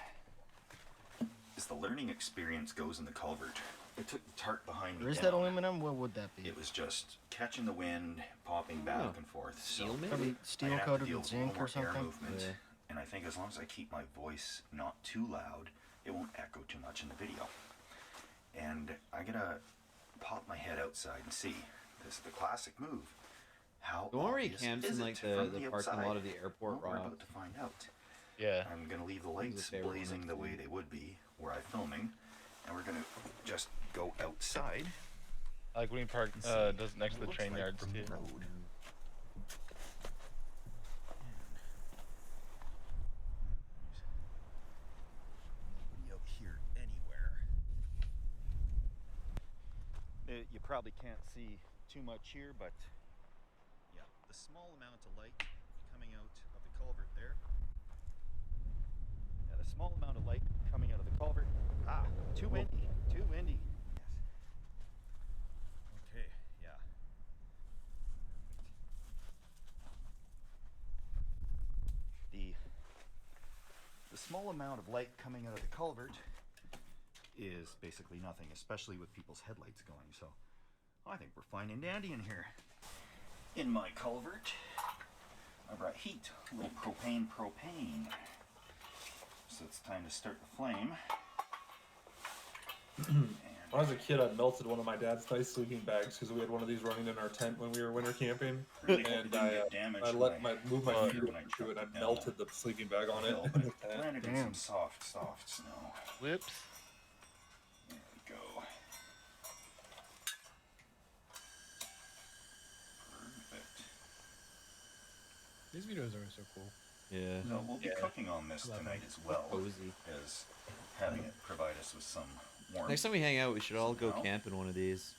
As the learning experience goes in the culvert, it took the tart behind me Or is down. that aluminum? What would that be? It was just catching the wind, popping back Oh. and forth. Steel So maybe? Probably I steel have to coated deal with with a little zinc or more air something. movement. Yeah. And I think as long as I keep my voice not too loud, it won't echo too much in the video. And I gotta pop my head outside and see. This is the classic move. How The one where he obvious camps is in it like from the parking outside? lot of the airport, Well, we're Rob. about to find out. Yeah. I'm gonna leave the That was a lights favorite one blazing I've the way seen. they would be where I'm filming, and we're gonna just go outside. I like when he park and see does next to the what it train looks like yards from too. the road. Nobody out here anywhere. You probably can't see too much here, but yeah, the small amount of light coming out of the culvert there. Yeah, the small amount of light coming out of the culvert. Ah, too windy, too windy. Yes. Okay, yeah. The small amount of light coming out of the culvert is basically nothing, especially with people's headlights going. So I think we're fine and dandy in here. In my culvert, I brought heat, a little propane. So it's time to start the flame. When I was a kid, I melted one of my dad's nice sleeping bags because we had one of these running in our tent when we were winter camping. Really hope it And didn't get damaged I when I moved my feet when I into it. I chucked it down melted the sleeping bag on it hill, in but the tent. landed in Damn. some soft snow. Whoops. There we go. Perfect. These videos are so cool. Yeah. So we'll be cooking on this Love tonight it. as well Cozy. as having it provide us with some warmth. Next time we hang out, we should all go Somehow. camp in one of these.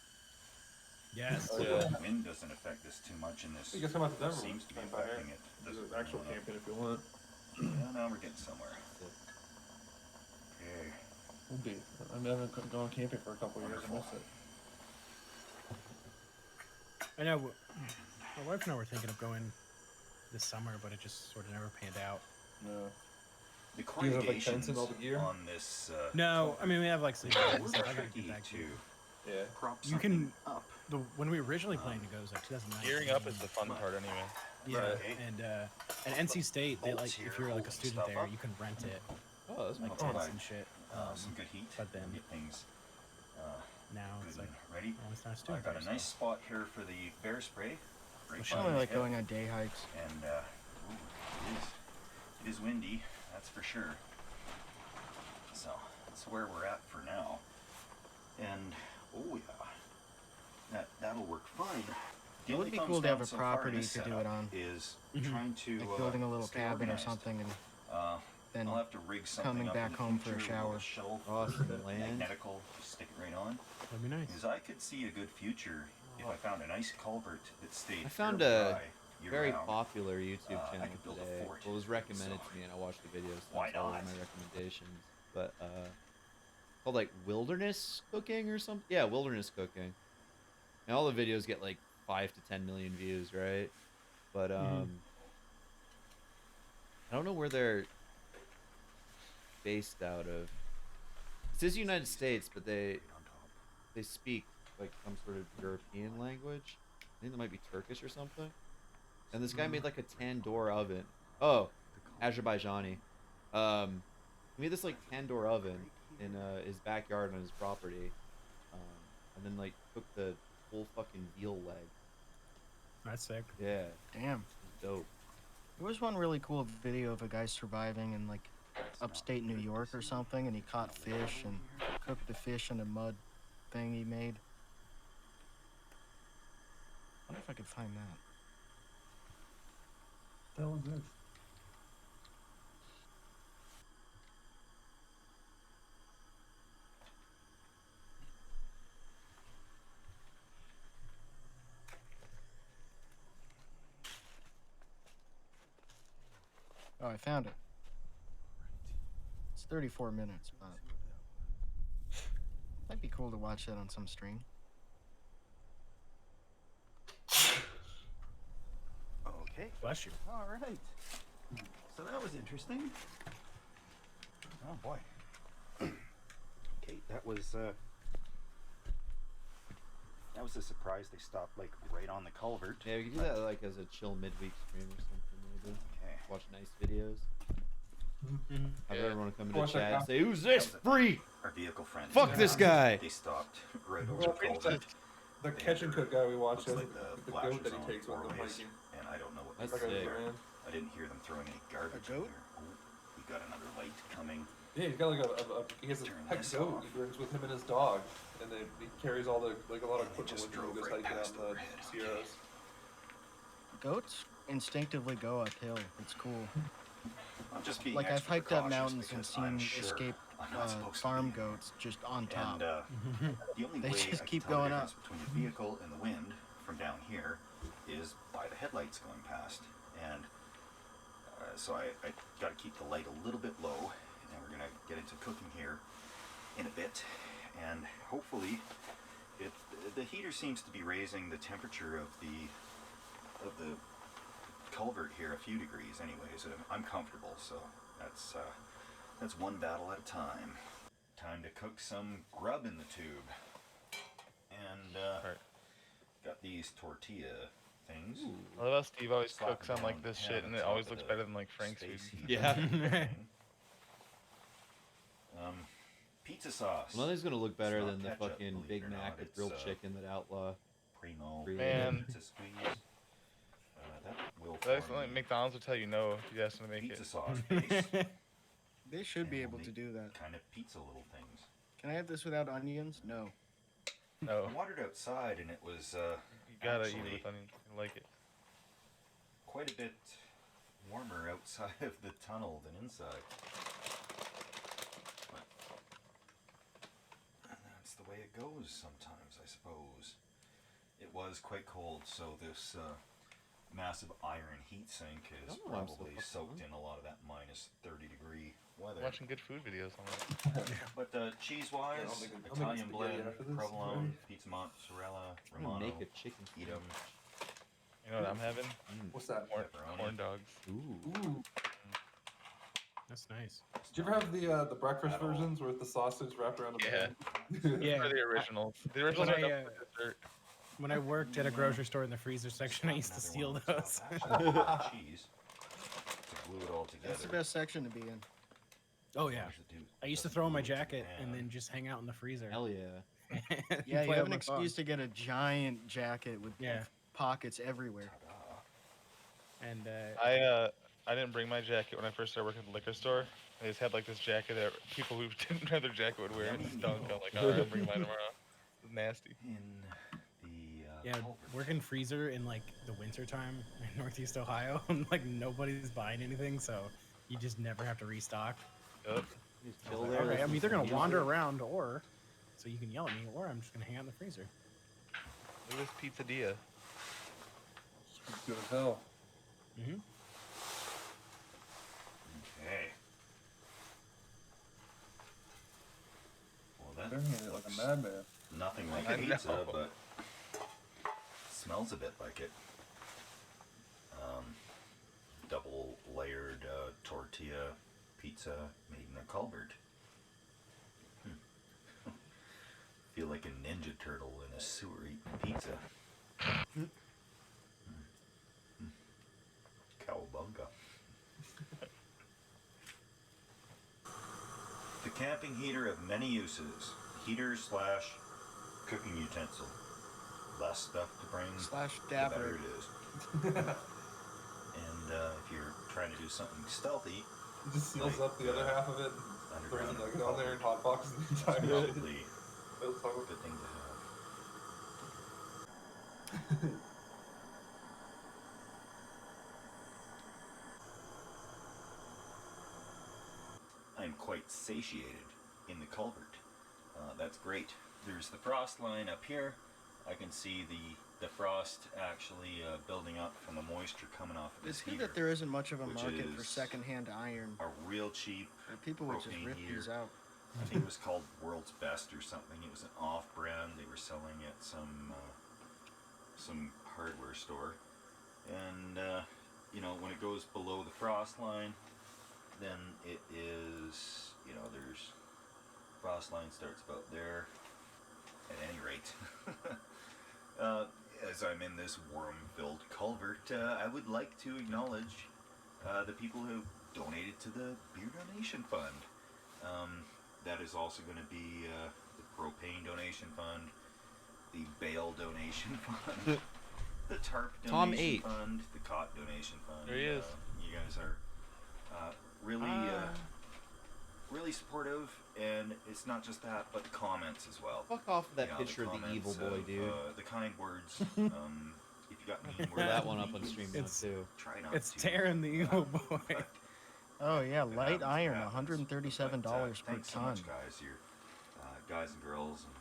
Yes. Oh, The yeah. wind doesn't affect this too much in this. You guys come out to Denver. Seems to be Camp out here. affecting it. There's Doesn't actual really camping if you want. Yeah, now we're getting somewhere. Okay. We'll be. I mean, I haven't gone camping for a couple of years. I miss it. I know. My wife and I were thinking of going this summer, but it just sort of never panned out. No. The Do you have like tents and corrugations all the gear? on this. No, I mean we have like sleeping bags and We're stuff. I gotta tricky get back to you. Yeah. Prop You something can up. when we originally planned to go was like 2009. Gearing up is the fun part anyway. Yeah, Right. and at NC State, they Bolts like here if you're like a holding student stuff there, up. you can rent it, Oh, that's like cool. tents and shit. Some good heat. But then get things now good it's like and ready. it's not a I student got a there, nice so. spot here for the bear spray. Right I only behind like the going hill. on day hikes. And it is windy, that's for sure. So that's where we're at for now. And oh yeah, that'll work fine. The It would only be thumbs cool to have down a so far in property this to do setup it on. Is Mhm. trying to Like building a little stay cabin or organized. something and Then then I'll have to rig something coming up back in the home for a future, shower. little shelf, Awesome or land. magnetical, just stick it right on. That'd be nice. Because I could see a good future if I found a nice culvert that stayed I found fairly a dry very year-round. popular YouTube I channel could build a today. fort. Well, it was recommended So, to me, and I watched the videos. So why that's all of not? my recommendations, but called like wilderness cooking or something. Yeah, wilderness cooking. And all the videos get like 5 to 10 million views, right? But I don't know where they're based out of. It says United States, but they speak like some sort of European language. I think they might be Turkish or something. And this guy made like a tandoor oven. Oh, Azerbaijani. He made this like tandoor oven in his backyard on his property, and then like cooked the whole fucking veal leg. That's sick. Yeah, Damn. it's dope. There was one really cool video of a guy surviving in like upstate New York or something, and he caught fish and cooked the fish in a mud thing he made. I wonder if I could find that. That was this. Oh, I found it. It's 34 minutes, but might be cool to watch that on some stream. Okay. Bless you. All right. So that was interesting. Oh boy. Okay, that was a surprise. They stopped like right on the culvert. Yeah, we could do that like as a chill midweek stream or something maybe. Okay. Watch nice videos. Have everyone come into Watch that chat and guy. say, "Who's this freak? Our vehicle friend. Fuck this guy!" They stopped right over Well, the culvert. the catch and cook guy we watched, Looks the like the goat flasher that he zone takes when they're four-ways, hiking. and I don't know what That's they sick. did. I didn't hear them throwing any garbage in goat? here. Oh, we got another light coming. Yeah, he's got like he has a Turn pet this goat off. he brings with him and his dog, and he carries all the like a lot of They equipment just with him when he drove goes right hiking past on the overhead. Sierras. Goats instinctively go uphill. It's cool. I'm just being Like I've extra hiked up cautious mountains and because I'm seen sure escaped I'm not supposed to farm be here. goats just on top. And the only They way just I keep can tell going the up. difference between the vehicle and the wind from down here is by the headlights going past. And so I got to keep the light a little bit low, and we're gonna get into cooking here in a bit. And hopefully, the heater seems to be raising the temperature of the culvert here a few degrees anyway, so I'm comfortable. So that's one battle at a time. Time to cook some grub in the tube. And got these tortilla things. I love how Steve always Slap cooks them on like down this and shit, on and it top always of looks the better than like Frank's food. space heater Yeah. thing. Pizza sauce. Nothing's gonna look It's better not than the ketchup, fucking believe Big it or Mac not. with It's, grilled chicken that Outlaw. Primo Man. pizza squeeze. That will That's form like the McDonald's will tell you no if you ask them to make pizza it. sauce base. They should be And able we'll to make do that. kind of pizza little things. Can I have this without onions? No. No, I watered outside and it was you gotta eat actually it with onions. You like it. quite a bit warmer outside of the tunnel than inside. But that's the way it goes sometimes, I suppose. It was quite cold, so this massive iron heat sink is don't know why I'm so probably fucking soaked hungry. in a lot of that minus 30-degree weather. Watching good food videos on that. But cheese-wise, I'll make Italian spaghetti blend, after this. provolone, pizza mozzarella, I'm gonna romano, make a chicken eat 'em. You know what I'm having? What's that? Corn dogs. Ooh. That's nice. Did you ever have the breakfast versions with the sausage wrapped around the Yeah. bun? Yeah. For the originals. The originals When are I, enough for dessert. when I worked at a grocery store in the freezer section, I used to steal those. Cheese. To glue it all together. That's the best section to be in. Oh yeah. I used to throw in my jacket and then just hang out in the freezer. Hell yeah. Yeah, you Play have on an my phone. excuse to get a giant jacket with pockets everywhere. And I didn't bring my jacket when I first started working at the liquor store. I just had like this jacket that people who didn't have their jacket would wear and it stunk. I'm like, alright, I'll bring mine tomorrow. It's nasty. yeah, working freezer in like the winter time in Northeast Ohio, like nobody's buying anything, so you just never have to restock. Yep. I was like, okay, I'm either gonna wander around or so you can yell at me, or I'm just gonna hang out in the freezer. Look at this pizzadilla. It's good as hell. Mm-hmm. Okay. Well, that Staring at it like a madman. nothing like I pizza, know. but smells a bit like it. Double layered tortilla pizza made in a culvert. Feel like a ninja turtle in a sewer eating pizza. Cowabunga. The camping heater of many uses. Heater / cooking utensil. Less stuff to bring, / the dabber. better it is. And if you're trying to do something stealthy, It just seals like, up the other half of it, throws a underground nugget on there, and hotboxes the entire shit. probably It'll talk a good thing to have. I'm quite satiated in the culvert. That's great. There's the frost line up here. I can see the frost actually building up from the moisture coming off of this It's good heater, that there isn't much of a which market for is secondhand iron. a real cheap People would just propane rip heater. these out. I think it was called World's Best or something. It was an off-brand. They were selling at some hardware store, and you know, when it goes below the frost line, then it is, you know, there's frost line starts about there. At any rate, as I'm in this worm-filled culvert, I would like to acknowledge the people who donated to the beer donation fund. That is also going to be the propane donation fund, the bail donation fund, the tarp Tom donation 8. fund, the cot donation fund. There he is. You guys are really, really supportive, and it's not just that, but comments as well. Fuck off with that Yeah, picture of the comments evil boy, dude. The kind words. If you got mean words, Wear that one up on please stream now too. Try not It's to. Taryn the evil boy. Oh yeah, It light happens, iron, it happens. $137 But, per thanks so ton. much, guys. You're guys and girls. And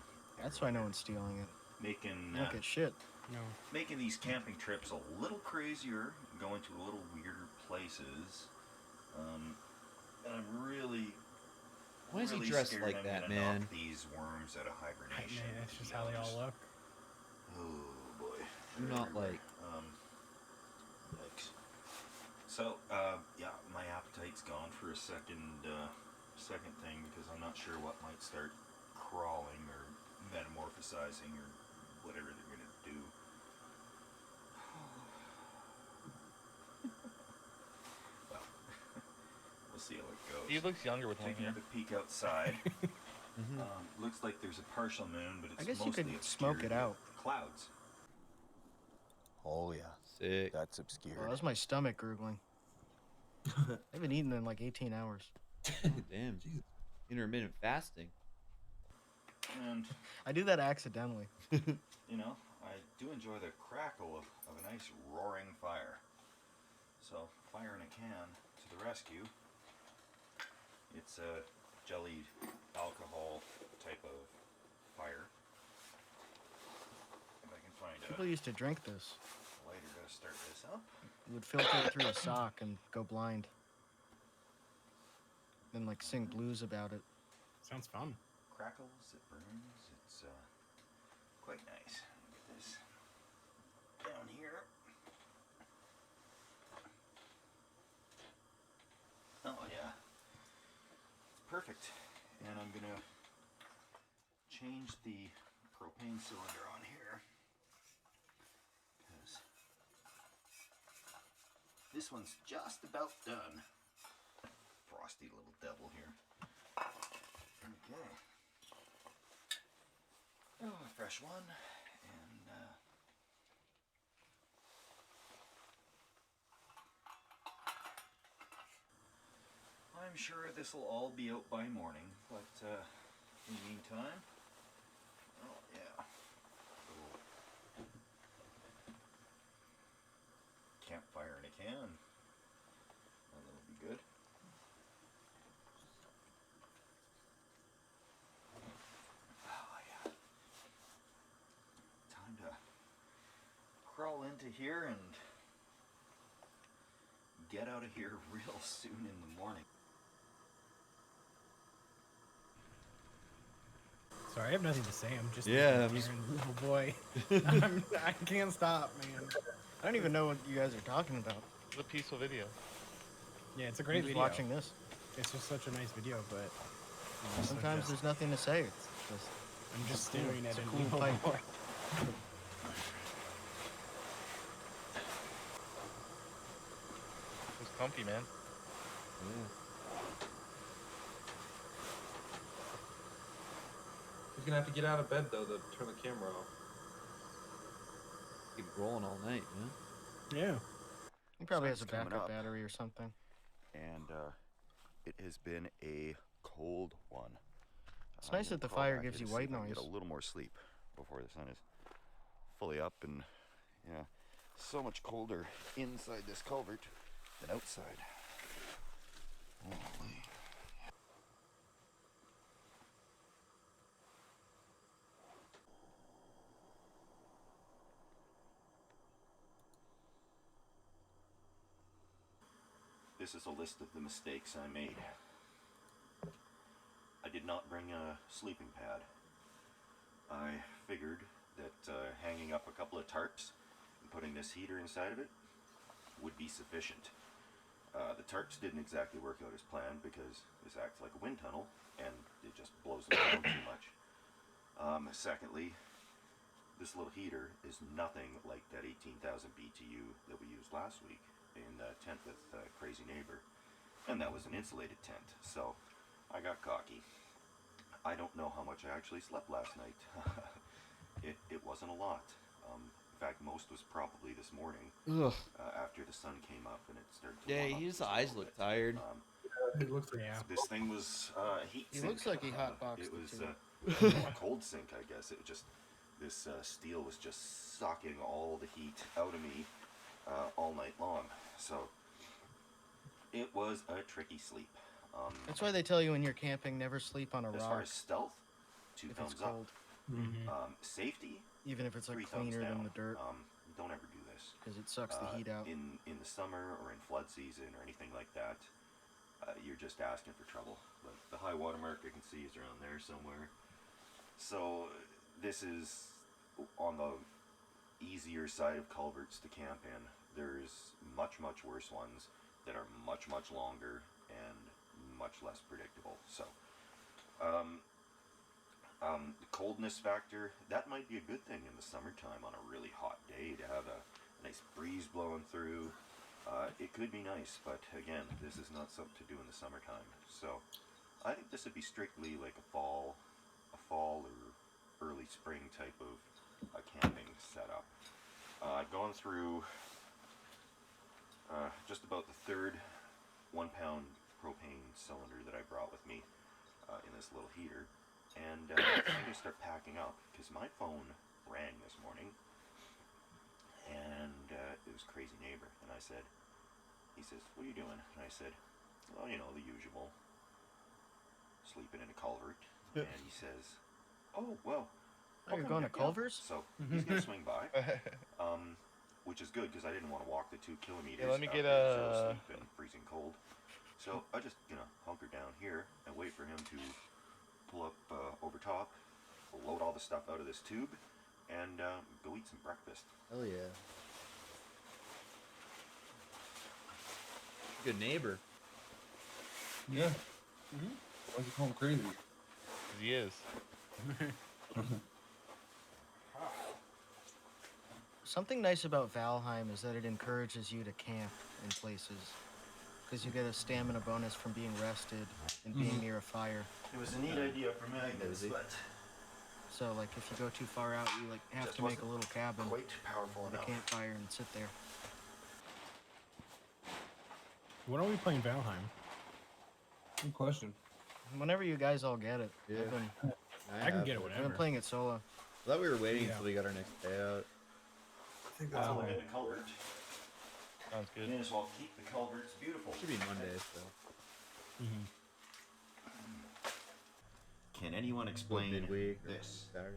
That's why no one's stealing it. making You don't get shit. No. making these camping trips a little crazier, going to a little weirder places. And I'm really. Why is he really dressed scared like I'm that, gonna man? knock these worms out of hibernation. Man, that's to just be how they honest. all look. Oh boy. Do not like. Yikes. So, yeah, my appetite's gone for a second thing because I'm not sure what might start crawling or metamorphosizing or whatever they're gonna do. Well, we'll see how it goes. He looks younger with long Taking hair. a peek outside. Looks like there's a partial moon, but it's I guess you mostly could smoke obscured it out. with clouds. Oh yeah, Sick. that's obscured. Well, that's my stomach gurgling. I haven't eaten in like 18 hours. Damn. Intermittent fasting. And I do that accidentally. you know, I do enjoy the crackle of a nice roaring fire. So, fire in a can to the rescue. It's a jellied alcohol type of fire. If I can find People used to drink this. a lighter to start this up. You would filter it through a sock and go blind. Then like sing blues about it. Sounds fun. Crackles, it burns, it's quite nice. Get this down here. perfect. And I'm gonna change the propane cylinder on here, because this one's just about done. Frosty little devil here. Okay. Oh, a fresh one. And I'm sure this will all be out by morning, but in the meantime, oh yeah, little campfire in a can. Well, that'll be good. Oh yeah. Time to crawl into here and get out of here real soon in the morning. Sorry, I have nothing to say. I'm just Yeah, oh boy, I can't stop, man. I don't even know what you guys are talking about. It's a peaceful video. Yeah, it's a great I'm just video. watching this. It's just such a nice video, but Sometimes there's nothing to say. It's just I'm just it's cool. staring at It's a an cool evil pipe. boy. It was comfy, man. He's gonna have to get out of bed though to turn the camera off. Keep rolling all night, man. Yeah. He probably has Sun's a coming backup up. battery or something. And it has been a cold one. It's nice I'm that the gonna crawl fire back gives here you to see white if I can noise. Get a little more sleep before the sun is fully up, and yeah, so much colder inside this culvert than outside. Holy. This is a list of the mistakes I made. I did not bring a sleeping pad. I figured that hanging up a couple of tarps and putting this heater inside of it would be sufficient. The tarps didn't exactly work out as planned because this acts like a wind tunnel and it just blows them around too much. Secondly, this little heater is nothing like that 18,000 BTU that we used last week in the tent with Crazy Neighbor, and that was an insulated tent, so I got cocky. I don't know how much I actually slept last night. It wasn't a lot. In fact, most was probably this morning. After the sun came up and it started to warm up His just a eyes little look bit. tired. He looks like This thing was heat He sink. looks like he hotboxed It was it too. a cold sink, I guess. It was just this steel was just sucking all the heat out of me all night long. So it was a tricky sleep. That's why they tell you when you're camping, never sleep on a As rock. far as stealth, 2 if thumbs it's up. cold. Safety, Even if it's 3 like thumbs cleaner down. than the dirt. Don't ever do this. Because it sucks the heat out. In the summer or in flood season or anything like that, you're just asking for trouble. The high water mark I can see is around there somewhere. So this is on the easier side of culverts to camp in. There's much worse ones that are much longer and much less predictable. So the coldness factor, that might be a good thing in the summertime on a really hot day to have a nice breeze blowing through. It could be nice, but again, this is not something to do in the summertime. So I think this would be strictly like a fall or early spring type of a camping setup. I've gone through just about the third 1 pound propane cylinder that I brought with me in this little heater, and I'm going to start packing up because my phone rang this morning, and it was Crazy Neighbor, and he says, "What are you doing?" And I said, "Well, you know, the usual, sleeping in a culvert." And he says, "Oh, well, Oh, you're going to Culver's? So he's going to swing by, which is good because I didn't want to walk the 2 kilometers. Yeah, let me get zero sleep and freezing cold. So I just, hunker down here and wait for him to pull up over top, load all the stuff out of this tube, and go eat some breakfast. Hell yeah. Good neighbor. Yeah. Why'd you call him crazy? 'Cause he is. Something nice about Valheim is that it encourages you to camp in places. Because you get a stamina bonus from being rested and being near a fire. It was a neat idea for Magnus, but So, like, if you go too far out, you like have Just to make a wasn't little cabin quite powerful with a enough. campfire and sit there. When are we playing Valheim? Good question. Whenever you guys all get it. Yeah. I can get it I've whenever. been playing it solo. I thought we were waiting until we got our next payout. I think that's Well, all. look at the culvert. Sounds good. May as well keep the culverts beautiful. Should be Monday, so. Can anyone explain midweek or this? Saturday.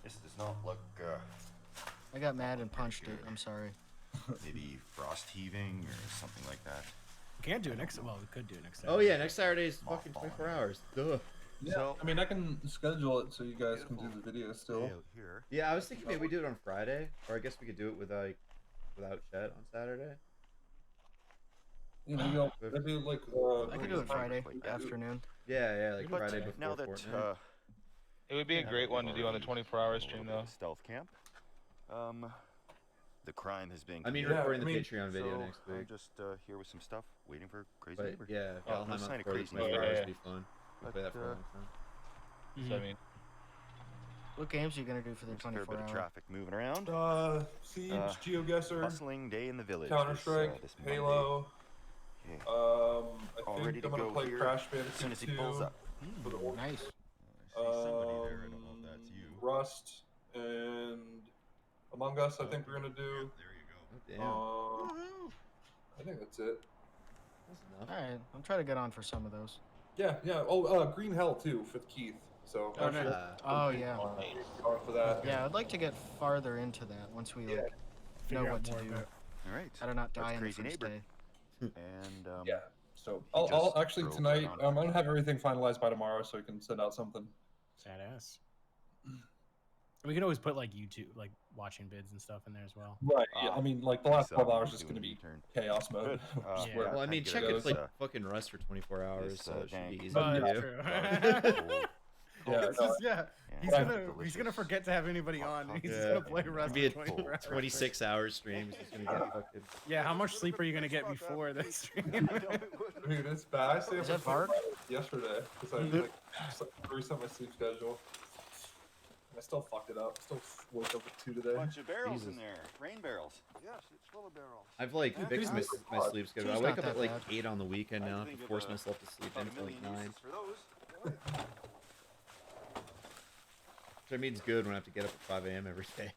This does not look I got mad and punched it. I'm sorry. maybe frost heaving or something like that. We can't do it next. Well, we could do it next. Oh yeah, next Saturday's fucking 24 hours. Duh. Yeah, So- I mean, I can schedule it so you guys can do the video still. Out here. Yeah, I was thinking maybe we do it on Friday, or I guess we could do it with without Chet on Saturday. You know, I do like. I can do it Friday afternoon. Yeah, like But Friday before now that Fortnite. It would be a great one to do on the 24-hour stream, though. Stealth camp. The crime has been. I mean, committed. recording the Patreon video so next week. I'm just here with some stuff, waiting for Crazy But Neighbor. yeah, Valheim no on sign of 40 Crazy 24 Neighbor. hours Yeah. would be fun. We'll play that for a long time. So, I mean, What games are you gonna do for the There's a fair 24 bit of hour? traffic moving around. Siege, Uh, GeoGuessr, Bustling day in the village. Counter Strike, this Monday. Halo. Okay. I All think ready to I'm gonna go play here Crash as soon as he Bandicoot pulls 2 up. for the order. Nice. I see somebody there. I don't know if that's you. Rust and Among Us. I think we're gonna do. There you go. Oh, damn. I think that's it. That's enough. All right, I'll try to get on for some of those. Yeah. Oh, Green Hell too with Keith. So Oh, actually, Oh yeah. on for that. Yeah, I'd like to get farther into that once we like, know Figure out what to more do. of it. All right. How to not That's die in the Crazy first Neighbor. day. And Yeah. So He I'll just actually drove tonight. around. I'm gonna have everything finalized by tomorrow, so we can send out something. Badass. We can always put like YouTube, like watching bids and stuff in there as well. Right. Yeah. I mean, like the last 12 hours is doing gonna a be U-turn. chaos mode. Good. Just Yeah. where- Well, I mean, Get check it it's goes, like fucking Rust for 24 hours, this, so it should dank be easy Oh, to that's do. true. Yeah, It's just, yeah. He's Right. gonna forget to have anybody on. He's just Yeah. gonna play Rust It'd for be 24 a hours. 26-hour stream. He's just gonna get fucking. Yeah, how much sleep are you gonna get before this stream? Dude, it's bad. I stayed up Is that for Varg? yesterday because I like reset my sleep schedule. And I still fucked it up. Still woke up at 2 today. bunch of barrels Jesus. in there. Rain barrels. Yes, it's full of barrels. I've like fixed my sleep schedule. I Two's wake not up at that like bad. 8 on the weekend I now can to think force of, myself to sleep about in a until million like 9. uses for those. Which I mean, it's good when I have to get up at 5 a.m. every day.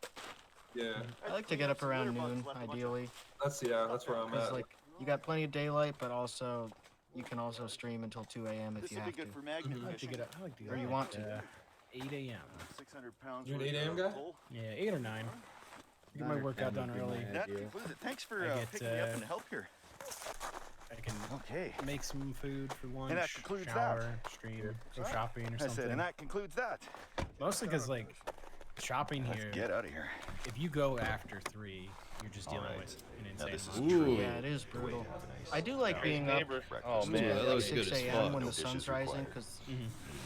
Yeah, I like to get up around noon, ideally, that's where I'm because at. like you got plenty of daylight, but also you can also stream until 2 a.m. if This you would be have good to. for magnet I like to fishing. get up. I like to get Or up you at, want to. 8 a.m. 600 pounds. You're an worth 8 a.m. of guy? coal. Yeah, 8 or 9. Get my 9 or workout 10 done would be early. my That idea. concludes it. Thanks for I get, picking me up and help here. I can Okay. make some food for lunch, that concludes shower, that. stream, go shopping or I something. said, and that concludes that. Mostly because like shopping Let's here, get out of here. if you go after 3, you're just dealing Alright. with an Now insane this is amount. true. Yeah, it is brutal. I do like being up Oh Breakfast. man, that at was good 6 as a.m. fuck. when No the sun's dishes rising, required. because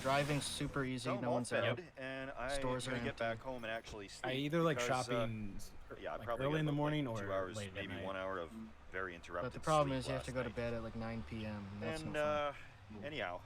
driving's super easy. So No I'm all one's out. fed, and I'm Stores are gonna get empty. back home and actually sleep. I either like because, shopping yeah, I like probably early got in the about, morning like, or 2 hours, late at maybe night. 1 hour of very interrupted. But the problem sleep is you have to last go to night. bed at like 9 p.m. and that's And no fun. anyhow,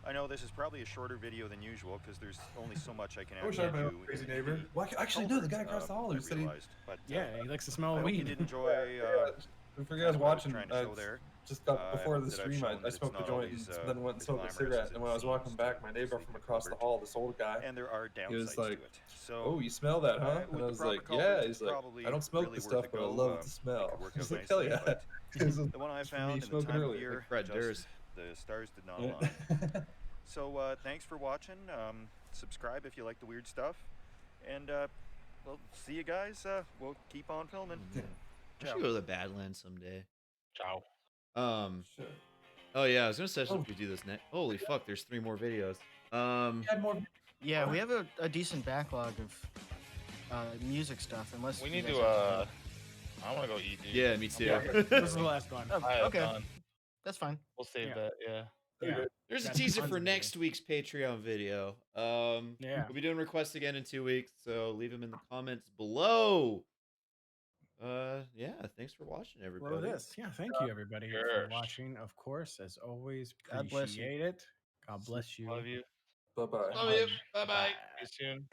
I know this is probably a shorter video than usual because there's only so much I can I wish I actually had my do. own crazy in neighbor. the Well, actually, no, the guy culverts, across the hall who I said he. realized. But, Yeah, he likes to smell I hope you weed. did enjoy. If you guys what I was watching, trying to show there. just got before the that I've stream, shown I that it's smoked a not joint always, and then went and as smoked a glamorous cigarette. as And it when I was walking seems back, to my neighbor sleep from in across the covered. hall, this old guy, And there are downsides he was like, to it. So, "Oh, you smell that, huh?" with And I the was proper like, "Yeah." culverts, He's it's like, probably "I don't smoke really the worth stuff, a but I go, love the it smell." could work He's out like, "Hell nicely, yeah." but the one I found in the smoking time of earlier. year, Like Fred just Durst. the stars did not Yeah. align. So thanks for watching. Subscribe if you like the weird stuff, and we'll see you guys. We'll keep on filming. I should go to the Badlands someday. Ciao. Shit. Oh yeah, I was gonna say if we do this next. Holy fuck, there's 3 more videos. Yeah, we have a decent backlog of music stuff. Unless We you need guys to. have I want to go eat, dude. Yeah, me too. This is the last one. Oh, I have okay, done. that's fine. We'll save Yeah. that. Yeah. Yeah. There's a Got teaser tons for of next week's Patreon video. Yeah. We'll be doing requests again in 2 weeks, so leave them in the comments below. Yeah, thanks for watching, everybody. Well, this. Yeah, thank you, everybody, for watching. Of course, as always, God bless you. appreciate it. God bless you. Love you. Bye bye. Love you. Bye bye. See you soon.